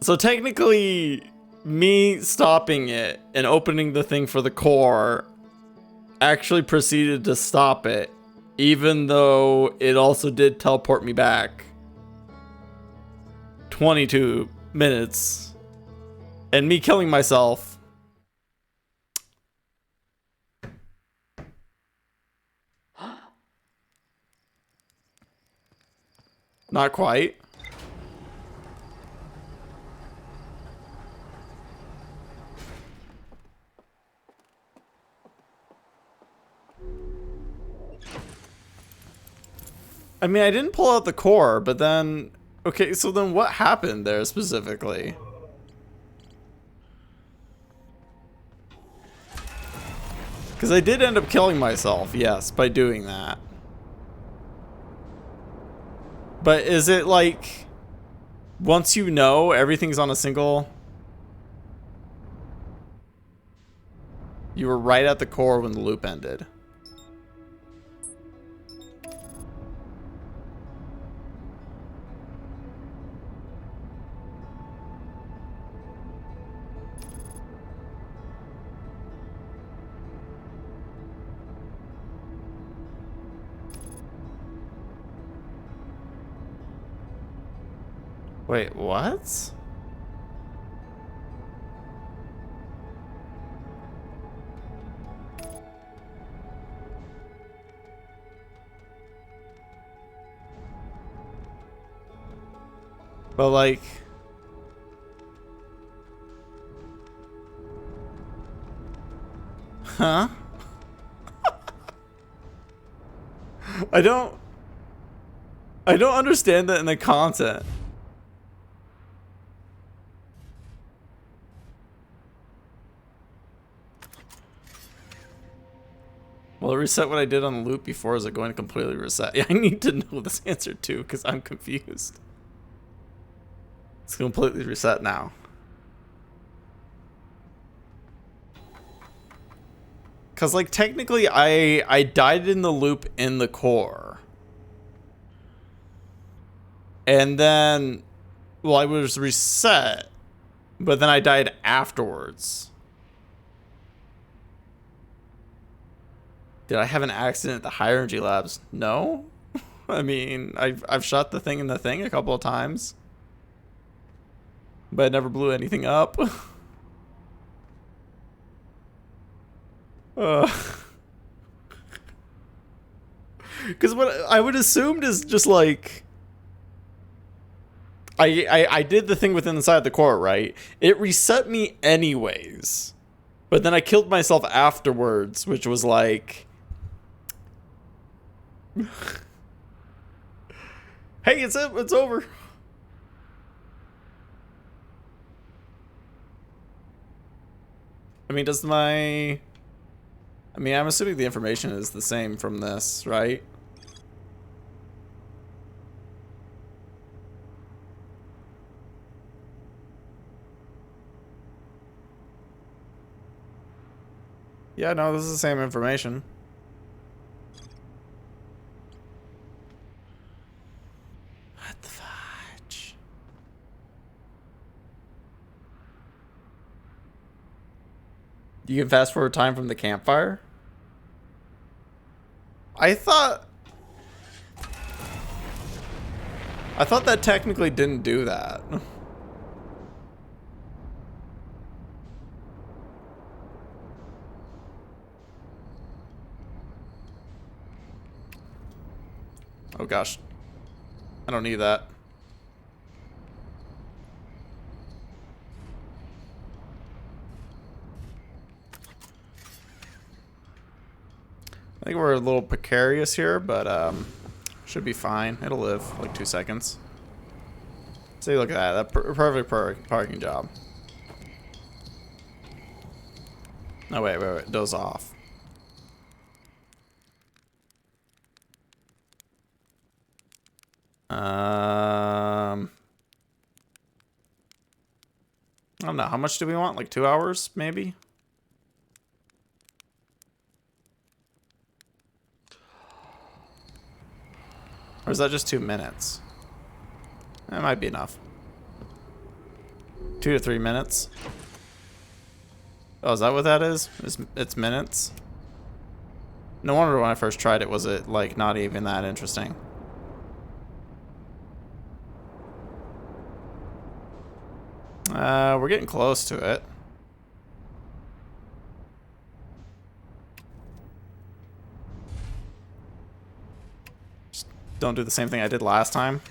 So technically, me stopping it and opening the thing for the core actually proceeded to stop it, even though it also did teleport me back 22 minutes. And me killing myself. Not quite. I mean, I didn't pull out the core, but then... Okay, so then what happened there specifically? Because I did end up killing myself, yes, by doing that. But is it like... Once you know, everything's on a single... You were right at the core when the loop ended. Wait, what? But like... Huh? I don't understand that in the content. Will it reset what I did on the loop before? Is it going to completely reset? Yeah, I need to know this answer too, because I'm confused. It's completely reset now. Because, like, technically, I died in the loop in the core. And then, well, I was reset, but then I died afterwards. Did I have an accident at the higher energy labs? No. I mean, I've shot the thing in the thing a couple of times, but it never blew anything up. Because what I would assumed is just like I did the thing within inside the core, right? It reset me anyways, but then I killed myself afterwards, which was like, hey, it's over. I mean, I'm assuming the information is the same from this, right? Yeah, no, this is the same information. What the fudge? You can fast forward time from the campfire? I thought that technically didn't do that. Oh gosh. I don't need that. I think we're a little precarious here, but should be fine. It'll live like 2 seconds. See, look at that. Perfect parking job. No, wait. Doze off. I don't know. How much do we want? Like 2 hours, maybe? Or is that just 2 minutes? That might be enough. 2 to 3 minutes. Oh, is that what that is? It's minutes? No wonder when I first tried it, was it like not even that interesting. We're getting close to it. Just don't do the same thing I did last time.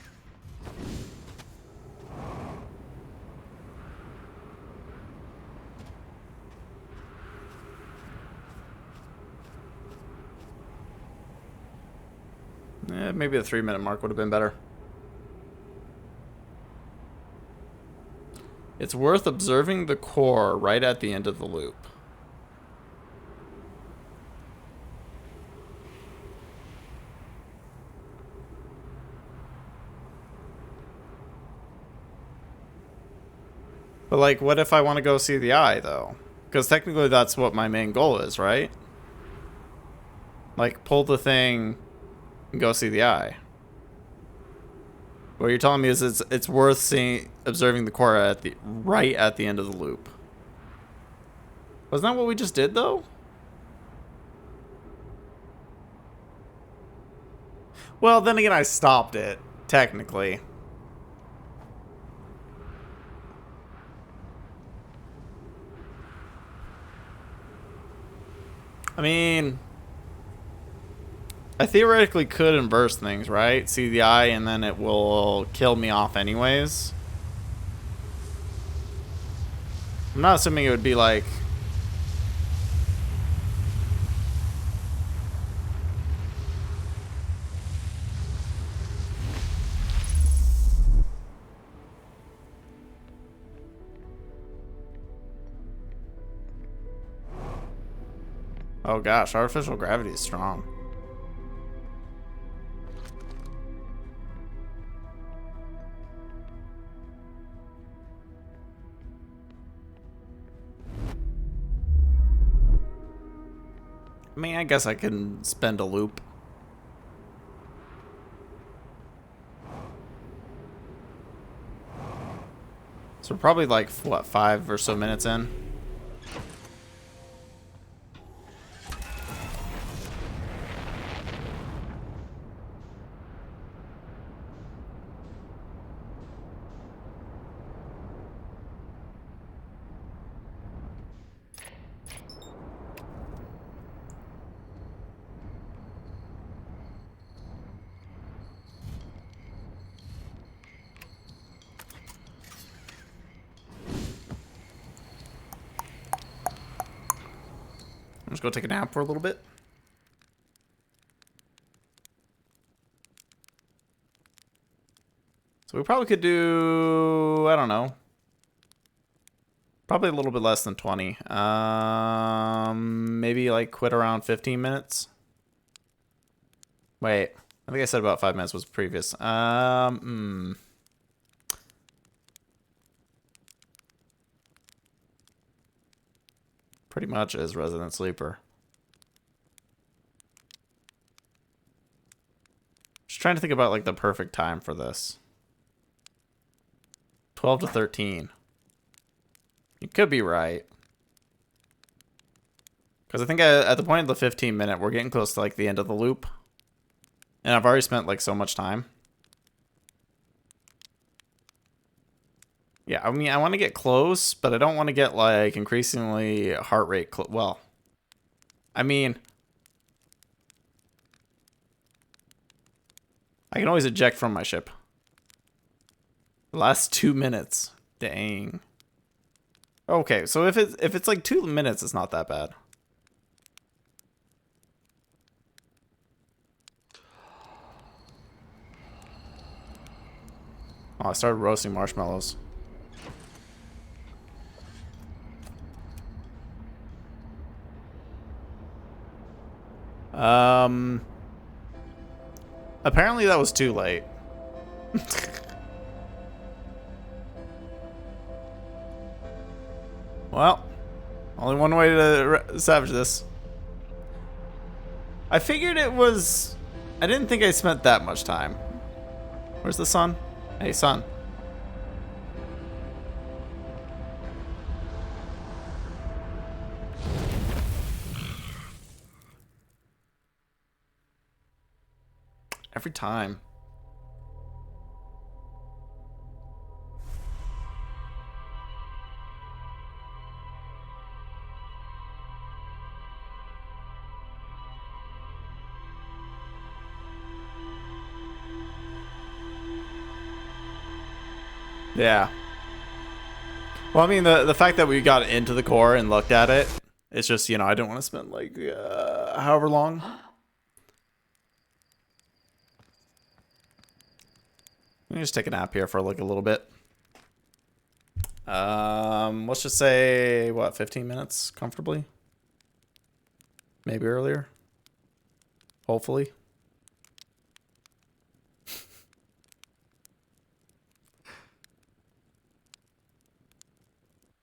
Maybe the 3-minute mark would have been better. It's worth observing the core right at the end of the loop. But like, what if I want to go see the eye, though? Because technically that's what my main goal is, right? Like, pull the thing and go see the eye. What you're telling me is it's worth observing the core right at the end of the loop. Wasn't that what we just did, though? Well, then again, I stopped it, technically. I mean, I theoretically could inverse things, right? See the eye and then it will kill me off anyways. I'm not assuming it would be like... Oh gosh, artificial gravity is strong. I mean, I guess I can spend a loop. So we're probably like, what, 5 or so minutes in? I'm just gonna take a nap for a little bit. So we probably could do, I don't know, probably a little bit less than 20. Maybe like quit around 15 minutes. Wait, I think I said about 5 minutes was previous. Pretty much is Resident Sleeper. Just trying to think about like the perfect time for this. 12 to 13. You could be right. Because I think at the point of the 15-minute, we're getting close to like the end of the loop. And I've already spent like so much time. Yeah, I mean, I want to get close, but I don't want to get like increasingly heart rate. Well, I mean, I can always eject from my ship. The last 2 minutes. Dang. Okay, so if it's like 2 minutes, it's not that bad. Oh, I started roasting marshmallows. Apparently that was too late. Well, only one way to salvage this. I figured it was... I didn't think I spent that much time. Where's the sun? Hey, sun. Every time. Yeah. Well, I mean, the fact that we got into the core and looked at it, it's just, you know, I don't want to spend like however long. Let me just take a nap here for like a little bit. Let's just say, what, 15 minutes comfortably? Maybe earlier. Hopefully.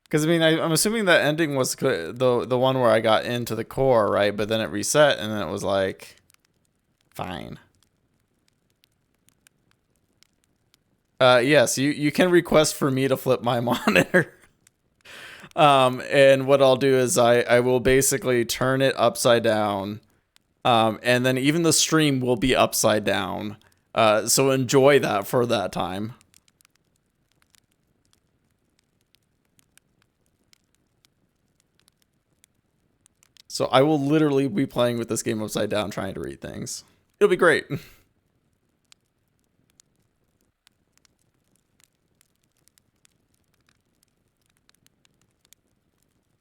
Because, I mean, I'm assuming that ending was the one where I got into the core, right? But then it reset, and then it was like, fine. Yes, you can request for me to flip my monitor. And what I'll do is I will basically turn it upside down. And then even the stream will be upside down. So enjoy that for that time. So I will literally be playing with this game upside down, trying to read things. It'll be great.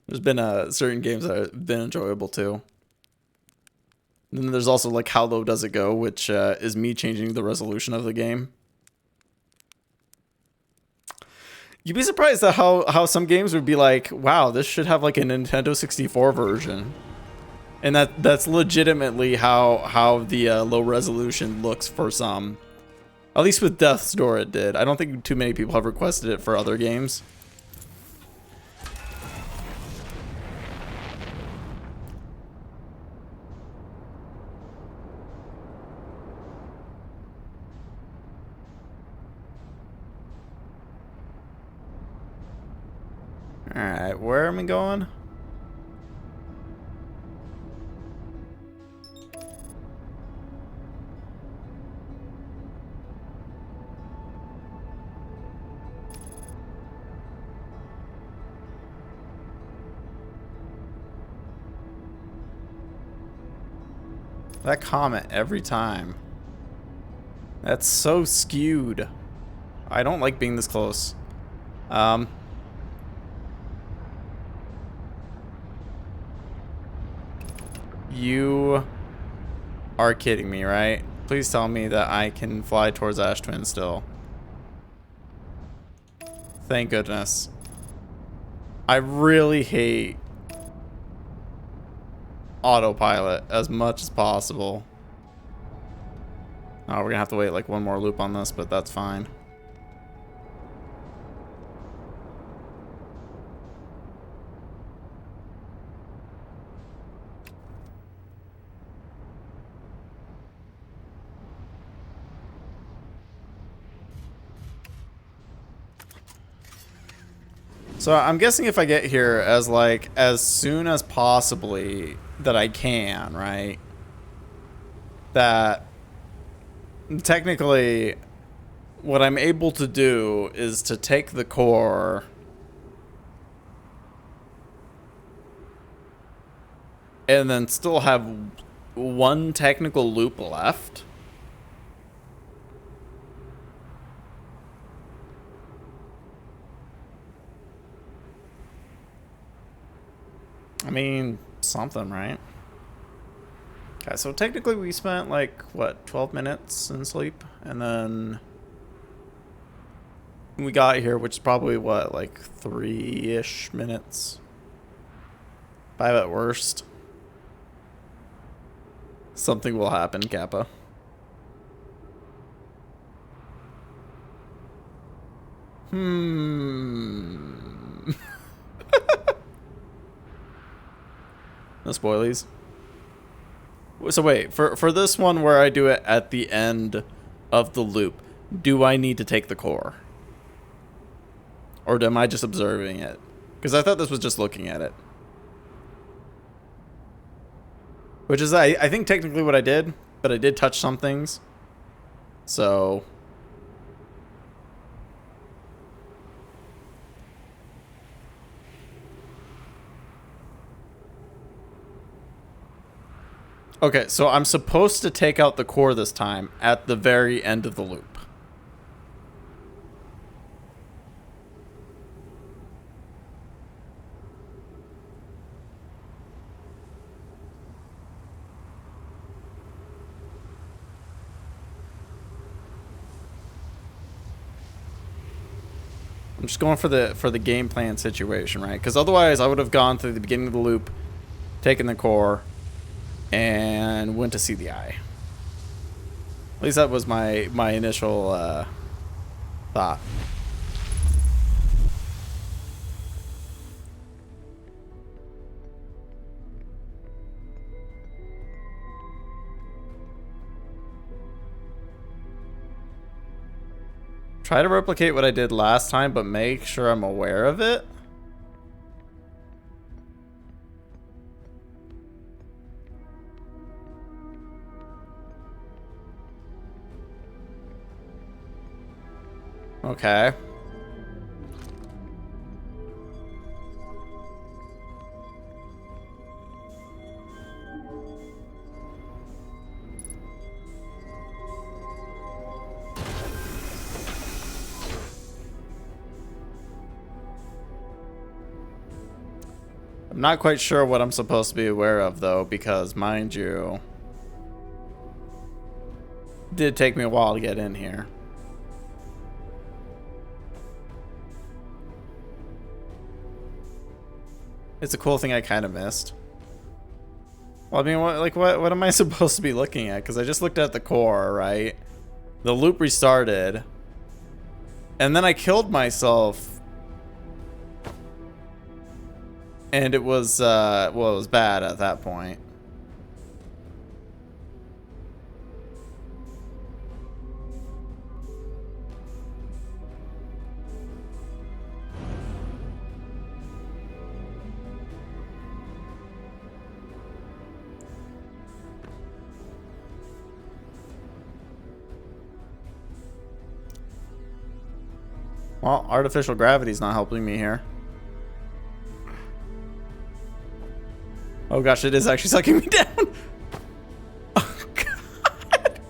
There's been certain games that have been enjoyable too. And then there's also like How Low Does It Go, which is me changing the resolution of the game. You'd be surprised at how some games would be like, wow, this should have like a Nintendo 64 version. And that's legitimately how the low resolution looks for some. At least with Death's Door it did. I don't think too many people have requested it for other games. Alright, where am I going? That comment every time. That's so skewed. I don't like being this close. You are kidding me, right? Please tell me that I can fly towards Ash Twin still. Thank goodness. I really hate autopilot as much as possible. Oh, we're gonna have to wait like one more loop on this, but that's fine. So I'm guessing if I get here as like as soon as possibly that I can, right? That technically what I'm able to do is to take the core and then still have one technical loop left. I mean, something, right? Okay, so technically we spent like, what, 12 minutes in sleep? And then we got here, which is probably, what, like 3-ish minutes? 5 at worst. Something will happen, Kappa. No spoilies. So wait, for this one where I do it at the end of the loop, do I need to take the core? Or am I just observing it? Because I thought this was just looking at it. Which is, I think, technically what I did, but I did touch some things. So... Okay, so I'm supposed to take out the core this time at the very end of the loop. I'm just going for the game plan situation, right? Because otherwise I would have gone through the beginning of the loop, taken the core, and went to see the eye. At least that was my initial thought. Try to replicate what I did last time, but make sure I'm aware of it. Okay. I'm not quite sure what I'm supposed to be aware of, though, because, mind you, it did take me a while to get in here. It's a cool thing I kind of missed. Well, I mean, what am I supposed to be looking at? Because I just looked at the core, right? The loop restarted. And then I killed myself. And it was, well, it was bad at that point. Well, artificial gravity's not helping me here. Oh gosh, it is actually sucking me down. Oh god.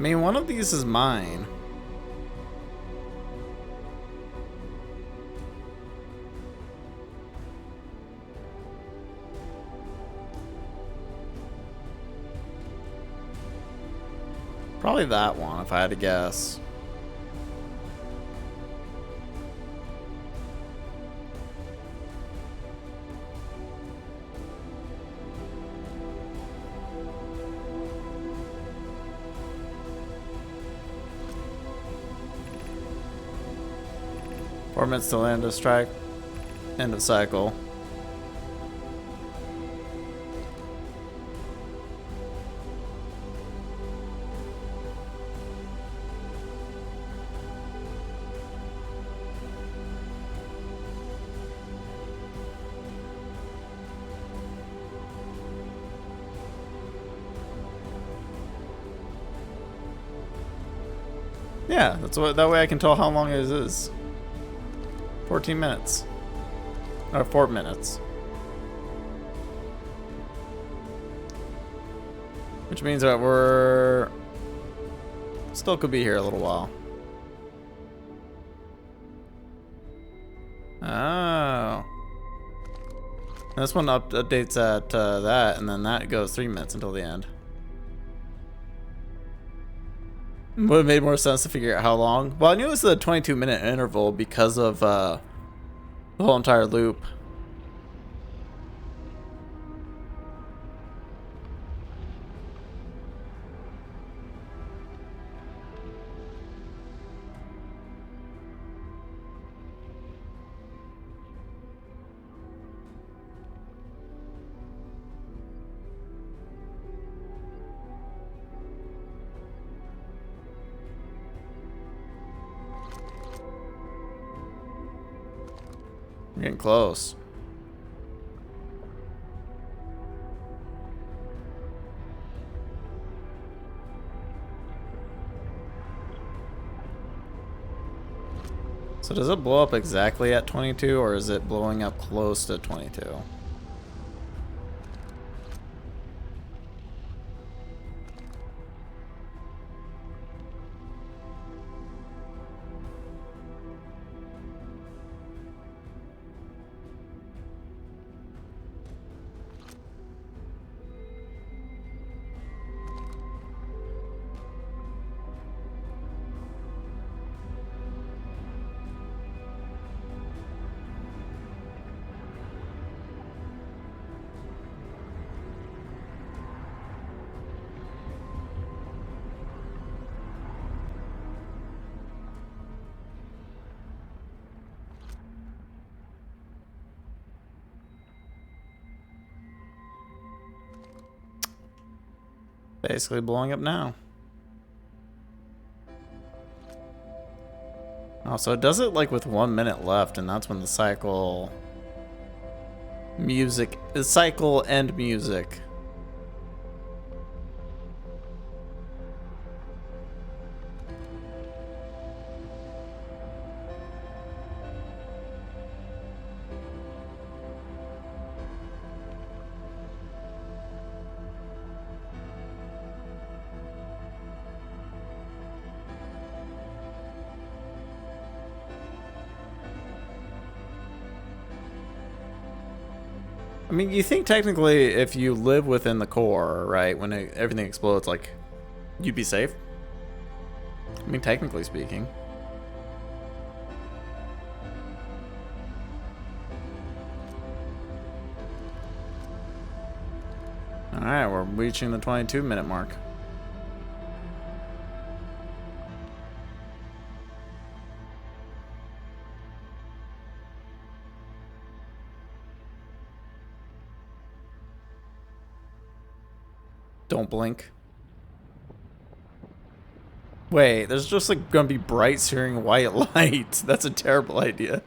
mean, one of these is mine. Probably that one, if I had to guess. Four minutes till end of strike. End of cycle. Yeah, that's what. That way I can tell how long it is. 14 minutes. Or 4 minutes. Which means that we're still could be here a little while. Oh. This one updates at that, and then that goes 3 minutes until the end. Would have made more sense to figure out how long. Well, I knew it was a 22-minute interval because of the whole entire loop. We're getting close. So does it blow up exactly at 22, or is it blowing up close to 22? Basically blowing up now. Oh, so it does it like with 1 minute left, and that's when the cycle music, the cycle end music. I mean, you think technically if you live within the core, right, when everything explodes, like, you'd be safe? I mean, technically speaking. Alright, we're reaching the 22-minute mark. Don't blink. Wait, there's just like gonna be bright searing white light. That's a terrible idea.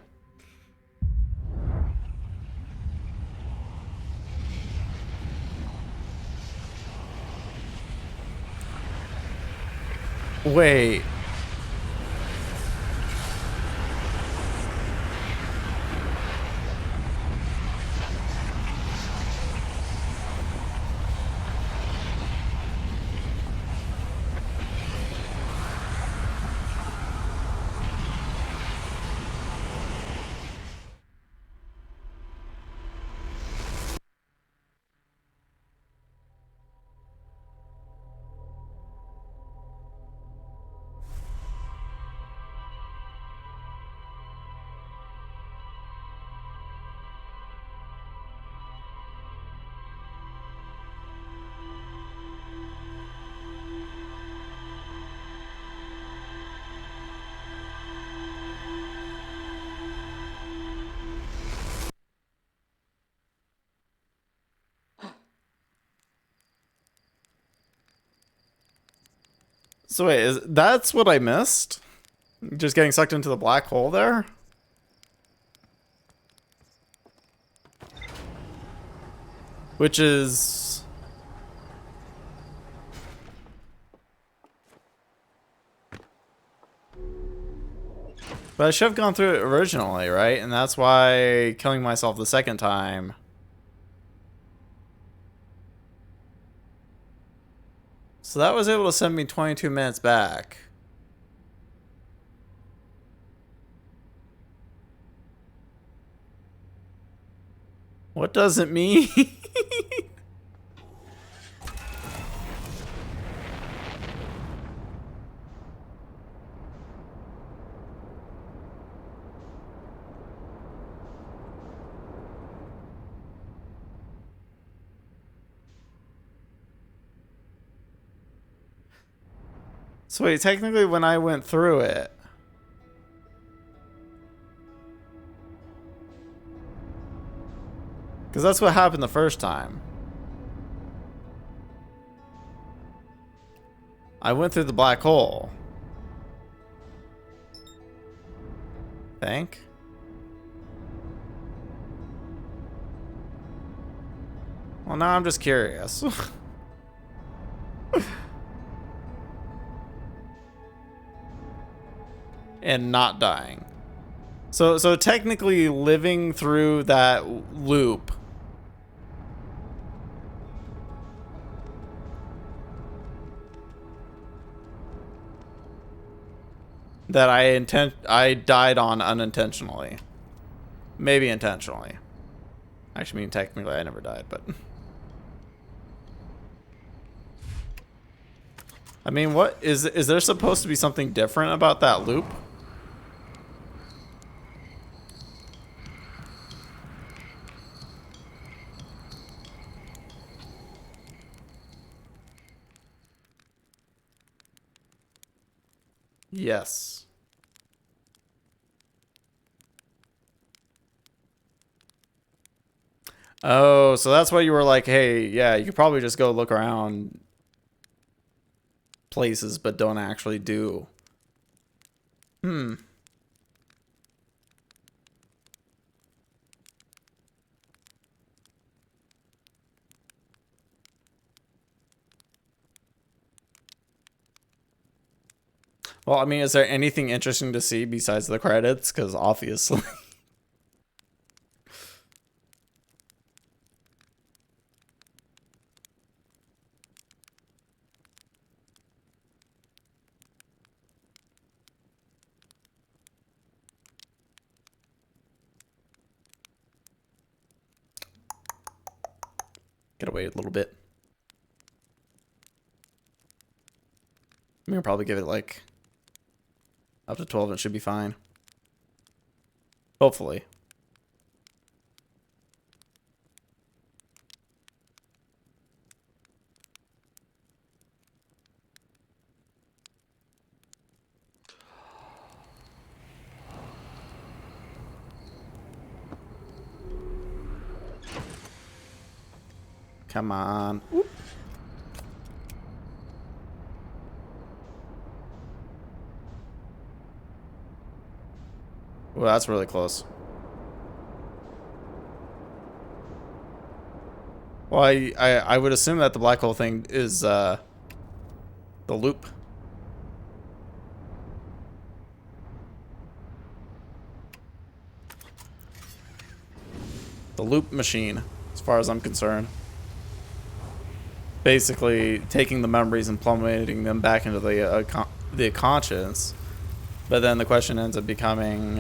Wait. So wait, that's what I missed? Just getting sucked into the black hole there? Which is... But I should have gone through it originally, right? And that's why killing myself the second time. So that was able to send me 22 minutes back. What does it mean? So wait, technically when I went through it... Because that's what happened the first time. I went through the black hole. Think? Well, now I'm just curious. And not dying. So technically living through that loop that I died on unintentionally. Maybe intentionally. Actually, I mean, technically I never died, but... I mean, what is there supposed to be something different about that loop? Yes. Oh, so that's why you were like, hey, yeah, you could probably just go look around places, but don't actually do. Hmm. Well, I mean, is there anything interesting to see besides the credits? Because obviously. Gotta wait a little bit. I'm gonna probably give it like up to 12 and it should be fine. Hopefully. Come on. Whoop. Well, that's really close. Well, I would assume that the black hole thing is the loop. The loop machine, as far as I'm concerned. Basically, taking the memories and plummeting them back into the conscience. But then the question ends up becoming...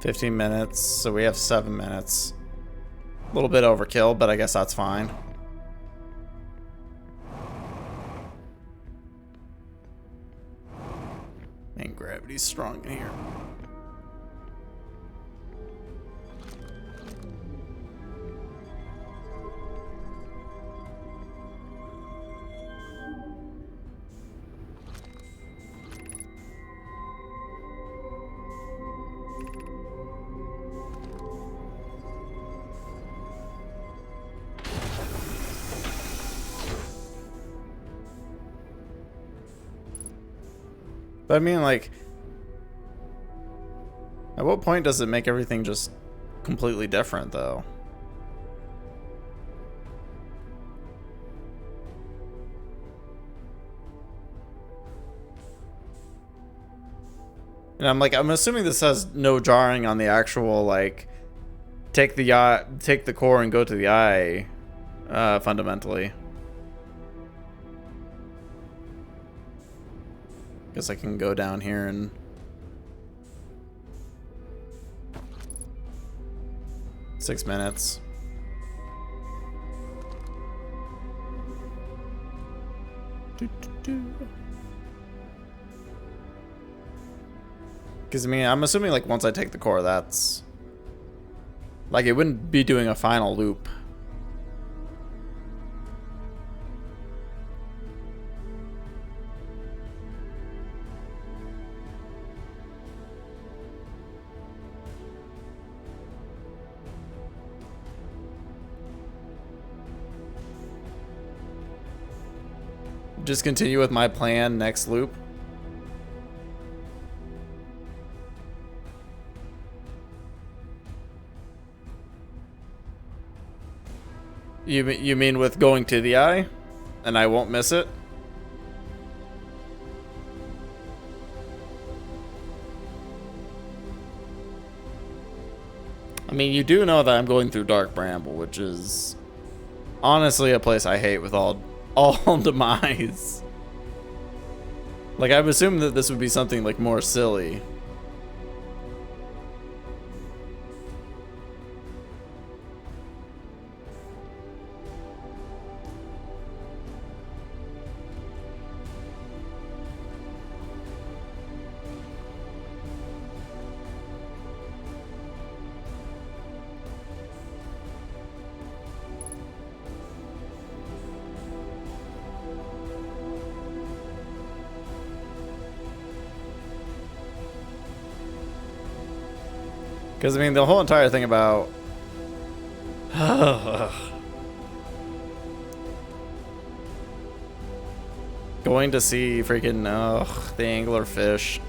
15 minutes, so we have 7 minutes. A little bit overkill, but I guess that's fine. And gravity's strong in here. But I mean, like, at what point does it make everything just completely different, though? And I'm assuming this has no jarring on the actual, like, take the core and go to the eye, fundamentally. Guess I can go down here and... Six minutes. Because, I mean, I'm assuming, like, once I take the core, that's... Like, it wouldn't be doing a final loop. Just continue with my plan next loop. You mean with going to the eye? And I won't miss it? I mean, you do know that I'm going through Dark Bramble, which is honestly a place I hate with all demise. Like, I've assumed that this would be something like more silly. Because, I mean, the whole entire thing about... going to see freaking... the anglerfish.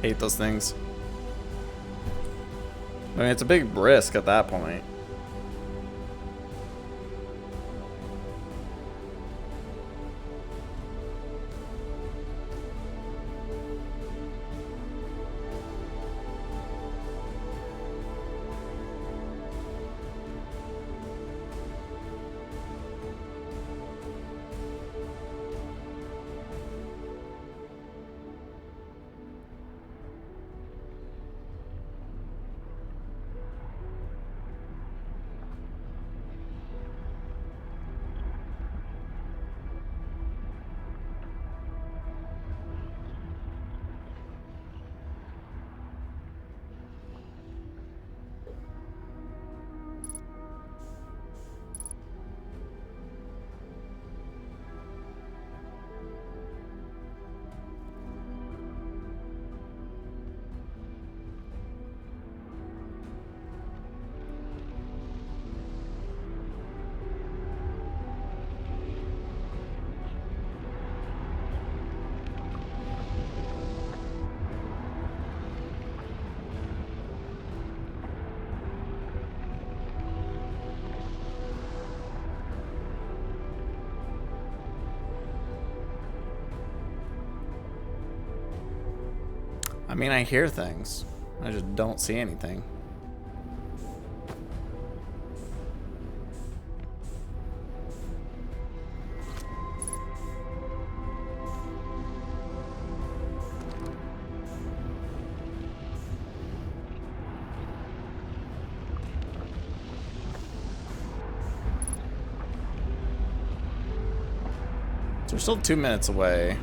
Hate those things. I mean, it's a big risk at that point. I mean, I hear things. I just don't see anything. So we're still 2 minutes away.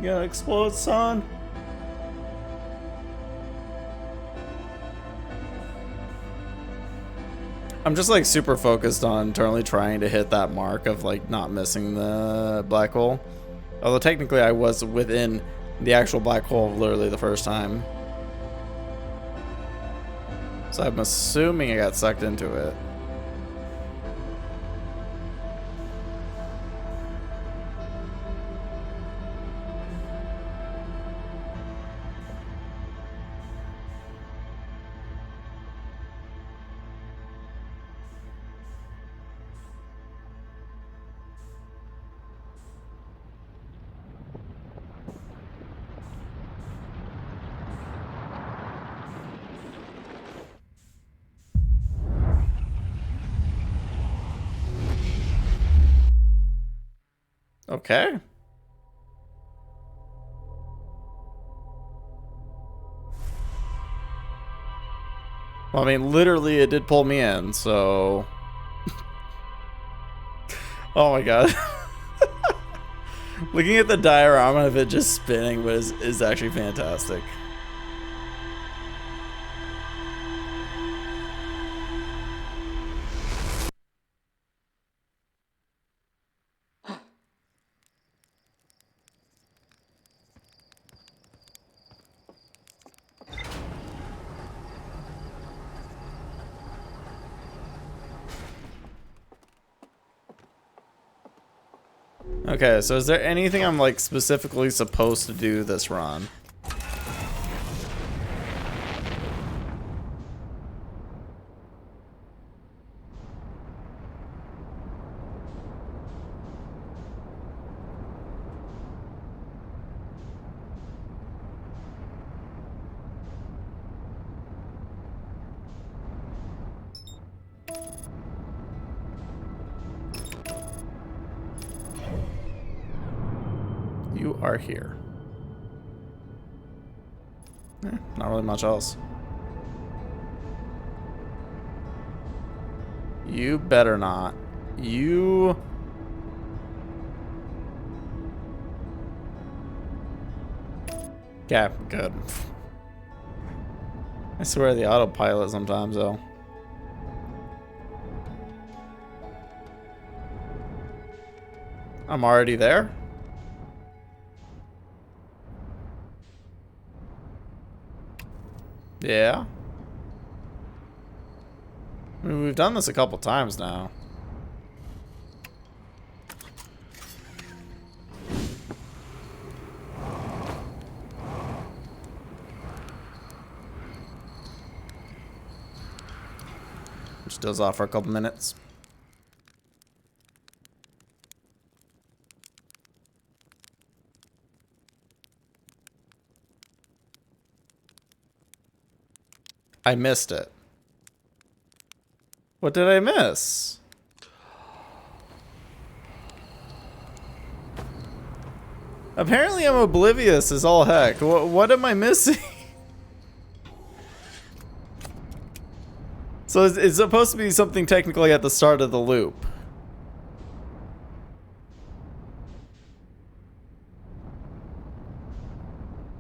You gonna explode, son? I'm just like super focused on internally trying to hit that mark of like not missing the black hole. Although technically I was within the actual black hole literally the first time. So I'm assuming I got sucked into it. Okay. Well, I mean, literally, it did pull me in, so... Oh my god. Looking at the diorama of it just spinning is actually fantastic. Okay, so is there anything I'm like specifically supposed to do this run? You are here. Not really much else. You better not. You... Yeah, good. I swear the autopilot sometimes, though. I'm already there? Yeah. I mean, we've done this a couple times now. Which does off for a couple minutes. I missed it. What did I miss? Apparently I'm oblivious as all heck. What am I missing? So it's supposed to be something technically at the start of the loop.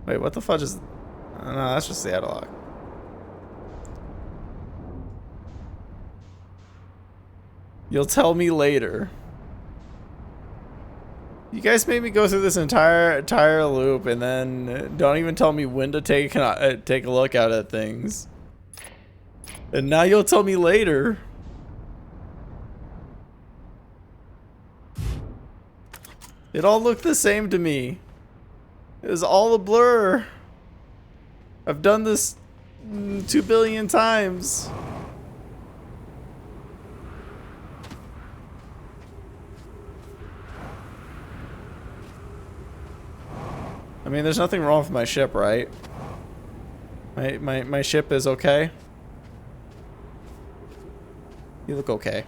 Wait, what the fudge is... No, that's just the analog. You'll tell me later. You guys made me go through this entire loop and then don't even tell me when to take a look at things. And now you'll tell me later. It all looked the same to me. It was all a blur. I've done this 2 billion times. I mean, there's nothing wrong with my ship, right? My ship is okay. You look okay.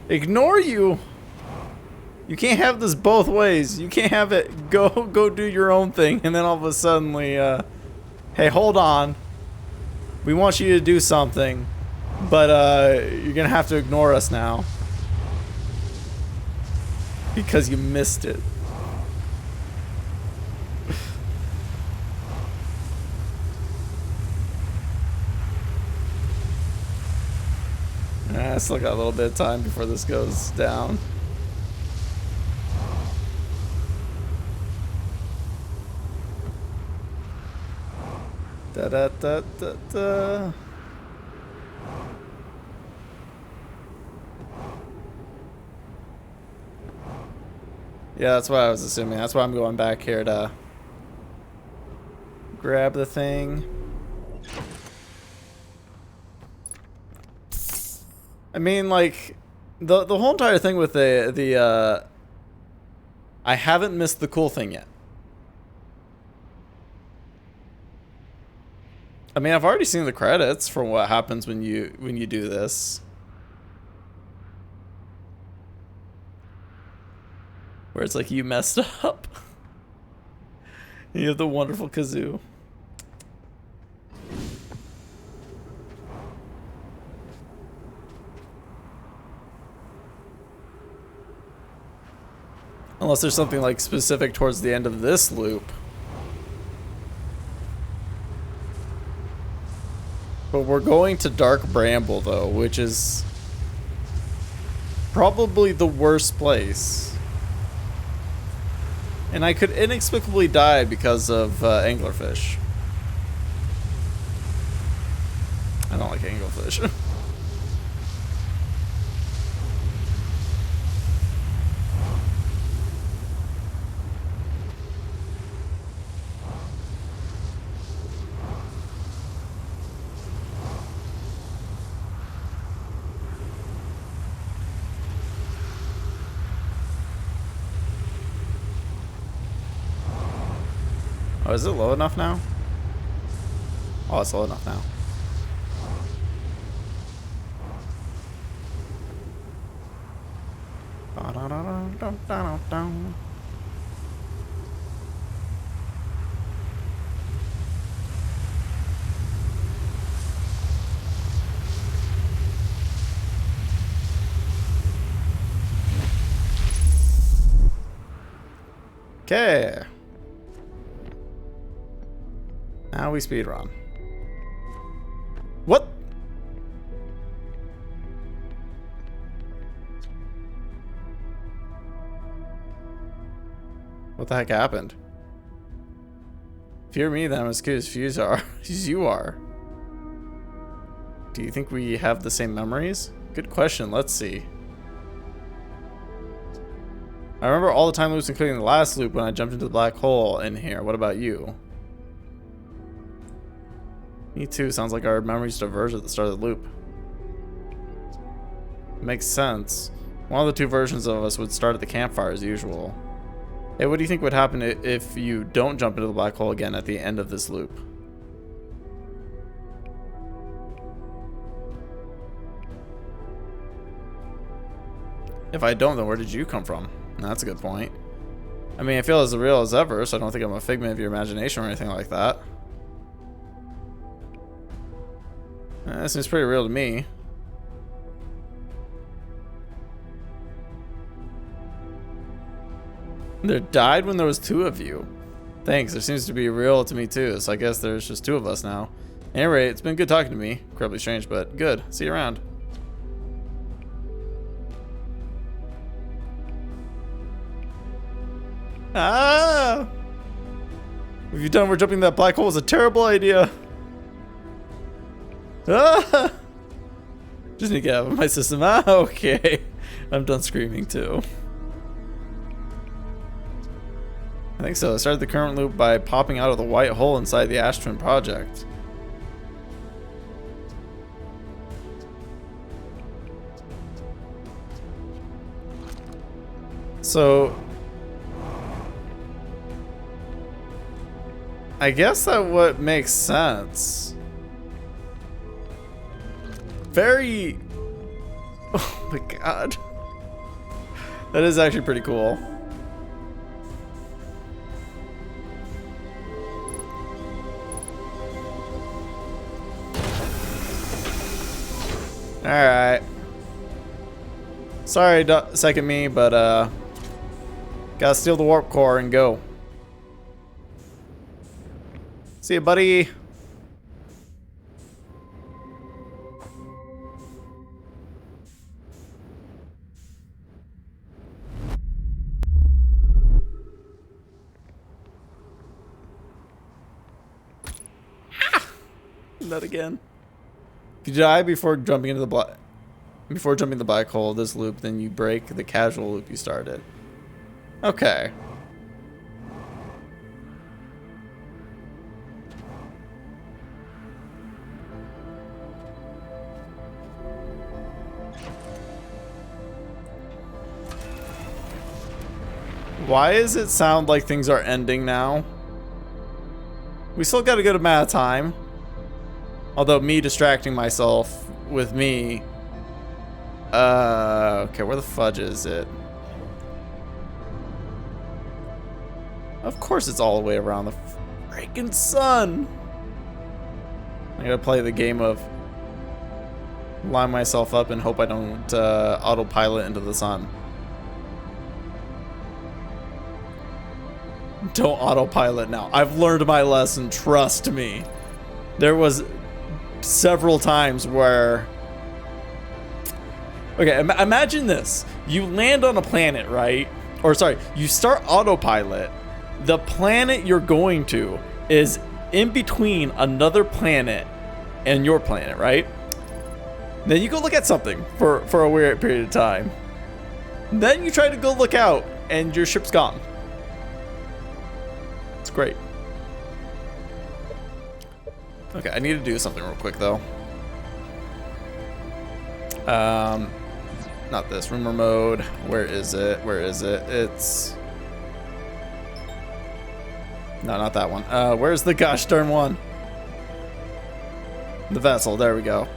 Ignore you. You can't have this both ways. You can't have it go do your own thing and then all of a sudden, hey, hold on. We want you to do something, but you're gonna have to ignore us now. Because you missed it. I still got a little bit of time before this goes down. Da da da da da. Yeah, that's what I was assuming. That's why I'm going back here to grab the thing. I mean, like, the whole entire thing with the I haven't missed the cool thing yet. I mean, I've already seen the credits for what happens when you do this. Where it's like you messed up. You have the wonderful kazoo. Unless there's something like specific towards the end of this loop. But we're going to Dark Bramble though, which is probably the worst place. And I could inexplicably die because of anglerfish. I don't like anglerfish. Oh, is it low enough now? Oh, it's low enough now. Okay. Now we speedrun. What? What the heck happened? If you're me, then I'm as good as you are. Do you think we have the same memories? Good question. Let's see. I remember all the time loops, including the last loop when I jumped into the black hole in here. What about you? Me too. Sounds like our memories diverged at the start of the loop. Makes sense. One of the two versions of us would start at the campfire as usual. Hey, what do you think would happen if you don't jump into the black hole again at the end of this loop? If I don't, then where did you come from? That's a good point. I mean, I feel as real as ever, so I don't think I'm a figment of your imagination or anything like that. That seems pretty real to me. There died when there was two of you. Thanks, there seems to be real to me too, so I guess there's just two of us now. Anyway, it's been good talking to me. Incredibly strange, but good. See you around. Ah! What you've done, we're jumping that black hole is a terrible idea. Ah! Just need to get out of my system. Ah, okay. I'm done screaming too. I think so. I started the current loop by popping out of the white hole inside the Ash Twin project. So I guess that what makes sense. Very... Oh my god. That is actually pretty cool. Alright. Sorry, second me, but Gotta steal the warp core and go. See ya, buddy. That again. If you die before jumping into the black hole of this loop, then you break the casual loop you started. Okay. Why does it sound like things are ending now? We still got a good amount of time. Although me distracting myself with me. Okay, where the fudge is it? Of course it's all the way around the freaking sun. I gotta play the game of line myself up and hope I don't autopilot into the sun. Don't autopilot now. I've learned my lesson, trust me. There was several times where... Okay, imagine this. You land on a planet, right? Or sorry, you start autopilot. The planet you're going to is in between another planet and your planet, right? Then you go look at something for a weird period of time. Then you try to go look out and your ship's gone. It's great. Okay, I need to do something real quick though. Not this. Rumor mode. Where is it? Where is it? It's... No, not that one. Where's the gosh darn one? The vessel. There we go.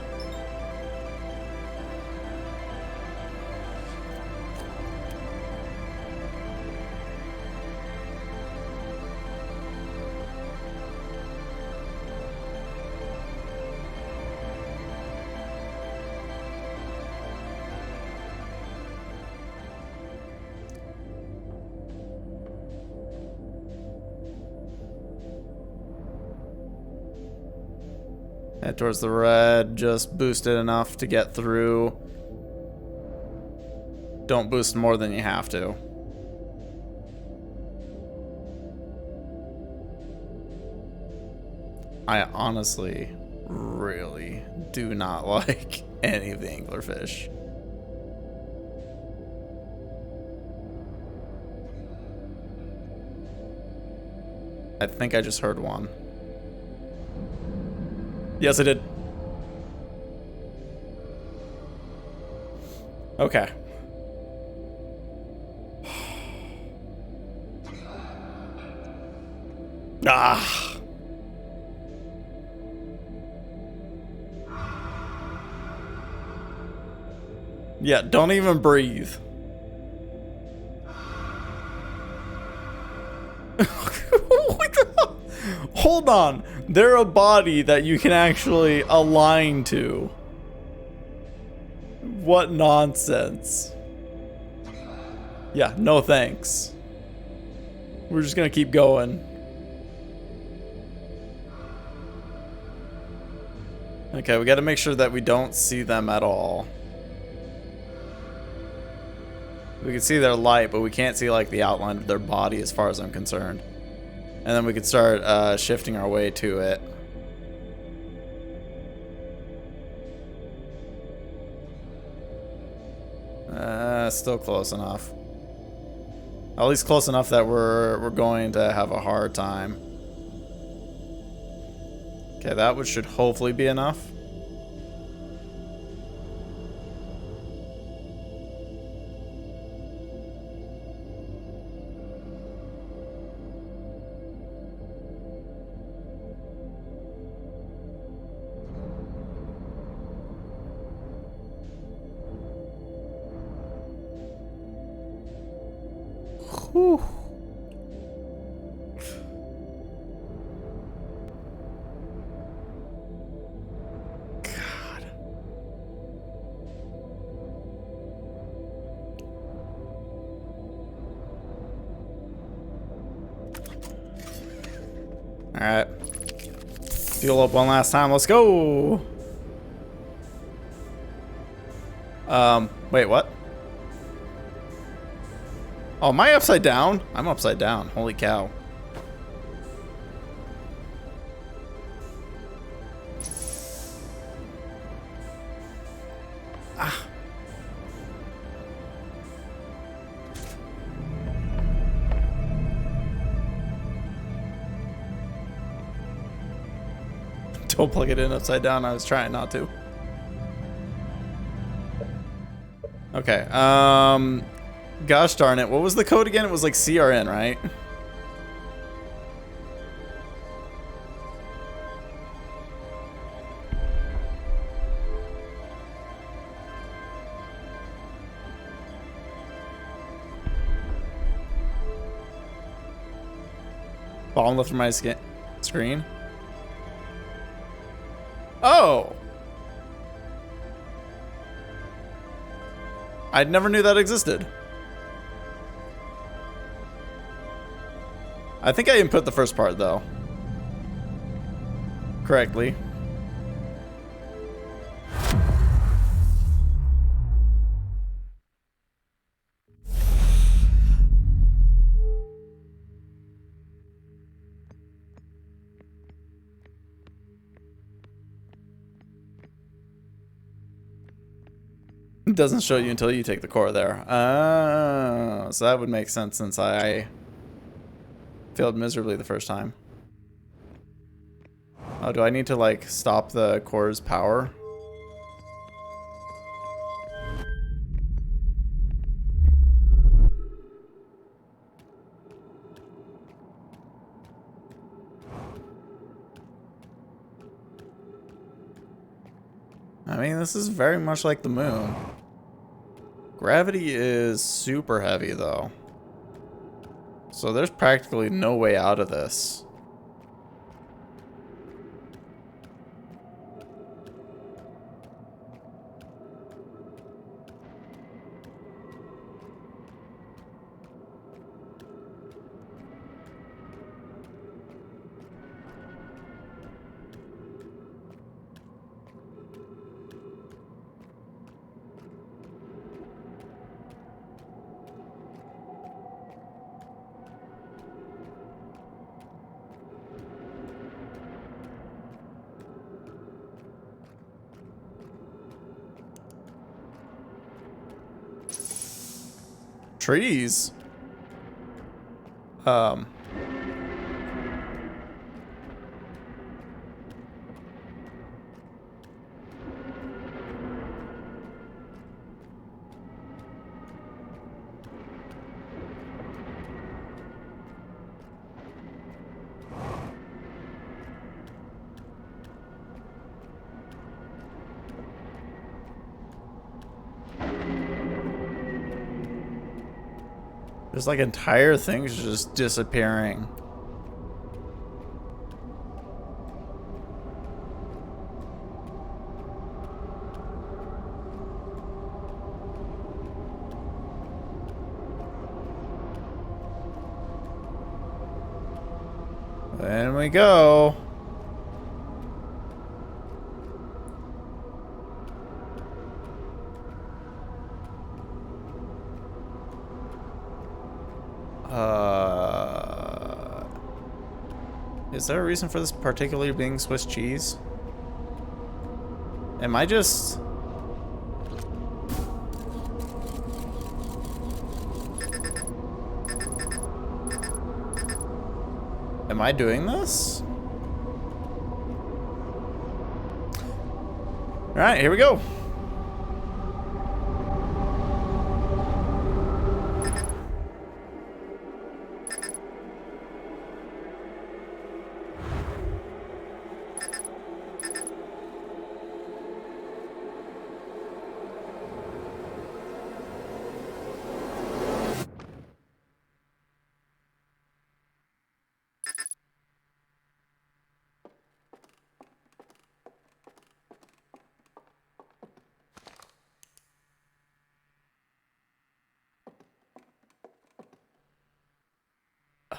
Head towards the red, just boost it enough to get through. Don't boost more than you have to. I honestly really do not like any of the anglerfish. I think I just heard one. Yes, I did. Okay. Ah. Yeah, don't even breathe. What the? Hold on. They're a body that you can actually align to. What nonsense. Yeah, no thanks. We're just gonna keep going. Okay, we gotta make sure that we don't see them at all. We can see their light, but we can't see like the outline of their body as far as I'm concerned. And then we could start shifting our way to it. Still close enough. At least close enough that we're going to have a hard time. Okay, that should hopefully be enough. Whew. God. Alright. Fuel up one last time. Let's go! Wait, what? Oh, am I upside down? I'm upside down. Holy cow. Ah. Don't plug it in upside down. I was trying not to. Okay. Gosh darn it. What was the code again? It was like CRN, right? Bottom left of my screen. Oh! I never knew that existed. I think I input the first part, though. Correctly. It doesn't show you until you take the core there. So that would make sense since I failed miserably the first time. Oh, do I need to, like, stop the core's power? I mean, this is very much like the moon. Gravity is super heavy, though. So there's practically no way out of this. Trees. There's like entire things just disappearing. There we go. Is there a reason for this particularly being Swiss cheese? Am I just... Am I doing this? Alright, here we go.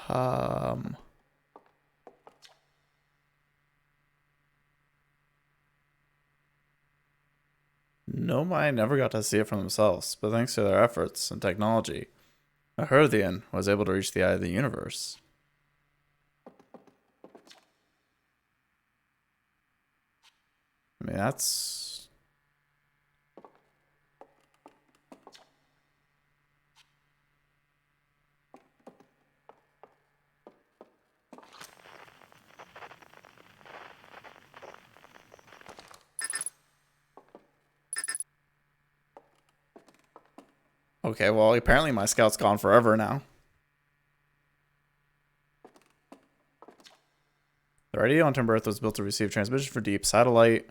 Um, Nomai never got to see it for themselves, but thanks to their efforts and technology, a Herthian was able to reach the eye of the universe. I mean, that's... Okay, well, apparently my scout's gone forever now. The radio on Timber Earth was built to receive transmission for deep satellite.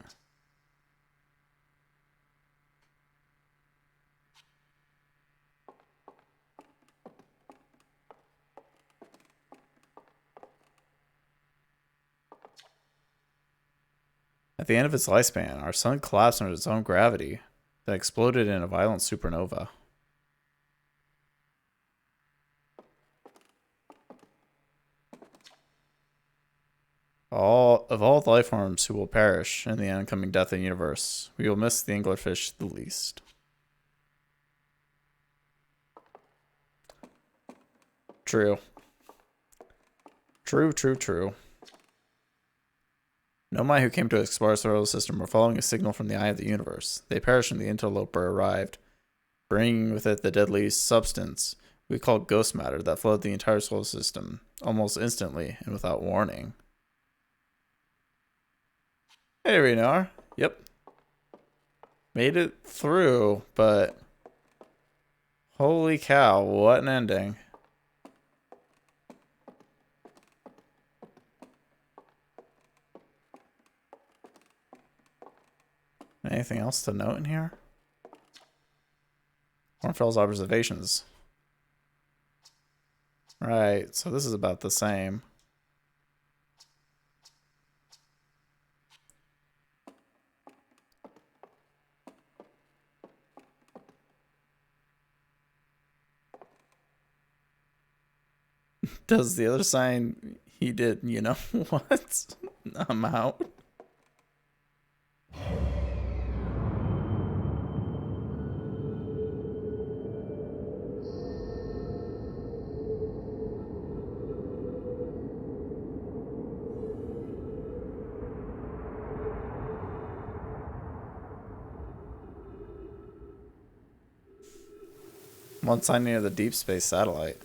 At the end of its lifespan, our sun collapsed under its own gravity, then exploded in a violent supernova. All the life forms who will perish in the oncoming death of the universe, we will miss the anglerfish the least. True. True. Nomai who came to explore our solar system were following a signal from the eye of the universe. They perished when the interloper arrived, bringing with it the deadly substance we call ghost matter that flooded the entire solar system almost instantly and without warning. Hey, Renar. Yep. Made it through, but holy cow, what an ending. Anything else to note in here? Hornfell's observations. Right, so this is about the same. Does the other sign he did, you know what? I'm out. One sign near the deep space satellite.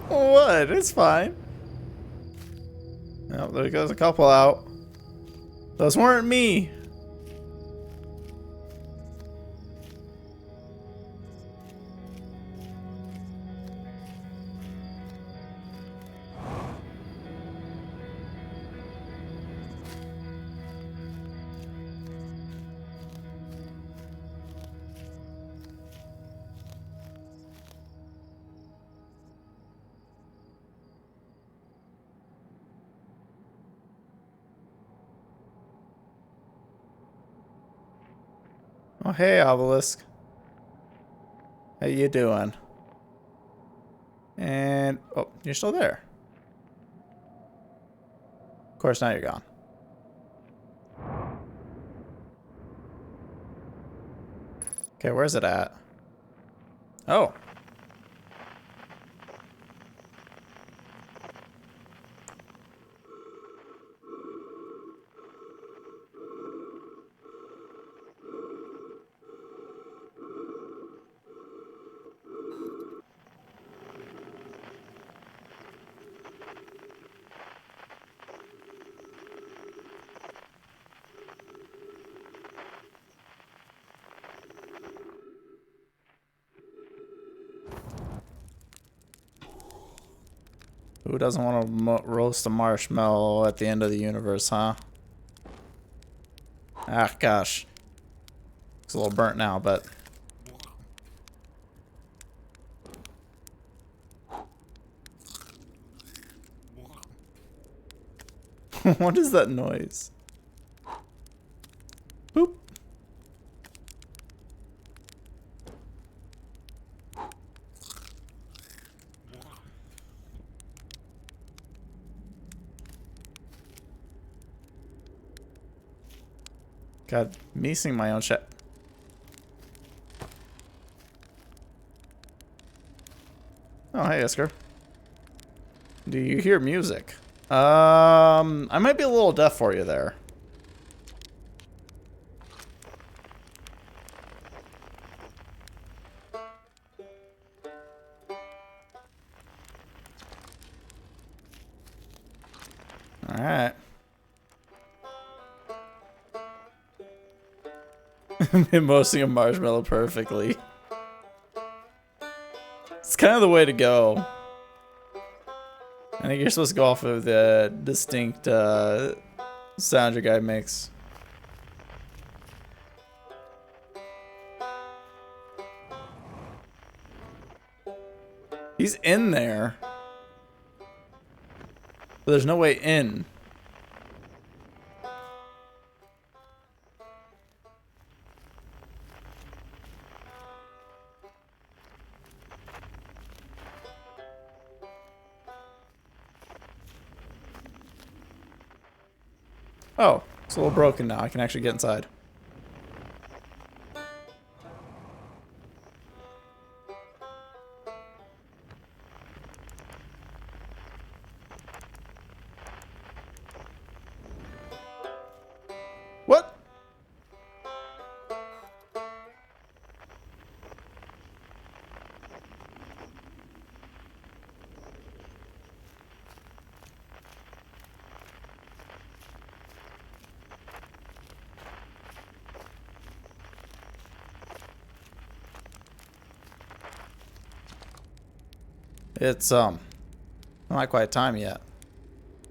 What? It's fine. Oh, there goes a couple out. Those weren't me. Oh, hey, Obelisk. How you doing? And, oh, you're still there. Of course, now you're gone. Okay, where's it at? Oh. Who doesn't want to roast a marshmallow at the end of the universe, huh? Ah, gosh. It's a little burnt now, but... What is that noise? Boop. God, me sing my own shit. Oh, hey, Esker. Do you hear music? I might be a little deaf for you there. Alright. Mimosing a marshmallow perfectly. It's kind of the way to go. I think you're supposed to go off of the distinct sound your guy makes. He's in there. But there's no way in. Oh, it's a little broken now. I can actually get inside. What? It's not quite time yet.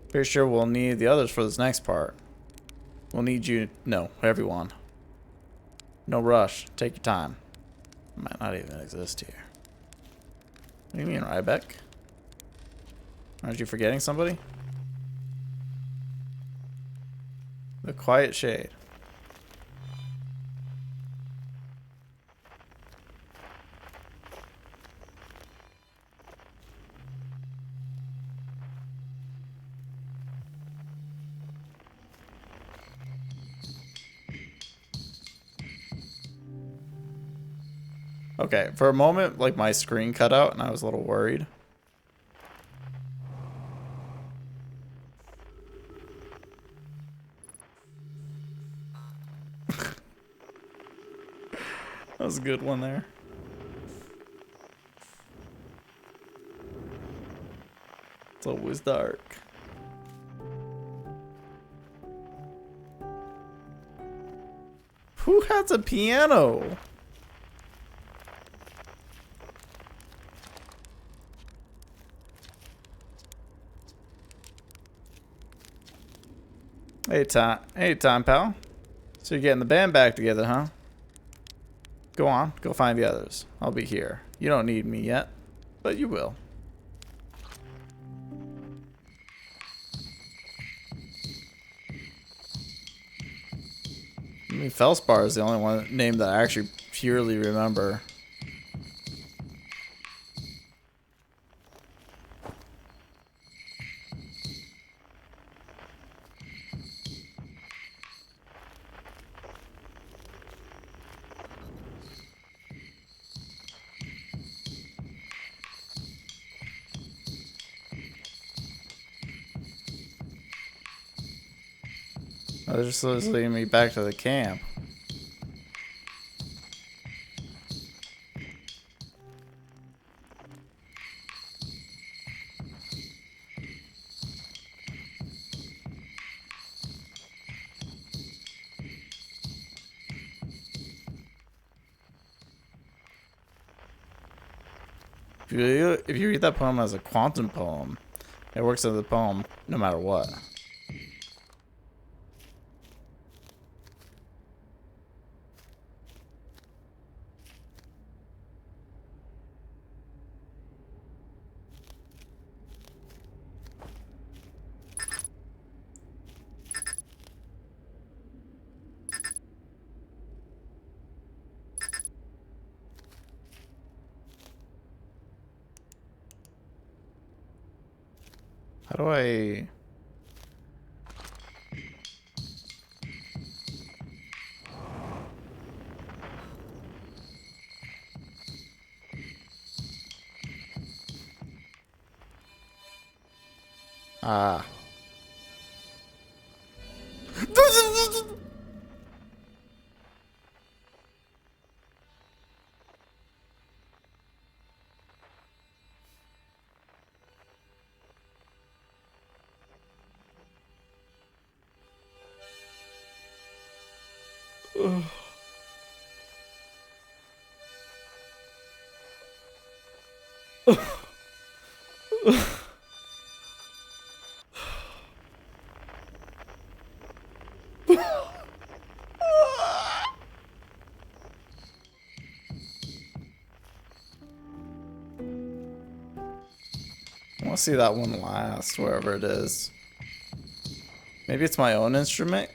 Pretty sure we'll need the others for this next part. We'll need you, no, everyone. No rush. Take your time. Might not even exist here. What do you mean, Rybeck? Aren't you forgetting somebody? The Quiet Shade. Okay, for a moment, like, my screen cut out and I was a little worried. That was a good one there. It's always dark. Who has a piano? Hey, Tom, pal. So you're getting the band back together, huh? Go on, go find the others. I'll be here. You don't need me yet, but you will. I mean, Felspar is the only one name that I actually purely remember. Oh, they're just leading me back to the camp. If you read that poem as a quantum poem, It works in the poem no matter what. How do I... Ah. I want to see that one last, wherever it is. Maybe it's my own instrument,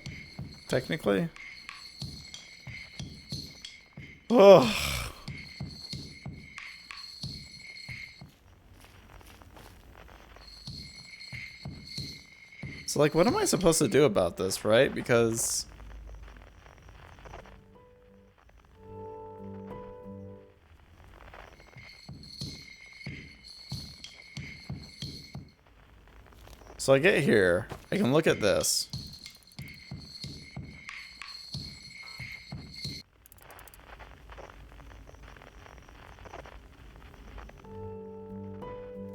technically. Ugh. So, like, what am I supposed to do about this, right? Because... So I get here, I can look at this.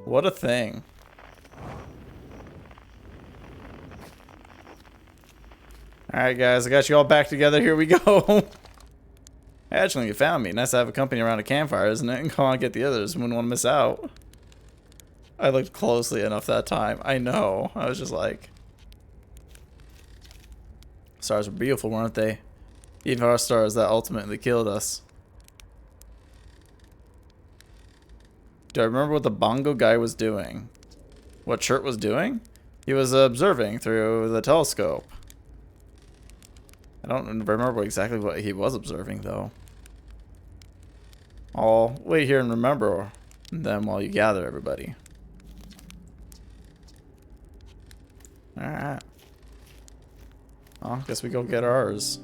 What a thing. Alright guys, I got you all back together, here we go. Actually, you found me. Nice to have a company around a campfire, isn't it? And come on, get the others, wouldn't want to miss out. I looked closely enough that time. I know. I was just like... Stars were beautiful, weren't they? Even our stars that ultimately killed us. Do I remember what the bongo guy was doing? What Chert was doing? He was observing through the telescope. I don't remember exactly what he was observing, though. I'll wait here and remember them while you gather everybody. Alright. Well, guess we go get ours.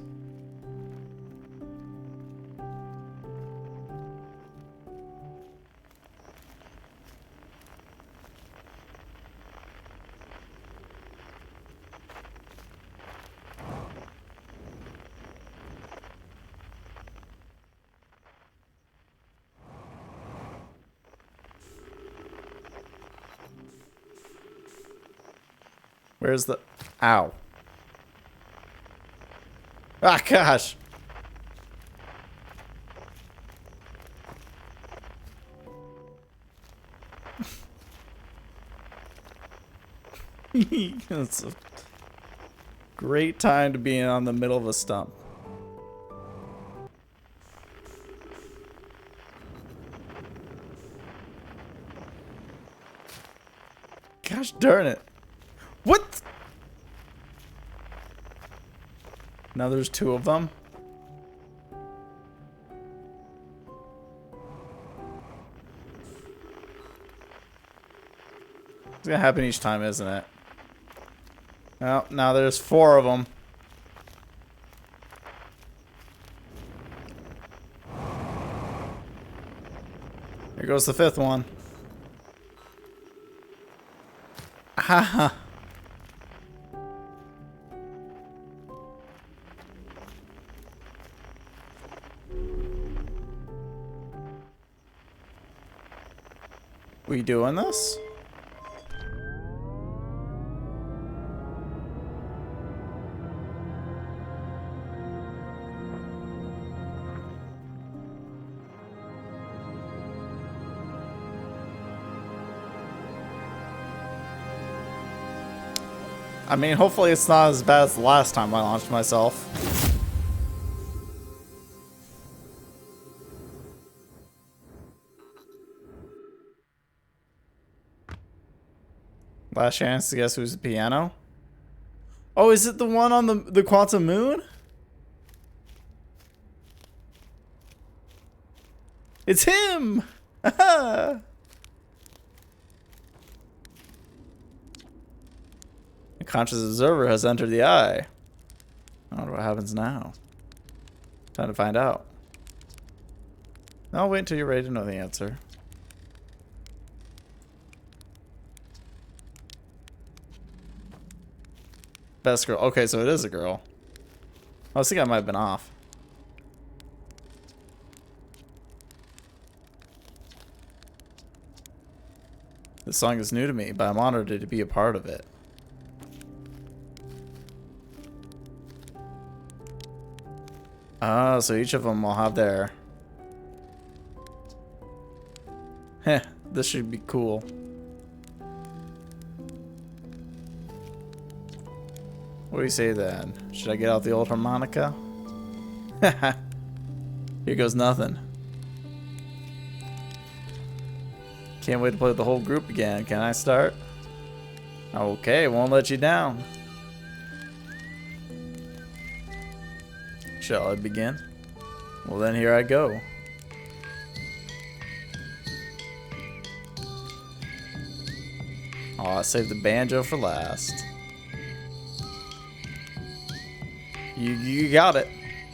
Where's the... Ow. Ah, gosh. It's a great time to be on the middle of a stump. Gosh darn it. What? Now there's two of them. It's gonna happen each time, isn't it? Well, now there's four of them. Here goes the fifth one. Haha. We doing this? I mean, hopefully it's not as bad as the last time I launched myself. Last chance to guess who's the piano? Oh, is it the one on the quantum moon? It's him! The conscious observer has entered the eye. I wonder what happens now. Time to find out. I'll wait until you're ready to know the answer. Best girl. Okay, so it is a girl. I was thinking I might have been off. This song is new to me, but I'm honored to be a part of it. So each of them will have their... Heh, this should be cool. What do you say then? Should I get out the old harmonica? Haha. Here goes nothing. Can't wait to play with the whole group again. Can I start? Okay, won't let you down. Shall I begin? Well then, here I go. Oh, I saved the banjo for last. You got it.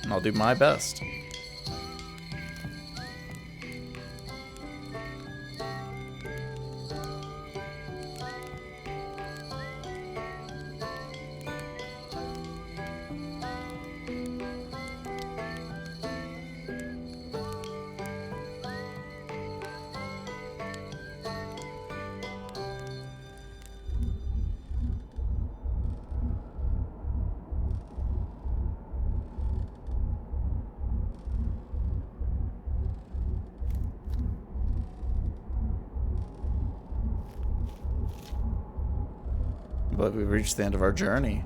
And I'll do my best. But we've reached the end of our journey.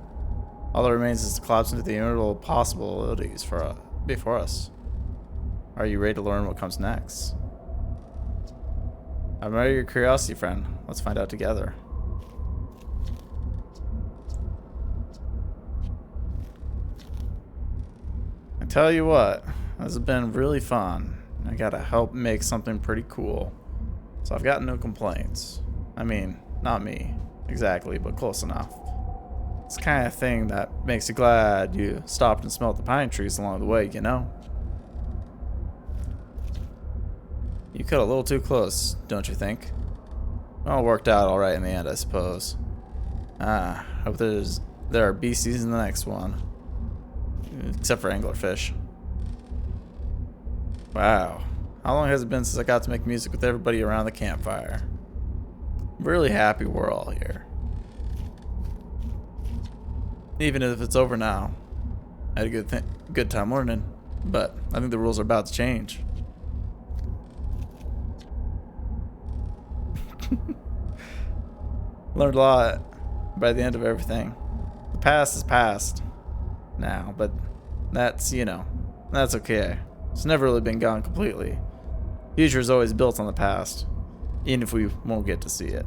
All that remains is to collapse into the inevitable possibilities before us. Are you ready to learn what comes next? I'm ready for your curiosity, friend. Let's find out together. I tell you what, this has been really fun. I gotta help make something pretty cool. So I've got no complaints. I mean, not me. Exactly, but close enough. It's the kind of thing that makes you glad you stopped and smelt the pine trees along the way, you know? You cut a little too close, don't you think? Well, it worked out alright in the end, I suppose. Hope there are beasties in the next one. Except for anglerfish. Wow. How long has it been since I got to make music with everybody around the campfire? I'm really happy we're all here. Even if it's over now. I had a good time learning, but I think the rules are about to change. Learned a lot by the end of everything. The past is past now, but that's, you know, that's okay. It's never really been gone completely. Future is always built on the past, even if we won't get to see it.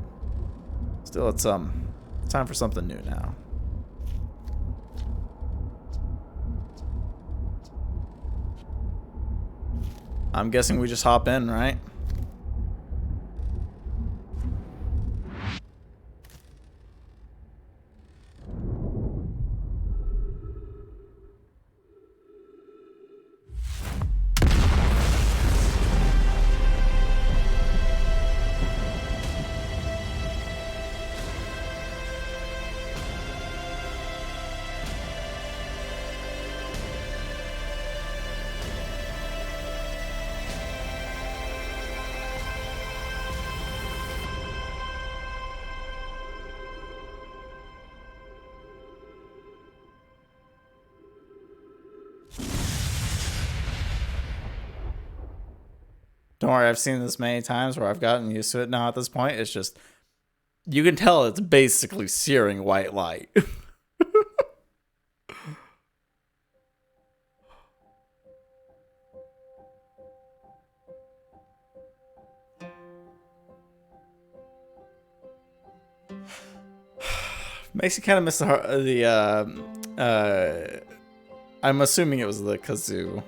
Still, it's time for something new now. I'm guessing we just hop in, right? Don't worry, I've seen this many times where I've gotten used to it now at this point. It's just You can tell it's basically searing white light. Makes you kind of miss I'm assuming it was the kazoo.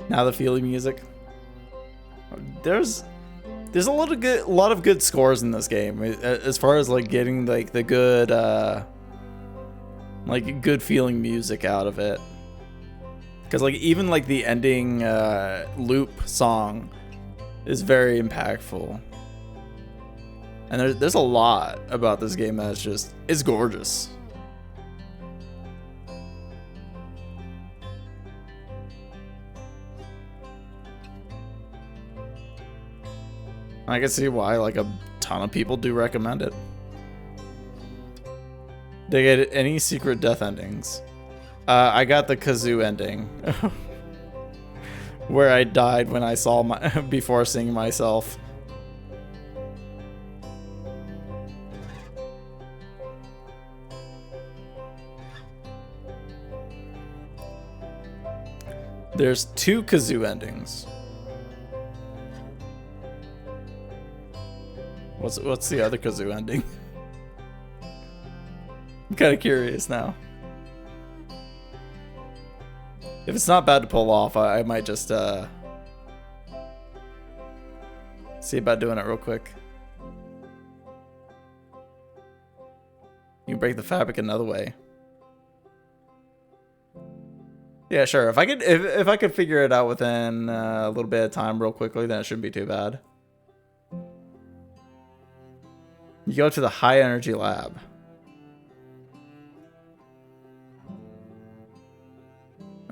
Now the feeling music. There's a lot of good scores in this game as far as like getting like the good good feeling music out of it. Because like even like the ending loop song is very impactful. And there's a lot about this game that's just, it's gorgeous. I can see why like a ton of people do recommend it. They get any secret death endings? I got the kazoo ending. Where I died when I saw before seeing myself. There's 2 kazoo endings. What's the other kazoo ending? I'm kind of curious now. If it's not bad to pull off, I might just see about doing it real quick. You can break the fabric another way. Yeah, sure. If I could figure it out within a little bit of time real quickly, then it shouldn't be too bad. You go to the high energy lab.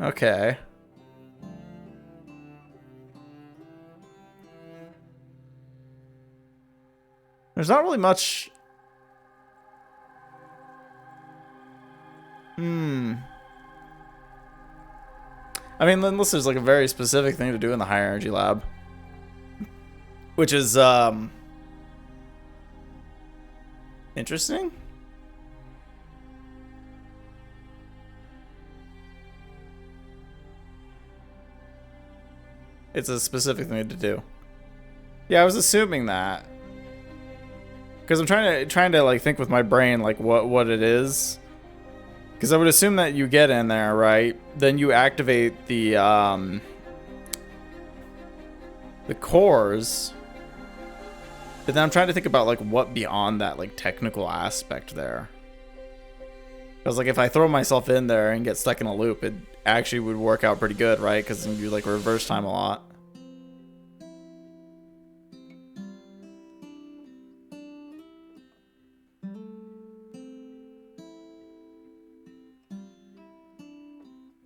Okay. There's not really much. I mean, unless there's like a very specific thing to do in the high energy lab. Which is, interesting. It's a specific thing to do. Yeah, I was assuming that. Because I'm trying to like think with my brain like what it is. Because I would assume that you get in there, right? Then you activate the cores. But then I'm trying to think about like what beyond that like technical aspect there. Because like if I throw myself in there and get stuck in a loop, it actually would work out pretty good, right? Because you like reverse time a lot.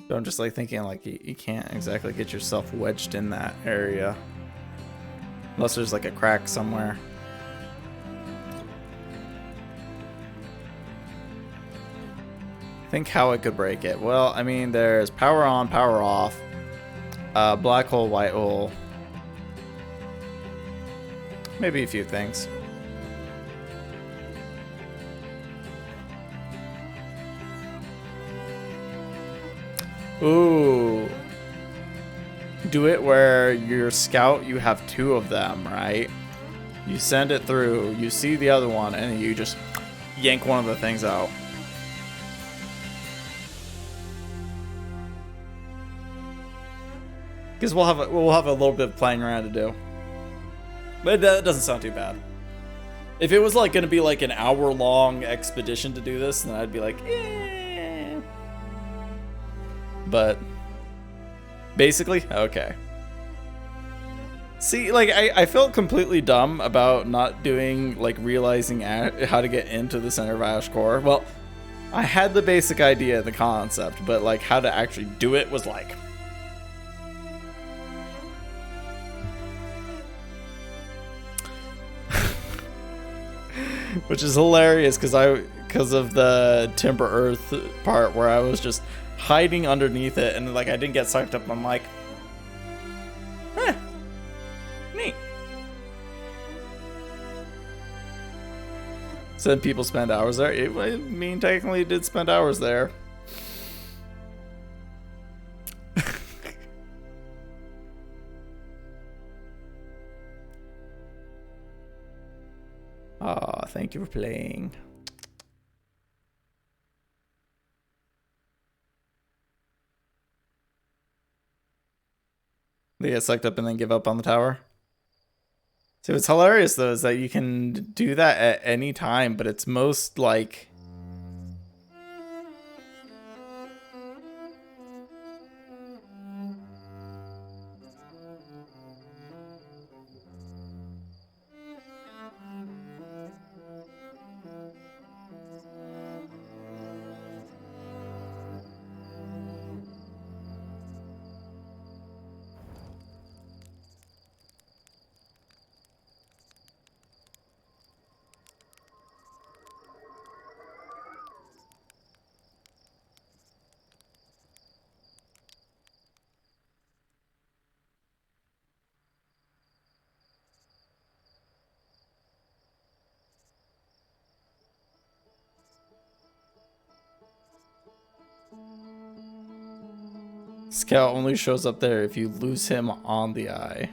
So I'm just like thinking like you can't exactly get yourself wedged in that area. Unless there's like a crack somewhere. Think how I could break it. Well, I mean, there's power on, power off, black hole, white hole, maybe a few things. Ooh. Do it where your scout, you have 2 of them, right? You send it through, you see the other one, and you just yank one of the things out. Because we'll have a little bit of playing around to do. But that doesn't sound too bad. If it was like going to be like an hour-long expedition to do this, then I'd be like, eh. But basically, okay. See, like I felt completely dumb about not doing like realizing how to get into the center of Ash Core. Well, I had the basic idea, the concept, but like how to actually do it was like. Which is hilarious because of the Timber Earth part where I was just hiding underneath it and like I didn't get sucked up. I'm like, Said people spend hours there. I mean, technically, it did spend hours there. Aw, thank you for playing. They get sucked up and then give up on the tower. So what's hilarious though is that you can do that at any time, but it's most like Scout only shows up there if you lose him on the eye.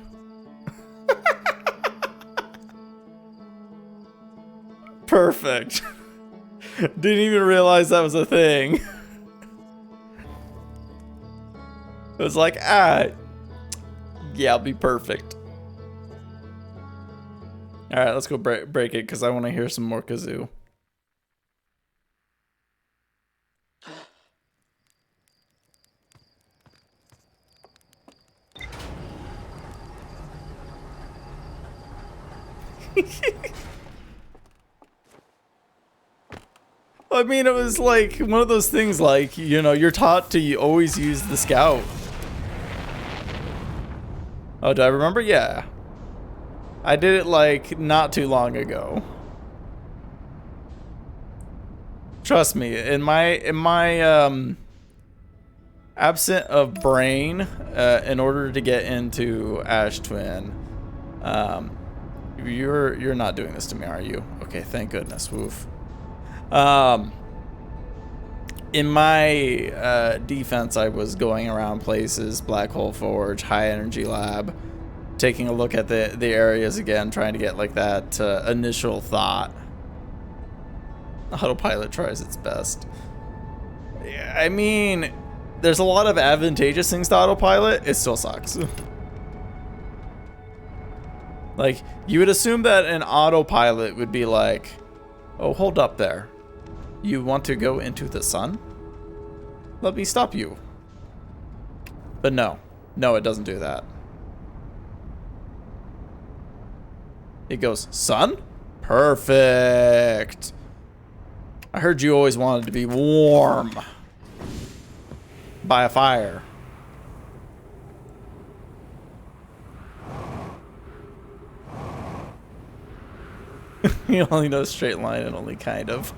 Perfect. Didn't even realize that was a thing. It was like, yeah, I'll be perfect. All right, let's go break it because I want to hear some more kazoo. I mean, it was like one of those things like, you know, you're taught to always use the scout. Oh, do I remember? Yeah. I did it like not too long ago. Trust me, in my absent of brain, in order to get into Ash Twin, you're not doing this to me, are you? Okay, thank goodness. Woof. In my defense, I was going around places, Black Hole Forge, High Energy Lab, taking a look at the areas again, trying to get like that initial thought. Autopilot tries its best. I mean, there's a lot of advantageous things to autopilot. It still sucks. Like, you would assume that an autopilot would be like, oh, hold up there. You want to go into the sun? Let me stop you. But no. No, it doesn't do that. It goes, sun? Perfect. I heard you always wanted to be warm by a fire. You only know straight line and only kind of.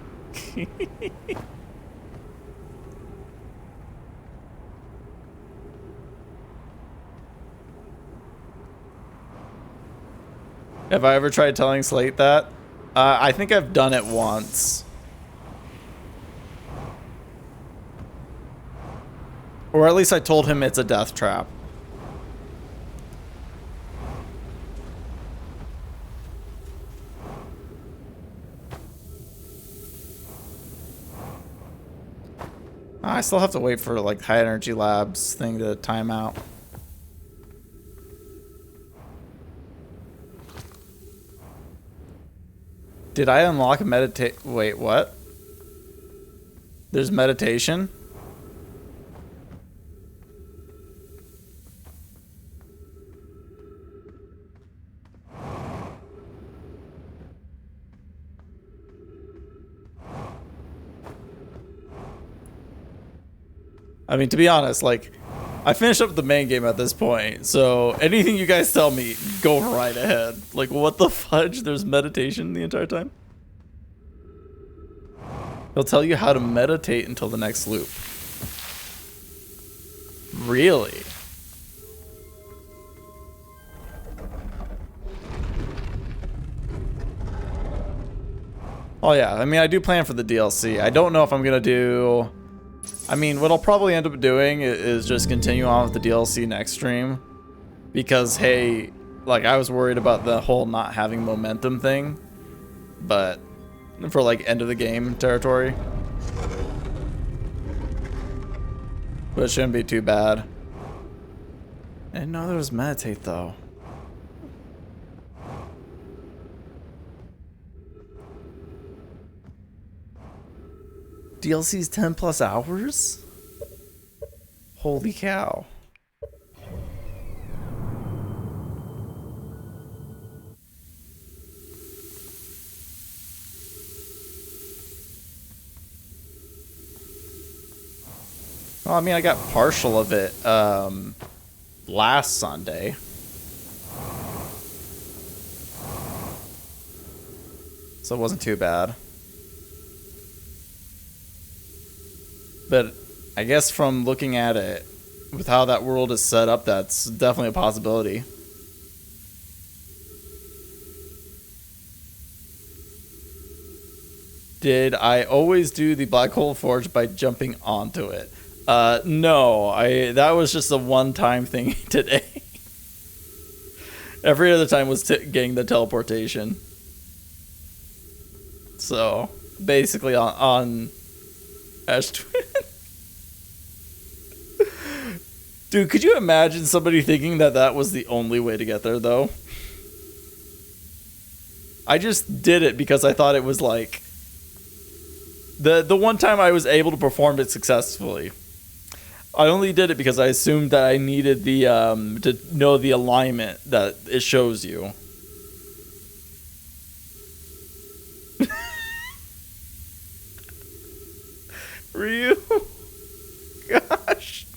Have I ever tried telling Slate that? I think I've done it once. Or at least I told him it's a death trap. I still have to wait for like High Energy Labs thing to time out. Did I unlock a meditate? Wait, what? There's meditation? I mean, to be honest, like, I finished up the main game at this point, so anything you guys tell me, go right ahead. Like, what the fudge? There's meditation the entire time? He'll tell you how to meditate until the next loop. Really? Oh yeah, I mean, I do plan for the DLC. I don't know if I'm gonna do... I mean, what I'll probably end up doing is just continue on with the DLC next stream. Because, hey, like, I was worried about the whole not having momentum thing. But, for, like, end of the game territory. But it shouldn't be too bad. I didn't know there was meditate, though. DLC's 10 plus hours? Holy cow. Well, I mean, I got partial of it last Sunday. So it wasn't too bad. But I guess from looking at it, with how that world is set up, that's definitely a possibility. Did I always do the Black Hole Forge by jumping onto it? No, that was just a one-time thing today. Every other time was getting the teleportation. So, basically on Ash Twin. Dude, could you imagine somebody thinking that that was the only way to get there, though? I just did it because I thought it was like... The one time I was able to perform it successfully. I only did it because I assumed that I needed the to know the alignment that it shows you. Ryu? Gosh.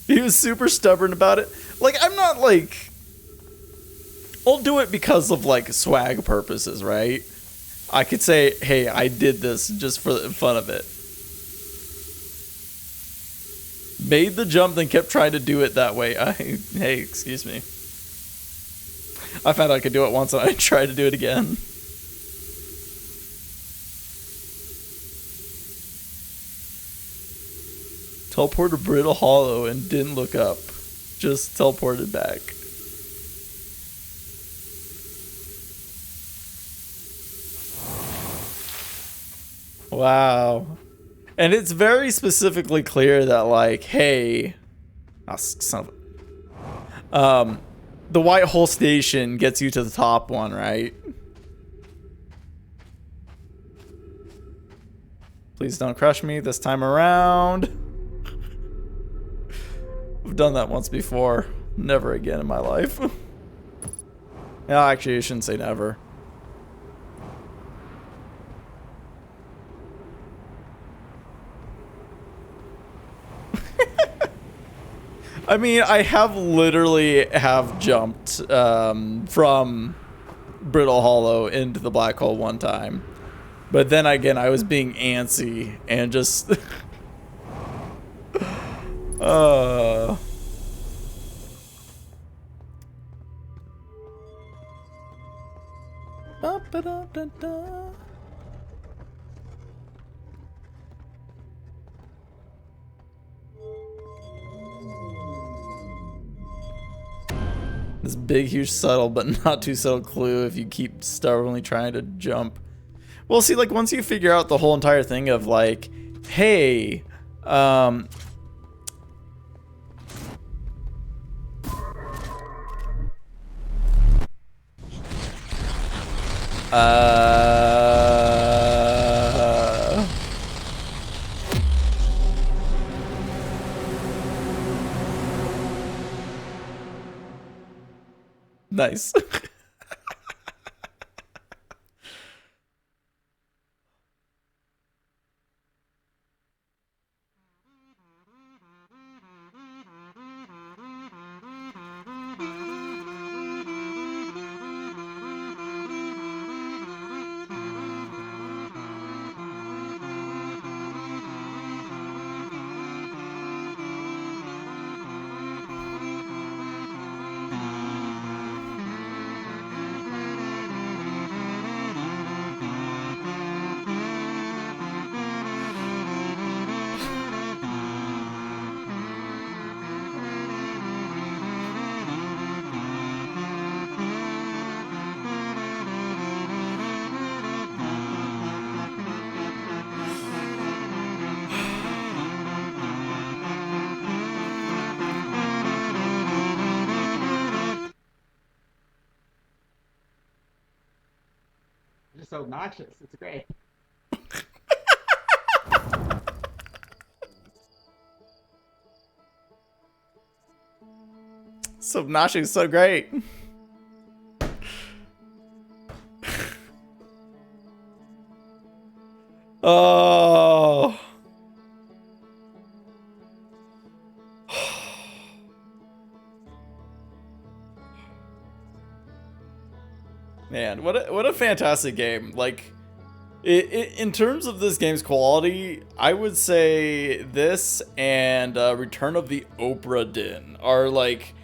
He was super stubborn about it. Like, I'm not like... I'll do it because of like swag purposes, right? I could say, hey, I did this just for the fun of it. Made the jump, then kept trying to do it that way. Hey, excuse me. I found I could do it once and I tried to do it again. Teleported to Brittle Hollow and didn't look up. Just teleported back. Wow. And it's very specifically clear that, like, hey... Oh, son of... the White Hole Station gets you to the top one, right? Please don't crush me this time around. I've done that once before. Never again in my life. No, actually, I shouldn't say never. I mean, I have literally jumped from Brittle Hollow into the black hole one time. But then again, I was being antsy and just... Ba-ba-da-da-da. This big, huge, subtle, but not too subtle clue if you keep stubbornly trying to jump. Well, see, like, once you figure out the whole entire thing of, like, hey, nice. so obnoxious. It's great. So obnoxious, so great. Oh. Man, what a fantastic game. Like, in terms of this game's quality, I would say this and Return of the Obra Dinn are like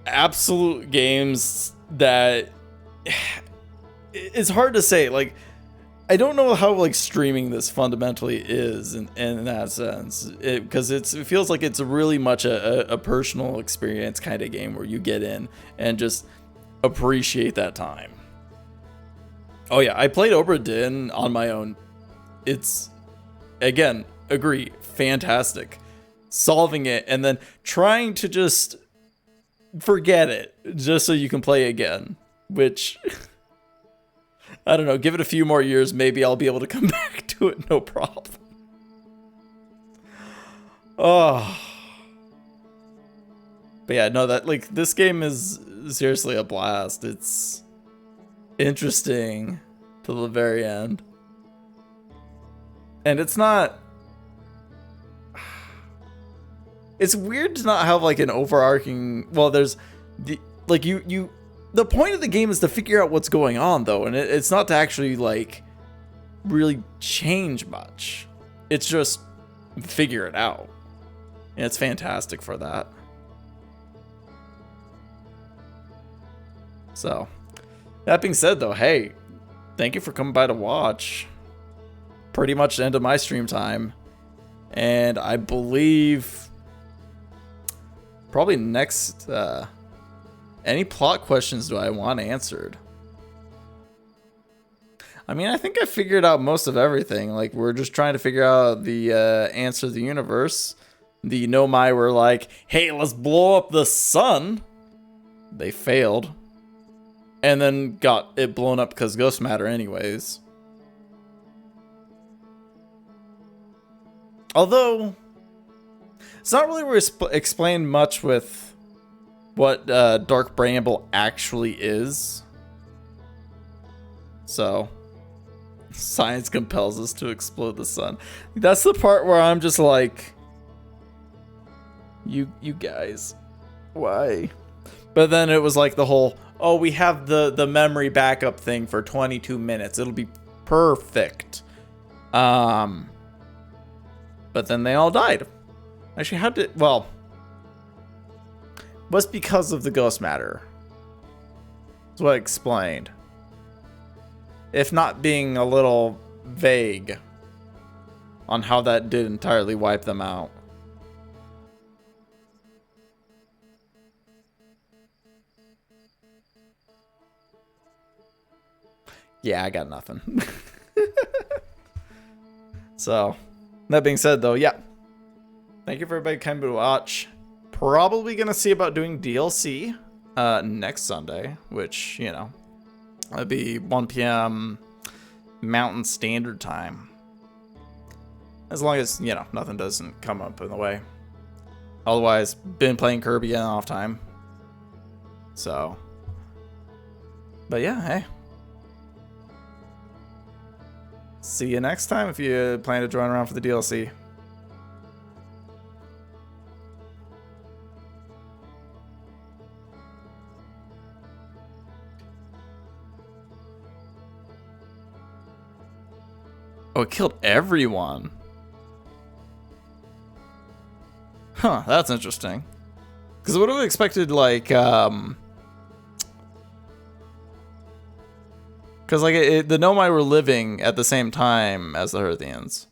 absolute games that it's hard to say. Like, I don't know how like streaming this fundamentally is in that sense, because it feels like it's really much a personal experience kind of game where you get in and just appreciate that time. Oh yeah, I played Obra Dinn on my own. It's, again, agree, fantastic. Solving it and then trying to just forget it just so you can play again, which I don't know, give it a few more years, maybe I'll be able to come back to it, no problem. Oh. But yeah, no, that, like, this game is seriously a blast. It's interesting to the very end. And it's not... It's weird to not have, like, an overarching... Well, there's... Like, the point of the game is to figure out what's going on, though, and it's not to actually, like, really change much. It's just figure it out. And it's fantastic for that. So, that being said, though, hey, thank you for coming by to watch. Pretty much the end of my stream time. And I believe probably next... any plot questions do I want answered? I mean, I think I figured out most of everything. Like, we're just trying to figure out the answer to the universe. The Nomai were like, hey, let's blow up the sun. They failed. And then got it blown up because ghost matter anyways. Although, it's not really explained much with what Dark Bramble actually is. So, science compels us to explode the sun. That's the part where I'm just like, you guys, why? But then it was like the whole, oh, we have the memory backup thing for 22 minutes. It'll be perfect. But then they all died. Actually, how did... Well, was because of the ghost matter. That's what I explained. If not being a little vague on how that did entirely wipe them out. Yeah, I got nothing. So, that being said, though, yeah. Thank you for everybody coming to watch. Probably gonna see about doing DLC next Sunday, which, you know, that'd be 1 p.m. Mountain Standard Time. As long as, you know, nothing doesn't come up in the way. Otherwise, been playing Kirby in off time. So, but yeah, hey. See you next time if you plan to join around for the DLC. Oh, it killed everyone. Huh, that's interesting. Because I would have expected, like, because, like, the Nomai were living at the same time as the Hearthians.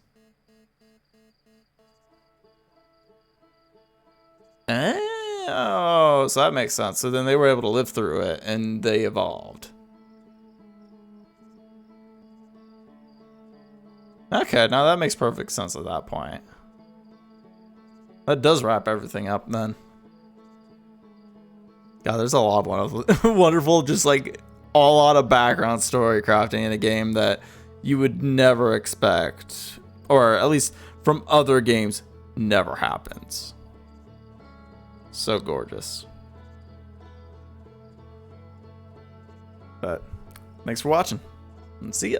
Oh, so that makes sense. So then they were able to live through it, and they evolved. Okay, now that makes perfect sense at that point. That does wrap everything up then. God, there's a lot of wonderful, just like a lot of background story crafting in a game that you would never expect, or at least from other games, never happens. So gorgeous. But thanks for watching, and see ya.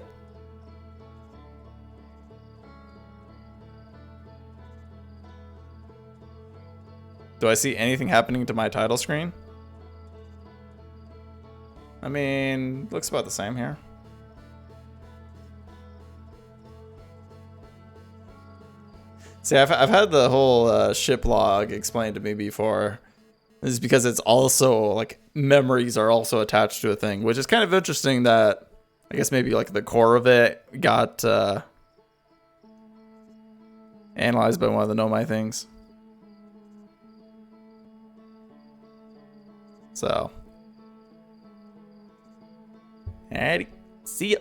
Do I see anything happening to my title screen? I mean, looks about the same here. See, I've had the whole ship log explained to me before. This is because it's also, like, memories are also attached to a thing, which is kind of interesting that, I guess maybe, like, the core of it got analyzed by one of the Nomai things. So, alrighty, see ya.